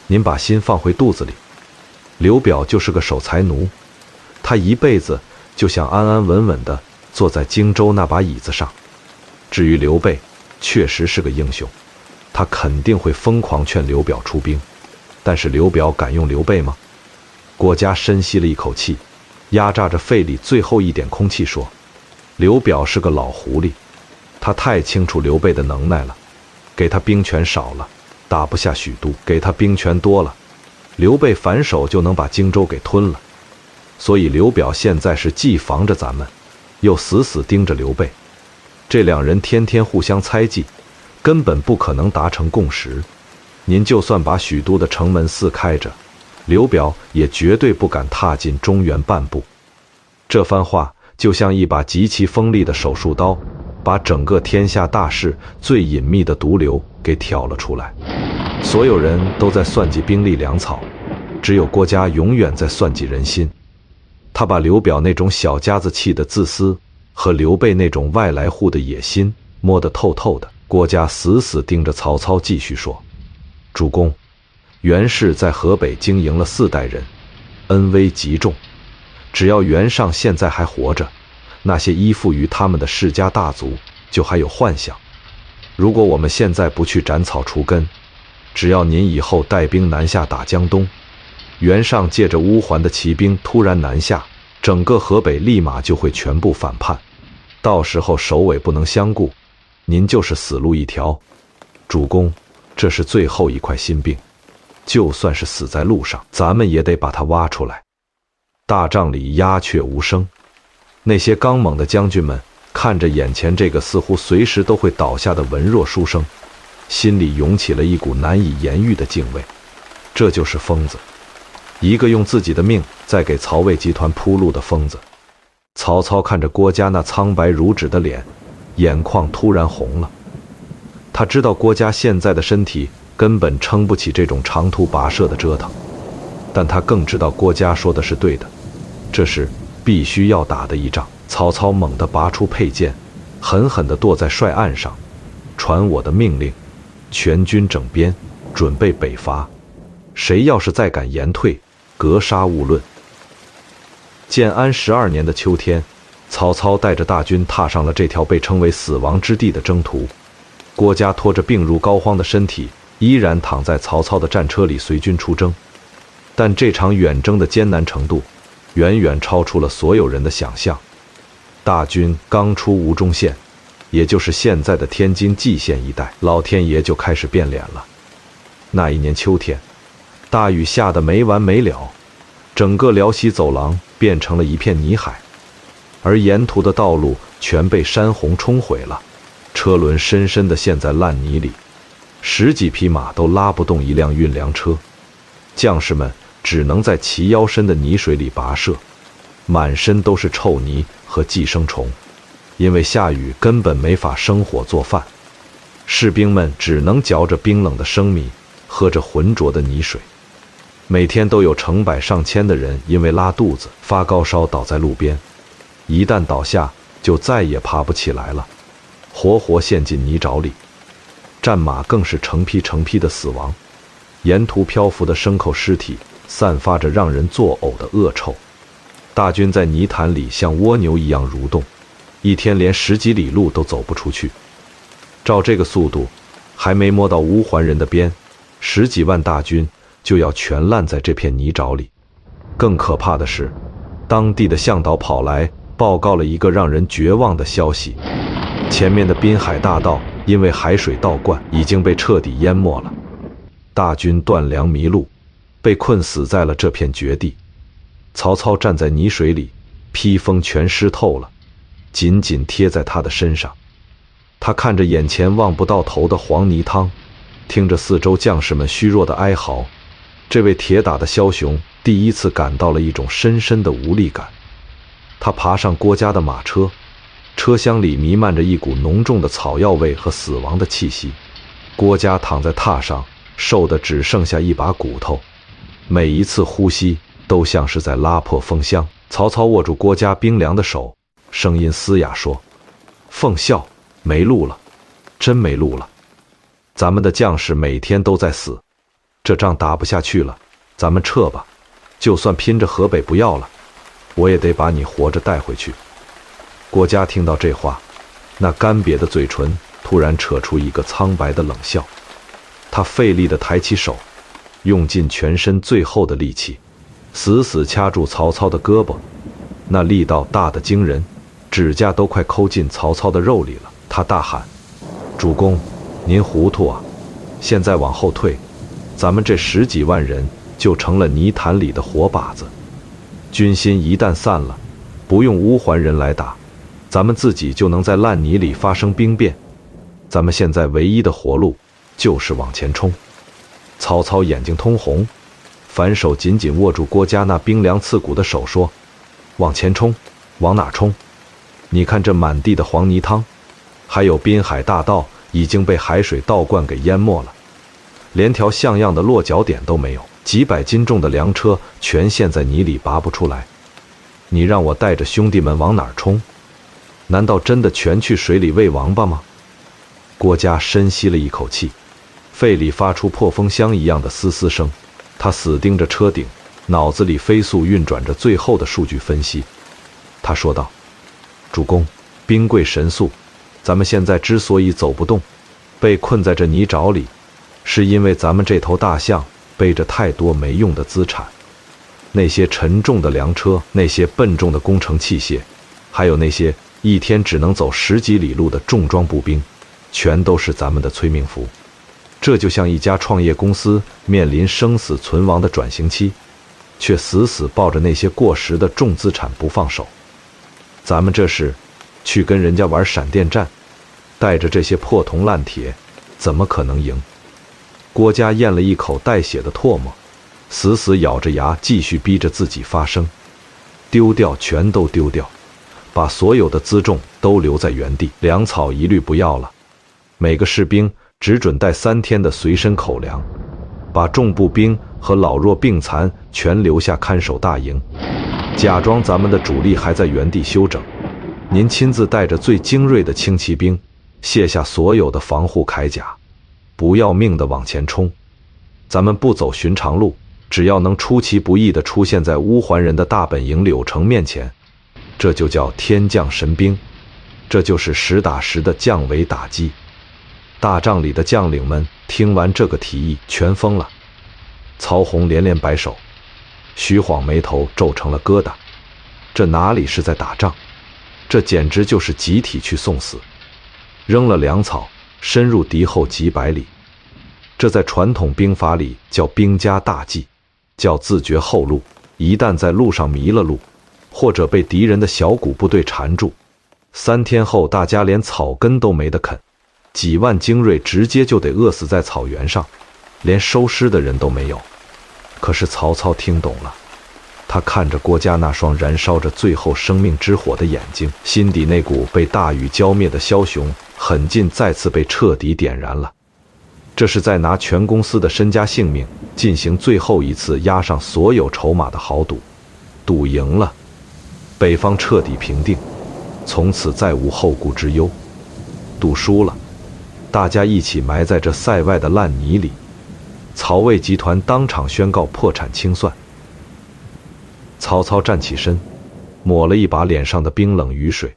Speaker 1: 您把心放回肚子里。刘表就是个守财奴，他一辈子就想安安稳稳地坐在荆州那把椅子上。至于刘备，确实是个英雄，他肯定会疯狂劝刘表出兵。但是刘表敢用刘备吗？”郭嘉深吸了一口气，压榨着肺里最后一点空气说：“刘表是个老狐狸，他太清楚刘备的能耐了。给他兵权少了，打不下许都；给他兵权多了，刘备反手就能把荆州给吞了。所以刘表现在是既防着咱们，又死死盯着刘备。这两人天天互相猜忌，根本不可能达成共识。您就算把许都的城门4开着，刘表也绝对不敢踏进中原半步。”这番话就像一把极其锋利的手术刀，把整个天下大事最隐秘的毒瘤给挑了出来。所有人都在算计兵力粮草，只有郭嘉永远在算计人心。他把刘表那种小家子气的自私和刘备那种外来户的野心摸得透透的。郭嘉死死盯着曹操，继续说：“主公，袁氏在河北经营了4代人，恩威极重。只要袁尚现在还活着，那些依附于他们的世家大族就还有幻想。如果我们现在不去斩草除根，只要您以后带兵南下打江东，袁尚借着乌环的骑兵突然南下，整个河北立马就会全部反叛，到时候首尾不能相顾，您就是死路一条。主公，这是最后一块心病，就算是死在路上，咱们也得把它挖出来。”大帐里鸦雀无声，那些刚猛的将军们看着眼前这个似乎随时都会倒下的文弱书生，心里涌起了一股难以言喻的敬畏。这就是疯子，一个用自己的命在给曹魏集团铺路的疯子。曹操看着郭嘉那苍白如纸的脸，眼眶突然红了。他知道郭嘉现在的身体根本撑不起这种长途跋涉的折腾，但他更知道郭嘉说的是对的，这是必须要打的一仗。曹操猛地拔出佩剑，狠狠地跺在帅案上：“传我的命令，全军整编，准备北伐。谁要是再敢言退，格杀勿论。”建安12年的秋天，曹操带着大军踏上了这条被称为死亡之地的征途。郭嘉拖着病入膏肓的身体，依然躺在曹操的战车里随军出征。但这场远征的艰难程度，远远超出了所有人的想象。大军刚出吴中县，也就是现在的天津蓟县一带，老天爷就开始变脸了。那一年秋天，大雨下得没完没了，整个辽西走廊变成了一片泥海，而沿途的道路全被山洪冲毁了，车轮深深地陷在烂泥里，10几匹马都拉不动一辆运粮车。将士们只能在齐腰深的泥水里跋涉，满身都是臭泥和寄生虫，因为下雨根本没法生火做饭。士兵们只能嚼着冰冷的生米，喝着浑浊的泥水。每天都有成百上千的人因为拉肚子、发高烧倒在路边，一旦倒下就再也爬不起来了，活活陷进泥沼里。战马更是成批成批的死亡，沿途漂浮的牲口尸体散发着让人作呕的恶臭。大军在泥潭里像蜗牛一样蠕动，一天连10几里路都走不出去。照这个速度，还没摸到乌桓人的边，10几万大军就要全烂在这片泥沼里。更可怕的是，当地的向导跑来报告了一个让人绝望的消息：前面的滨海大道因为海水倒灌，已经被彻底淹没了。大军断粮迷路，被困死在了这片绝地。曹操站在泥水里，披风全湿透了，紧紧贴在他的身上。他看着眼前望不到头的黄泥汤，听着四周将士们虚弱的哀嚎，这位铁打的枭雄第一次感到了一种深深的无力感。他爬上郭嘉的马车，车厢里弥漫着一股浓重的草药味和死亡的气息。郭嘉躺在榻上，瘦得只剩下一把骨头，每一次呼吸都像是在拉破风箱。曹操握住郭嘉冰凉的手，声音嘶哑说：“奉孝，没路了，真没路了。咱们的将士每天都在死，这仗打不下去了，咱们撤吧。就算拼着河北不要了，我也得把你活着带回去。”郭嘉听到这话，那干瘪的嘴唇突然扯出一个苍白的冷笑。他费力地抬起手，用尽全身最后的力气，死死掐住曹操的胳膊，那力道大得惊人，指甲都快抠进曹操的肉里了。他大喊：“主公，您糊涂啊！现在往后退，咱们这10几万人就成了泥潭里的活靶子。军心一旦散了，不用乌桓人来打，咱们自己就能在烂泥里发生兵变。咱们现在唯一的活路就是往前冲。”曹操眼睛通红，反手紧紧握住郭嘉那冰凉刺骨的手，说：“往前冲，往哪冲？你看这满地的黄泥汤，还有滨海大道已经被海水倒灌给淹没了，连条像样的落脚点都没有，几百斤重的粮车全陷在泥里拔不出来。你让我带着兄弟们往哪儿冲？难道真的全去水里喂王八吗？”郭嘉深吸了一口气，肺里发出破风箱一样的嘶嘶声。他死盯着车顶，脑子里飞速运转着最后的数据分析。他说道：“主公，兵贵神速，咱们现在之所以走不动，被困在这泥沼里，是因为咱们这头大象背着太多没用的资产。那些沉重的粮车，那些笨重的工程器械，还有那些一天只能走10几里路的重装步兵，全都是咱们的催命符。这就像一家创业公司面临生死存亡的转型期，却死死抱着那些过时的重资产不放手。咱们这是去跟人家玩闪电战，带着这些破铜烂铁，怎么可能赢？”郭嘉咽了一口带血的唾沫，死死咬着牙，继续逼着自己发声：“丢掉，全都丢掉，把所有的辎重都留在原地，粮草一律不要了。每个士兵只准带3天的随身口粮，把重步兵和老弱病残全留下看守大营，假装咱们的主力还在原地休整。您亲自带着最精锐的轻骑兵，卸下所有的防护铠甲，不要命的往前冲。咱们不走寻常路，只要能出其不意地出现在乌桓人的大本营柳城面前，这就叫天降神兵，这就是实打实的降维打击。”大帐里的将领们听完这个提议，全疯了。曹洪连连摆手，徐晃眉头皱成了疙瘩。这哪里是在打仗，这简直就是集体去送死，扔了粮草，深入敌后几百里。这在传统兵法里叫兵家大忌，叫自绝后路。一旦在路上迷了路，或者被敌人的小股部队缠住，3天后大家连草根都没得啃，几万精锐直接就得饿死在草原上，连收尸的人都没有。可是曹操听懂了，他看着郭嘉那双燃烧着最后生命之火的眼睛，心底那股被大雨浇灭的枭雄狠劲再次被彻底点燃了。这是在拿全公司的身家性命进行最后一次押上所有筹码的豪赌。赌赢了，北方彻底平定，从此再无后顾之忧；赌输了，大家一起埋在这塞外的烂泥里。曹魏集团当场宣告破产清算。曹操站起身，抹了一把脸上的冰冷雨水，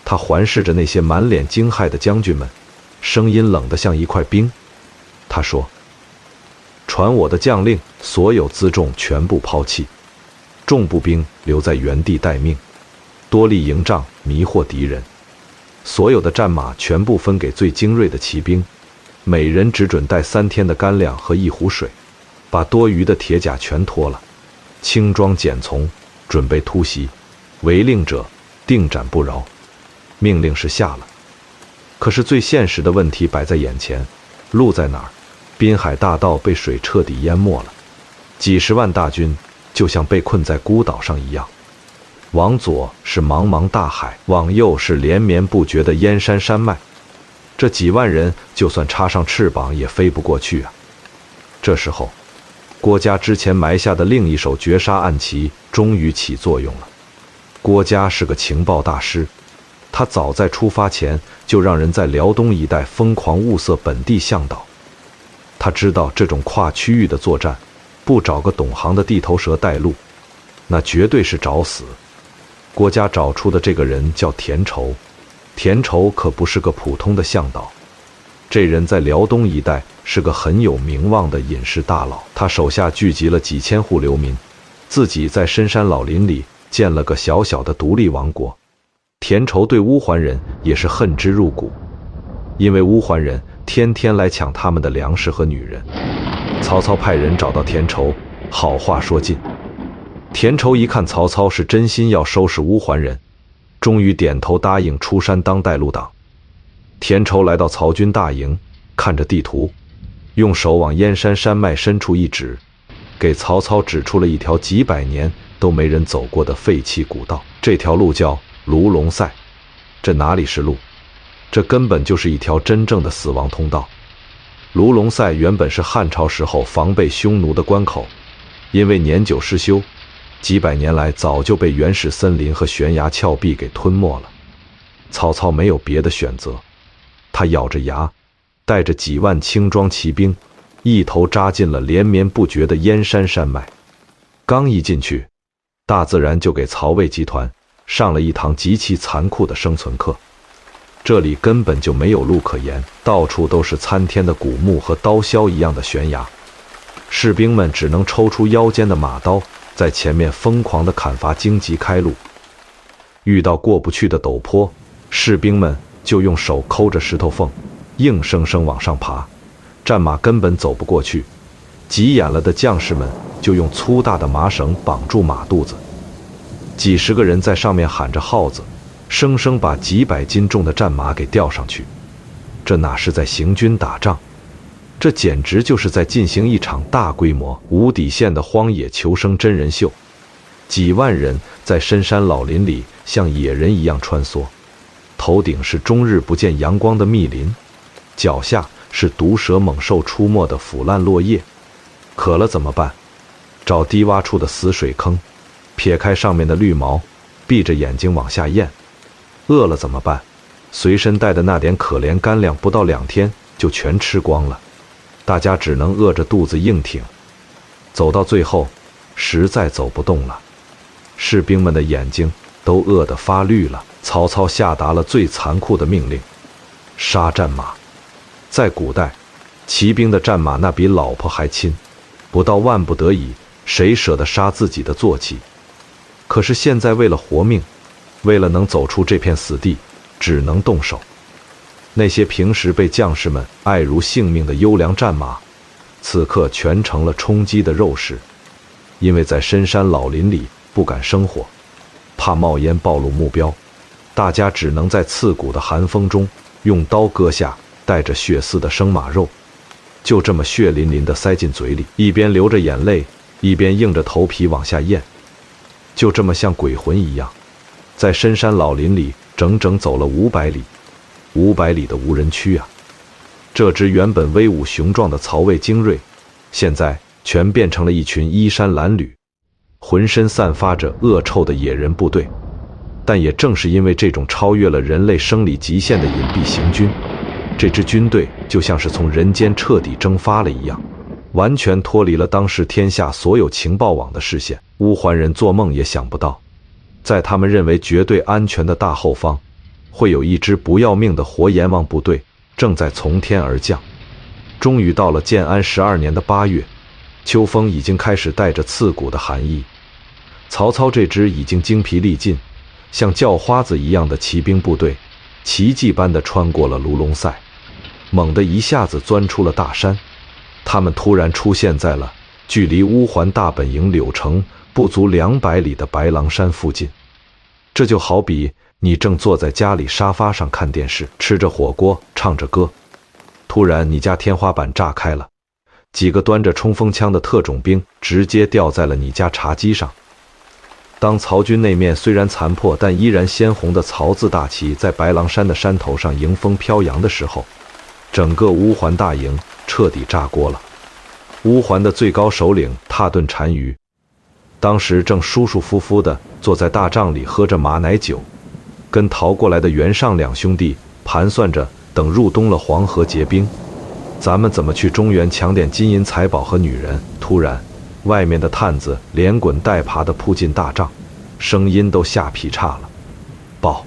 Speaker 1: 他环视着那些满脸惊骇的将军们，声音冷得像一块冰。他说：“传我的将令，所有辎重全部抛弃，重步兵留在原地待命，多立营帐，迷惑敌人。所有的战马全部分给最精锐的骑兵，每人只准带3天的干粮和1壶水，把多余的铁甲全脱了，轻装简从，准备突袭，违令者定斩不饶。命令是下了，可是最现实的问题摆在眼前，路在哪儿？滨海大道被水彻底淹没了，几十万大军就像被困在孤岛上一样，往左是茫茫大海，往右是连绵不绝的燕山山脉，这几万人就算插上翅膀也飞不过去啊！这时候，郭嘉之前埋下的另一手绝杀暗棋终于起作用了。郭嘉是个情报大师，他早在出发前就让人在辽东一带疯狂物色本地向导。他知道这种跨区域的作战，不找个懂行的地头蛇带路，那绝对是找死。郭嘉找出的这个人叫田畴，田畴可不是个普通的向导，这人在辽东一带是个很有名望的隐士大佬，他手下聚集了几千户流民，自己在深山老林里建了个小小的独立王国。田畴对乌桓人也是恨之入骨，因为乌桓人天天来抢他们的粮食和女人。曹操派人找到田畴，好话说尽。田畴一看曹操是真心要收拾乌桓人，终于点头答应出山当带路党。田畴来到曹军大营，看着地图，用手往燕山山脉深处一指，给曹操指出了一条几百年都没人走过的废弃古道。这条路叫卢龙塞，这哪里是路？这根本就是一条真正的死亡通道。卢龙塞原本是汉朝时候防备匈奴的关口，因为年久失修，几百年来早就被原始森林和悬崖峭壁给吞没了。曹操没有别的选择，他咬着牙，带着几万轻装骑兵，一头扎进了连绵不绝的燕山山脉。刚一进去，大自然就给曹魏集团上了一堂极其残酷的生存课。这里根本就没有路可言，到处都是参天的古木和刀削一样的悬崖，士兵们只能抽出腰间的马刀，在前面疯狂地砍伐荆棘开路。遇到过不去的陡坡，士兵们就用手抠着石头缝，硬生生往上爬，战马根本走不过去。急眼了的将士们就用粗大的麻绳绑住马肚子，几十个人在上面喊着号子，生生把几百斤重的战马给吊上去。这哪是在行军打仗，这简直就是在进行一场大规模无底线的荒野求生真人秀。几万人在深山老林里像野人一样穿梭，头顶是终日不见阳光的密林，脚下是毒蛇猛兽出没的腐烂落叶。渴了怎么办？找低洼处的死水坑，撇开上面的绿毛，闭着眼睛往下咽。饿了怎么办？随身带的那点可怜干粮不到2天就全吃光了，大家只能饿着肚子硬挺。走到最后，实在走不动了，士兵们的眼睛都饿得发绿了。曹操下达了最残酷的命令：杀战马。在古代，骑兵的战马那比老婆还亲，不到万不得已，谁舍得杀自己的坐骑？可是现在为了活命，为了能走出这片死地，只能动手。那些平时被将士们爱如性命的优良战马，此刻全成了充饥的肉食。因为在深山老林里不敢生火，怕冒烟暴露目标，大家只能在刺骨的寒风中用刀割下带着血丝的生马肉，就这么血淋淋地塞进嘴里，一边流着眼泪，一边硬着头皮往下咽。就这么像鬼魂一样，在深山老林里整整走了500里，500里的无人区啊！这支原本威武雄壮的曹魏精锐，现在全变成了一群衣衫褴褛、浑身散发着恶臭的野人部队。但也正是因为这种超越了人类生理极限的隐蔽行军，这支军队就像是从人间彻底蒸发了一样，完全脱离了当时天下所有情报网的视线。乌桓人做梦也想不到，在他们认为绝对安全的大后方，会有一支不要命的活阎王部队正在从天而降。终于到了建安12年的8月，秋风已经开始带着刺骨的寒意。曹操这支已经精疲力尽，像叫花子一样的骑兵部队，奇迹般地穿过了卢龙塞，猛地一下子钻出了大山。他们突然出现在了距离乌桓大本营柳城不足200里的白狼山附近。这就好比你正坐在家里沙发上看电视，吃着火锅，唱着歌，突然你家天花板炸开了，几个端着冲锋枪的特种兵直接掉在了你家茶几上。当曹军那面虽然残破但依然鲜红的曹字大旗在白狼山的山头上迎风飘扬的时候，整个乌桓大营彻底炸锅了。乌桓的最高首领蹋顿单于当时正舒舒服服地坐在大帐里喝着马奶酒，跟逃过来的袁尚两兄弟盘算着，等入冬了黄河结冰，咱们怎么去中原抢点金银财宝和女人。突然外面的探子连滚带爬地扑进大帐，声音都吓劈叉了。报，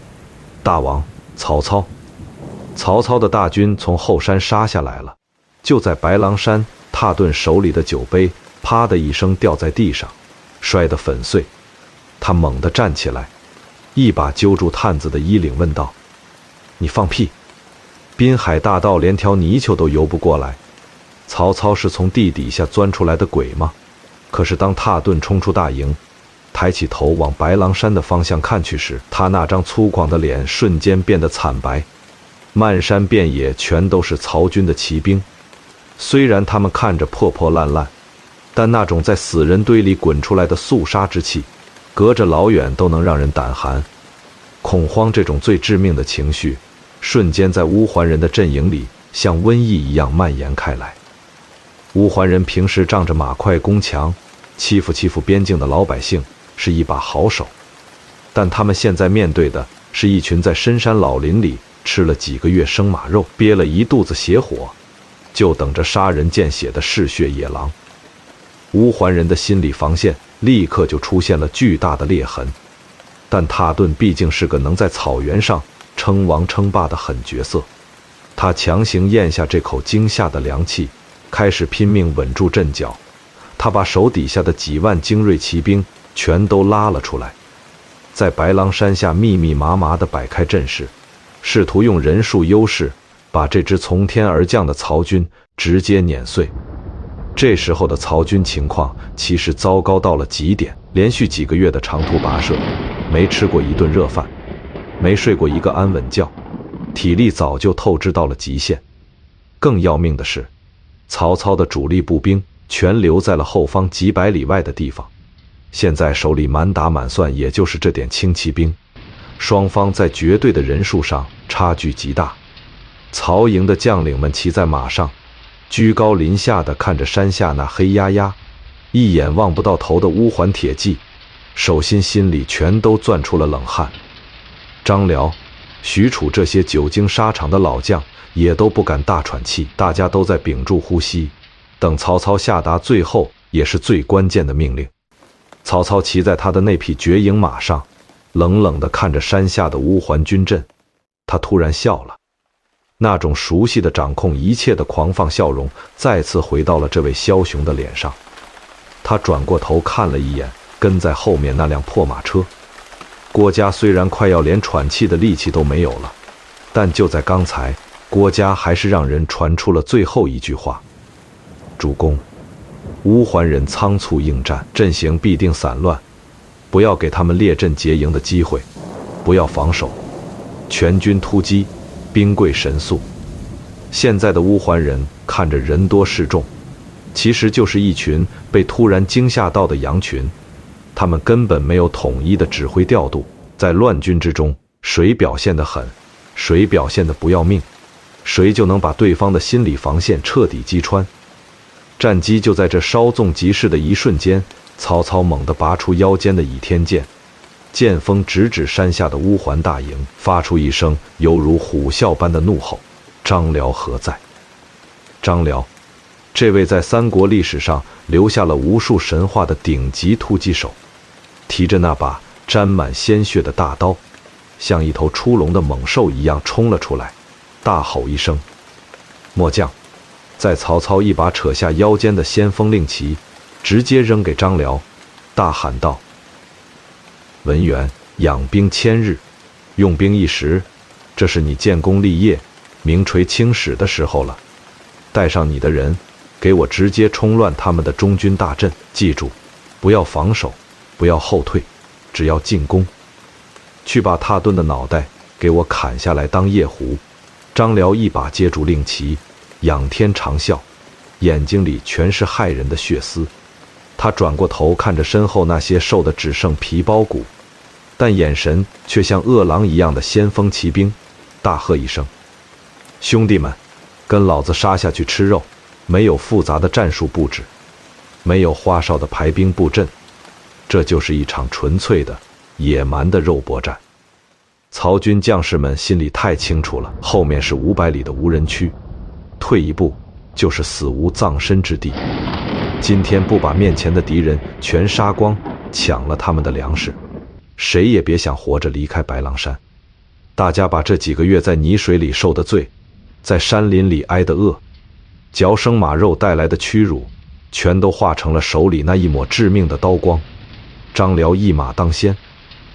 Speaker 1: 大王，曹操！曹操的大军从后山杀下来了。就在白狼山，蹋顿手里的酒杯啪的一声掉在地上，摔得粉碎。他猛地站起来，一把揪住探子的衣领，问道：“你放屁！滨海大道连条泥鳅都游不过来，曹操是从地底下钻出来的鬼吗？”可是当蹋顿冲出大营，抬起头往白狼山的方向看去时，他那张粗犷的脸瞬间变得惨白。漫山遍野全都是曹军的骑兵，虽然他们看着破破烂烂，但那种在死人堆里滚出来的肃杀之气，隔着老远都能让人胆寒。恐慌这种最致命的情绪，瞬间在乌桓人的阵营里像瘟疫一样蔓延开来。乌桓人平时仗着马快攻强，欺负边境的老百姓，是一把好手，但他们现在面对的是一群在深山老林里吃了几个月生马肉，憋了一肚子邪火，就等着杀人见血的嗜血野狼。乌桓人的心理防线立刻就出现了巨大的裂痕，但蹋顿毕竟是个能在草原上称王称霸的狠角色，他强行咽下这口惊吓的凉气，开始拼命稳住阵脚。他把手底下的几万精锐骑兵全都拉了出来，在白狼山下密密麻麻地摆开阵势，试图用人数优势把这支从天而降的曹军直接碾碎。这时候的曹军情况其实糟糕到了极点，连续几个月的长途跋涉，没吃过一顿热饭，没睡过一个安稳觉，体力早就透支到了极限。更要命的是，曹操的主力步兵全留在了后方几百里外的地方，现在手里满打满算也就是这点轻骑兵，双方在绝对的人数上差距极大。曹营的将领们骑在马上，居高临下地看着山下那黑压压、一眼望不到头的乌桓铁骑，手心里全都攥出了冷汗。张辽、许褚这些久经沙场的老将也都不敢大喘气，大家都在屏住呼吸，等曹操下达最后也是最关键的命令。曹操骑在他的那匹绝影马上，冷冷地看着山下的乌桓军阵，他突然笑了，那种熟悉的掌控一切的狂放笑容再次回到了这位枭雄的脸上。他转过头看了一眼跟在后面那辆破马车，郭嘉虽然快要连喘气的力气都没有了，但就在刚才，郭嘉还是让人传出了最后一句话：主公，乌桓人仓促应战，阵型必定散乱，不要给他们列阵结营的机会，不要防守，全军突击，兵贵神速。现在的乌桓人看着人多势众，其实就是一群被突然惊吓到的羊群，他们根本没有统一的指挥调度，在乱军之中，谁表现得狠，谁表现得不要命，谁就能把对方的心理防线彻底击穿。战机就在这稍纵即逝的一瞬间，曹操猛地拔出腰间的倚天剑，剑锋直指山下的乌桓大营，发出一声犹如虎啸般的怒吼：张辽何在？张辽，这位在三国历史上留下了无数神话的顶级突击手，提着那把沾满鲜血的大刀，像一头出笼的猛兽一样冲了出来，大吼一声：末将！在曹操一把扯下腰间的先锋令旗，直接扔给张辽，大喊道：文员养兵千日，用兵一时，这是你建功立业、名垂青史的时候了。带上你的人，给我直接冲乱他们的中军大阵。记住，不要防守，不要后退，只要进攻。去把踏顿的脑袋给我砍下来当夜壶。张辽一把接住令旗，仰天长啸，眼睛里全是骇人的血丝。他转过头看着身后那些瘦得只剩皮包骨，但眼神却像饿狼一样的先锋骑兵，大喝一声：“兄弟们，跟老子杀下去吃肉！没有复杂的战术布置，没有花哨的排兵布阵，这就是一场纯粹的、野蛮的肉搏战。”曹军将士们心里太清楚了，后面是500里的无人区，退一步就是死无葬身之地。今天不把面前的敌人全杀光，抢了他们的粮食，谁也别想活着离开白狼山。大家把这几个月在泥水里受的罪，在山林里挨的饿，嚼生马肉带来的屈辱，全都化成了手里那一抹致命的刀光。张辽一马当先，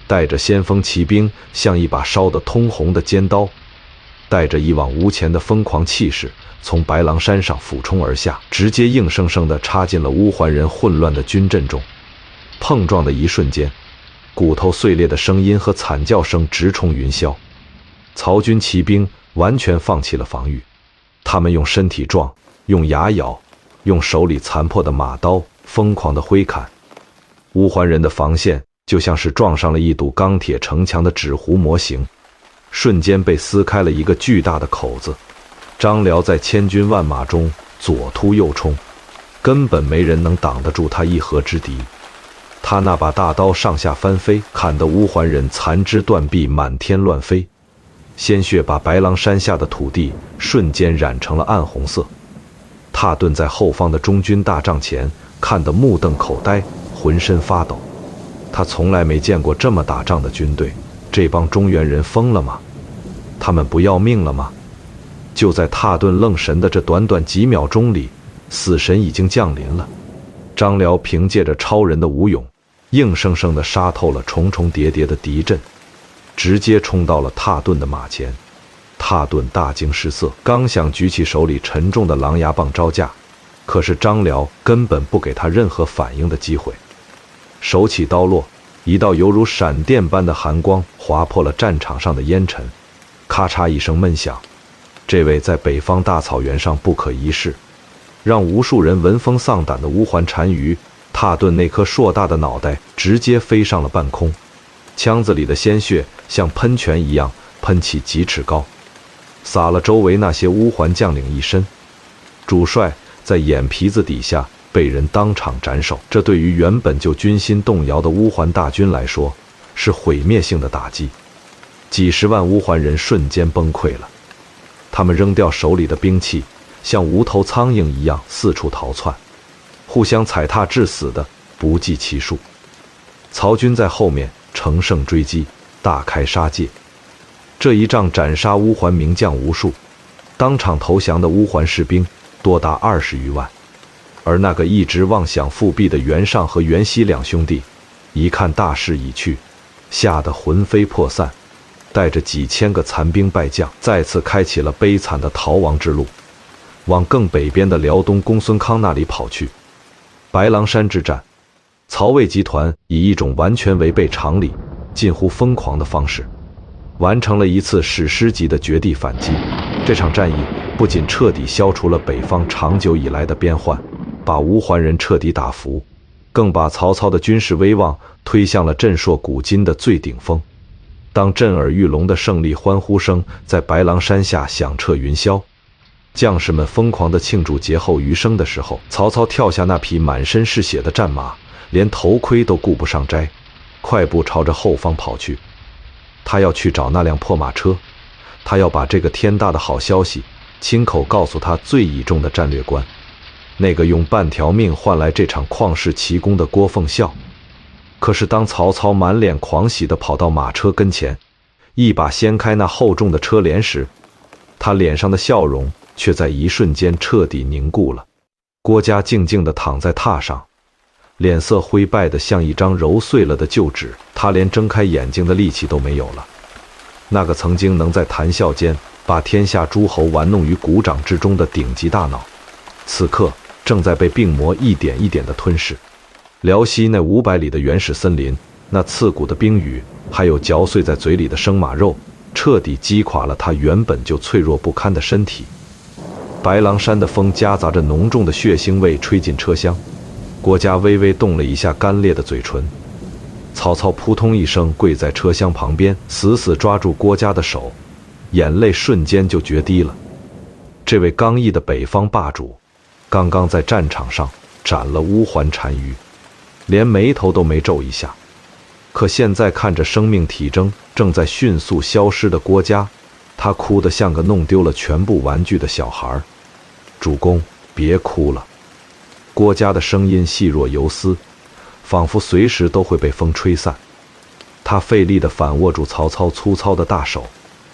Speaker 1: 带着先锋骑兵像一把烧得通红的尖刀，带着一往无前的疯狂气势，从白狼山上俯冲而下，直接硬生生地插进了乌桓人混乱的军阵中。碰撞的一瞬间，骨头碎裂的声音和惨叫声直冲云霄。曹军骑兵完全放弃了防御，他们用身体撞，用牙咬，用手里残破的马刀疯狂地挥砍。乌桓人的防线就像是撞上了一堵钢铁城墙的纸糊模型，瞬间被撕开了一个巨大的口子。张辽在千军万马中左突右冲，根本没人能挡得住他一合之敌。他那把大刀上下翻飞，砍得乌桓人残肢断臂，满天乱飞，鲜血把白狼山下的土地瞬间染成了暗红色。踏顿在后方的中军大帐前看得目瞪口呆，浑身发抖。他从来没见过这么打仗的军队，这帮中原人疯了吗？他们不要命了吗？就在踏顿愣神的这短短几秒钟里，死神已经降临了。张辽凭借着超人的武勇，硬生生地杀透了重重叠叠的敌阵，直接冲到了踏顿的马前。踏顿大惊失色，刚想举起手里沉重的狼牙棒招架，可是张辽根本不给他任何反应的机会。手起刀落，一道犹如闪电般的寒光划破了战场上的烟尘，咔嚓一声闷响。这位在北方大草原上不可一世，让无数人闻风丧胆的乌桓单于，踏顿那颗硕大的脑袋直接飞上了半空，枪子里的鲜血像喷泉一样喷起几尺高，洒了周围那些乌桓将领一身。主帅在眼皮子底下被人当场斩首，这对于原本就军心动摇的乌桓大军来说是毁灭性的打击。几十万乌桓人瞬间崩溃了，他们扔掉手里的兵器，像无头苍蝇一样四处逃窜，互相踩踏致死的不计其数。曹军在后面乘胜追击，大开杀戒。这一仗斩杀乌桓名将无数，当场投降的乌桓士兵多达20余万。而那个一直妄想复辟的袁尚和袁熙两兄弟，一看大势已去，吓得魂飞魄散，带着几千个残兵败将，再次开启了悲惨的逃亡之路，往更北边的辽东公孙康那里跑去。白狼山之战，曹魏集团以一种完全违背常理、近乎疯狂的方式，完成了一次史诗级的绝地反击。这场战役不仅彻底消除了北方长久以来的边患，把乌桓人彻底打服，更把曹操的军事威望推向了震烁古今的最顶峰。当震耳欲聋的胜利欢呼声在白狼山下响彻云霄，将士们疯狂地庆祝劫后余生的时候，曹操跳下那匹满身是血的战马，连头盔都顾不上摘，快步朝着后方跑去。他要去找那辆破马车，他要把这个天大的好消息亲口告诉他最倚重的战略官，那个用半条命换来这场旷世奇功的郭奉孝。可是当曹操满脸狂喜地跑到马车跟前，一把掀开那厚重的车帘时，他脸上的笑容却在一瞬间彻底凝固了。郭嘉静静地躺在榻上，脸色灰败得像一张揉碎了的旧纸，他连睁开眼睛的力气都没有了。那个曾经能在谈笑间把天下诸侯玩弄于股掌之中的顶级大脑，此刻正在被病魔一点一点地吞噬。辽西那500里的原始森林，那刺骨的冰雨，还有嚼碎在嘴里的生马肉，彻底击垮了他原本就脆弱不堪的身体。白狼山的风夹杂着浓重的血腥味吹进车厢，郭嘉微微动了一下干裂的嘴唇。曹操扑通一声跪在车厢旁边，死死抓住郭嘉的手，眼泪瞬间就决堤了。这位刚毅的北方霸主，刚刚在战场上斩了乌桓单于，连眉头都没皱一下。可现在看着生命体征正在迅速消失的郭嘉，他哭得像个弄丢了全部玩具的小孩。主公，别哭了。郭嘉的声音细若游丝，仿佛随时都会被风吹散。他费力地反握住曹操粗糙的大手，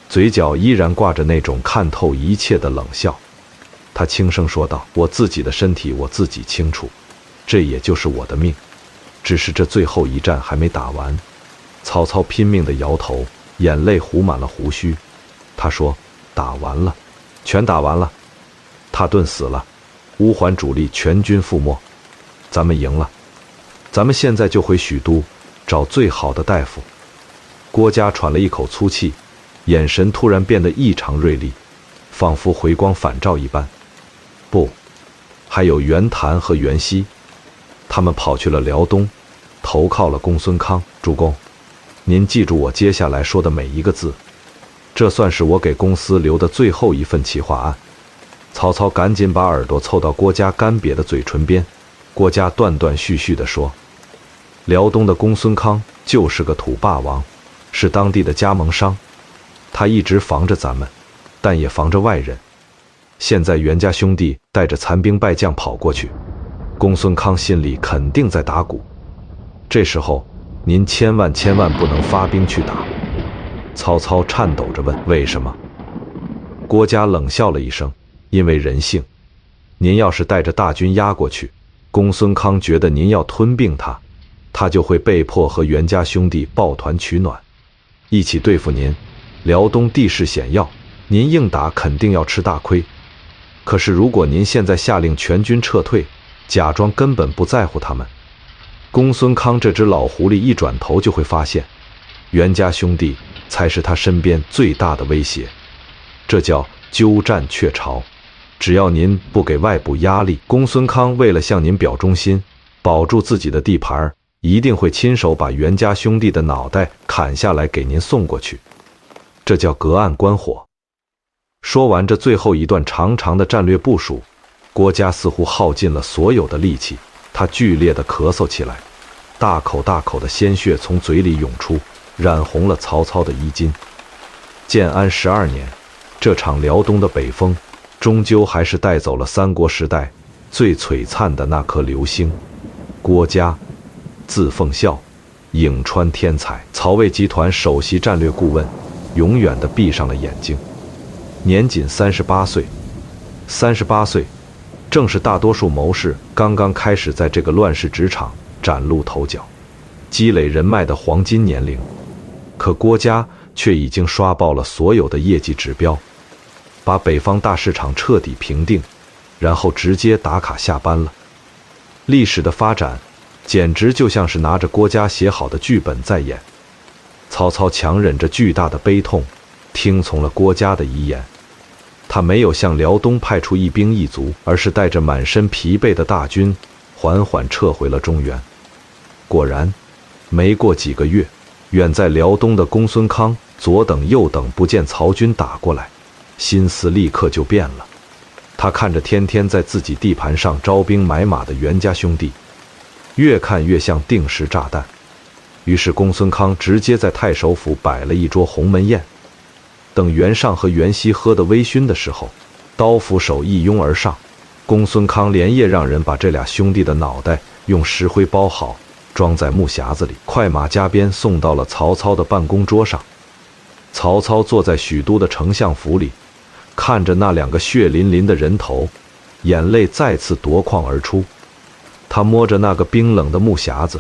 Speaker 1: 嘴角依然挂着那种看透一切的冷笑。他轻声说道：“我自己的身体我自己清楚，这也就是我的命。只是这最后一战还没打完。”曹操拼命地摇头，眼泪糊满了胡须。他说：“打完了，全打完了。蹋顿死了，乌桓主力全军覆没，咱们赢了。咱们现在就回许都，找最好的大夫。”郭嘉喘了一口粗气，眼神突然变得异常锐利，仿佛回光返照一般。不，还有袁谭和袁熙，他们跑去了辽东，投靠了公孙康。主公，您记住我接下来说的每一个字，这算是我给公司留的最后一份企划案。曹操赶紧把耳朵凑到郭嘉干瘪的嘴唇边。郭嘉断断续续地说：“辽东的公孙康就是个土霸王，是当地的加盟商，他一直防着咱们，但也防着外人。现在袁家兄弟带着残兵败将跑过去，公孙康心里肯定在打鼓。这时候您千万不能发兵去打。”曹操颤抖着问：“为什么？”郭嘉冷笑了一声：“因为人性。您要是带着大军压过去，公孙康觉得您要吞并他，他就会被迫和袁家兄弟抱团取暖，一起对付您。辽东地势险要，您硬打肯定要吃大亏。可是如果您现在下令全军撤退，假装根本不在乎他们，公孙康这只老狐狸一转头就会发现，袁家兄弟才是他身边最大的威胁。这叫鸠占鹊巢。只要您不给外部压力，公孙康为了向您表忠心，保住自己的地盘，一定会亲手把袁家兄弟的脑袋砍下来给您送过去。这叫隔岸观火。”说完这最后一段长长的战略部署，郭嘉似乎耗尽了所有的力气，他剧烈地咳嗽起来，大口大口的鲜血从嘴里涌出，染红了曹操的衣襟。建安12年，这场辽东的北风终究还是带走了三国时代最璀璨的那颗流星。郭嘉，字奉孝，颍川天才，曹魏集团首席战略顾问，永远地闭上了眼睛。年仅38岁，38岁，正是大多数谋士刚刚开始在这个乱世职场崭露头角、积累人脉的黄金年龄。可郭嘉却已经刷爆了所有的业绩指标，把北方大市场彻底平定，然后直接打卡下班了。历史的发展简直就像是拿着郭嘉写好的剧本在演。曹操强忍着巨大的悲痛，听从了郭嘉的遗言。他没有向辽东派出一兵一卒，而是带着满身疲惫的大军缓缓撤回了中原。果然，没过几个月，远在辽东的公孙康左等右等不见曹军打过来，心思立刻就变了。他看着天天在自己地盘上招兵买马的袁家兄弟，越看越像定时炸弹。于是公孙康直接在太守府摆了一桌鸿门宴。等袁尚和袁熙喝得微醺的时候，刀斧手一拥而上，公孙康连夜让人把这俩兄弟的脑袋用石灰包好，装在木匣子里，快马加鞭送到了曹操的办公桌上。曹操坐在许都的丞相府里，看着那两个血淋淋的人头，眼泪再次夺眶而出。他摸着那个冰冷的木匣子，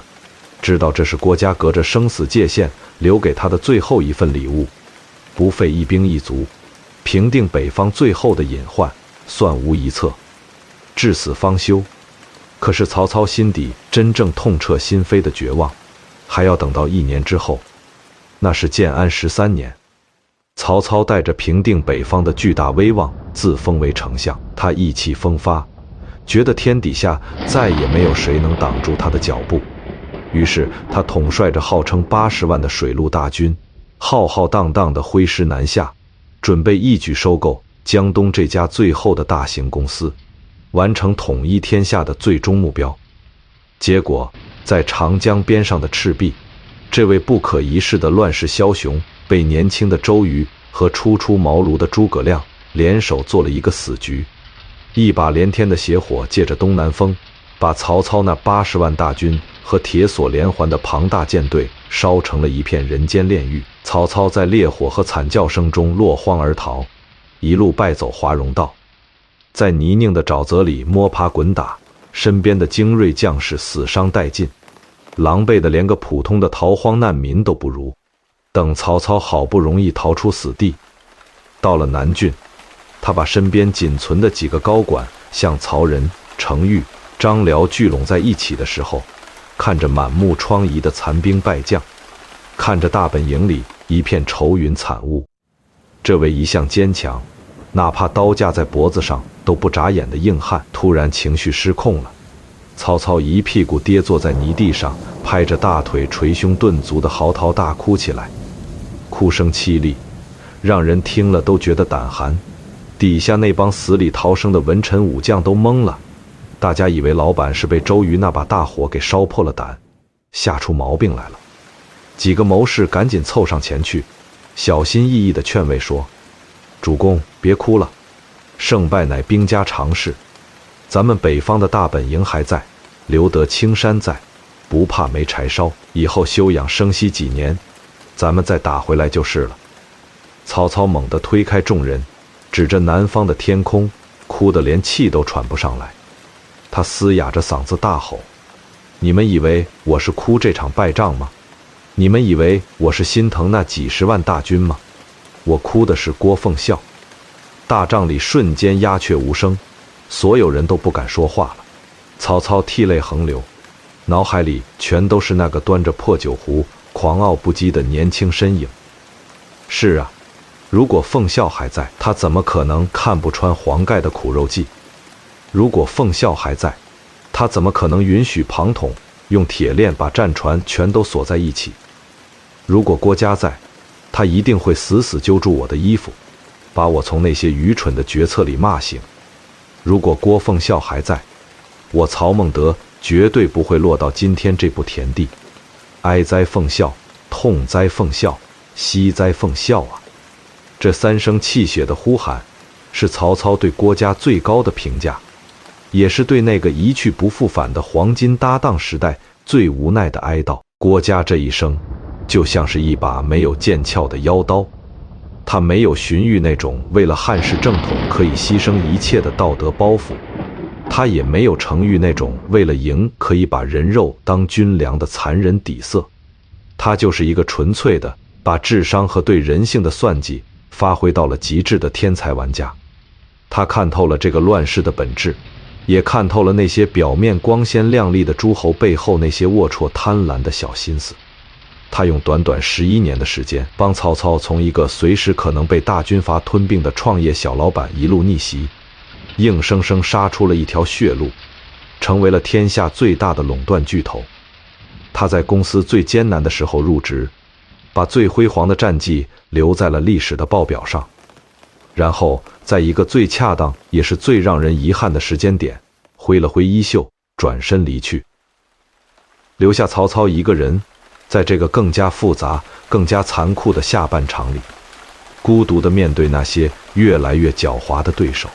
Speaker 1: 知道这是郭嘉隔着生死界限留给他的最后一份礼物。不费一兵一卒，平定北方最后的隐患，算无一策，至死方休。可是曹操心底真正痛彻心扉的绝望，还要等到1年之后，那是建安13年。曹操带着平定北方的巨大威望，自封为丞相。他意气风发，觉得天底下再也没有谁能挡住他的脚步。于是他统帅着号称80万的水陆大军，浩浩荡荡地挥师南下，准备一举收购江东这家最后的大型公司，完成统一天下的最终目标。结果，在长江边上的赤壁，这位不可一世的乱世枭雄，被年轻的周瑜和初出茅庐的诸葛亮联手做了一个死局。一把连天的邪火借着东南风，把曹操那80万大军和铁索连环的庞大舰队烧成了一片人间炼狱。曹操在烈火和惨叫声中落荒而逃，一路败走华容道，在泥泞的沼泽里摸爬滚打，身边的精锐将士死伤殆尽，狼狈的连个普通的逃荒难民都不如。等曹操好不容易逃出死地，到了南郡，他把身边仅存的几个高管，像曹仁、程昱、张辽聚拢在一起的时候，看着满目疮痍的残兵败将，看着大本营里一片愁云惨雾，这位一向坚强，哪怕刀架在脖子上都不眨眼的硬汉，突然情绪失控了。曹操一屁股跌坐在泥地上，拍着大腿捶胸顿足的嚎啕大哭起来，哭声凄厉，让人听了都觉得胆寒。底下那帮死里逃生的文臣武将都懵了，大家以为老板是被周瑜那把大火给烧破了胆，吓出毛病来了。几个谋士赶紧凑上前去，小心翼翼地劝慰说：“主公别哭了，胜败乃兵家常事，咱们北方的大本营还在，留得青山在，不怕没柴烧，以后休养生息几年，咱们再打回来就是了。”曹操猛地推开众人，指着南方的天空，哭得连气都喘不上来。他嘶哑着嗓子大吼：“你们以为我是哭这场败仗吗？你们以为我是心疼那几十万大军吗？我哭的是郭奉孝。”大帐里瞬间鸦雀无声，所有人都不敢说话了。曹操涕泪横流，脑海里全都是那个端着破酒壶狂傲不羁的年轻身影。是啊，如果奉孝还在，他怎么可能看不穿黄盖的苦肉计？如果奉孝还在，他怎么可能允许庞统用铁链把战船全都锁在一起？如果郭嘉在，他一定会死死揪住我的衣服，把我从那些愚蠢的决策里骂醒。如果郭奉孝还在，我曹孟德绝对不会落到今天这步田地。哀哉奉孝，痛哉奉孝，惜哉奉孝啊！这3声泣血的呼喊，是曹操对郭嘉最高的评价，也是对那个一去不复返的黄金搭档时代最无奈的哀悼。郭嘉这一生，就像是一把没有剑鞘的妖刀，他没有荀彧那种为了汉室正统可以牺牲一切的道德包袱，他也没有程昱那种为了赢可以把人肉当军粮的残忍底色。他就是一个纯粹的把智商和对人性的算计发挥到了极致的天才玩家。他看透了这个乱世的本质，也看透了那些表面光鲜亮丽的诸侯背后那些龌龊贪婪的小心思。他用短短11年的时间，帮曹操从一个随时可能被大军阀吞并的创业小老板一路逆袭，硬生生杀出了一条血路，成为了天下最大的垄断巨头。他在公司最艰难的时候入职，把最辉煌的战绩留在了历史的报表上，然后在一个最恰当也是最让人遗憾的时间点，挥了挥衣袖，转身离去，留下曹操一个人在这个更加复杂、更加残酷的下半场里，孤独地面对那些越来越狡猾的对手。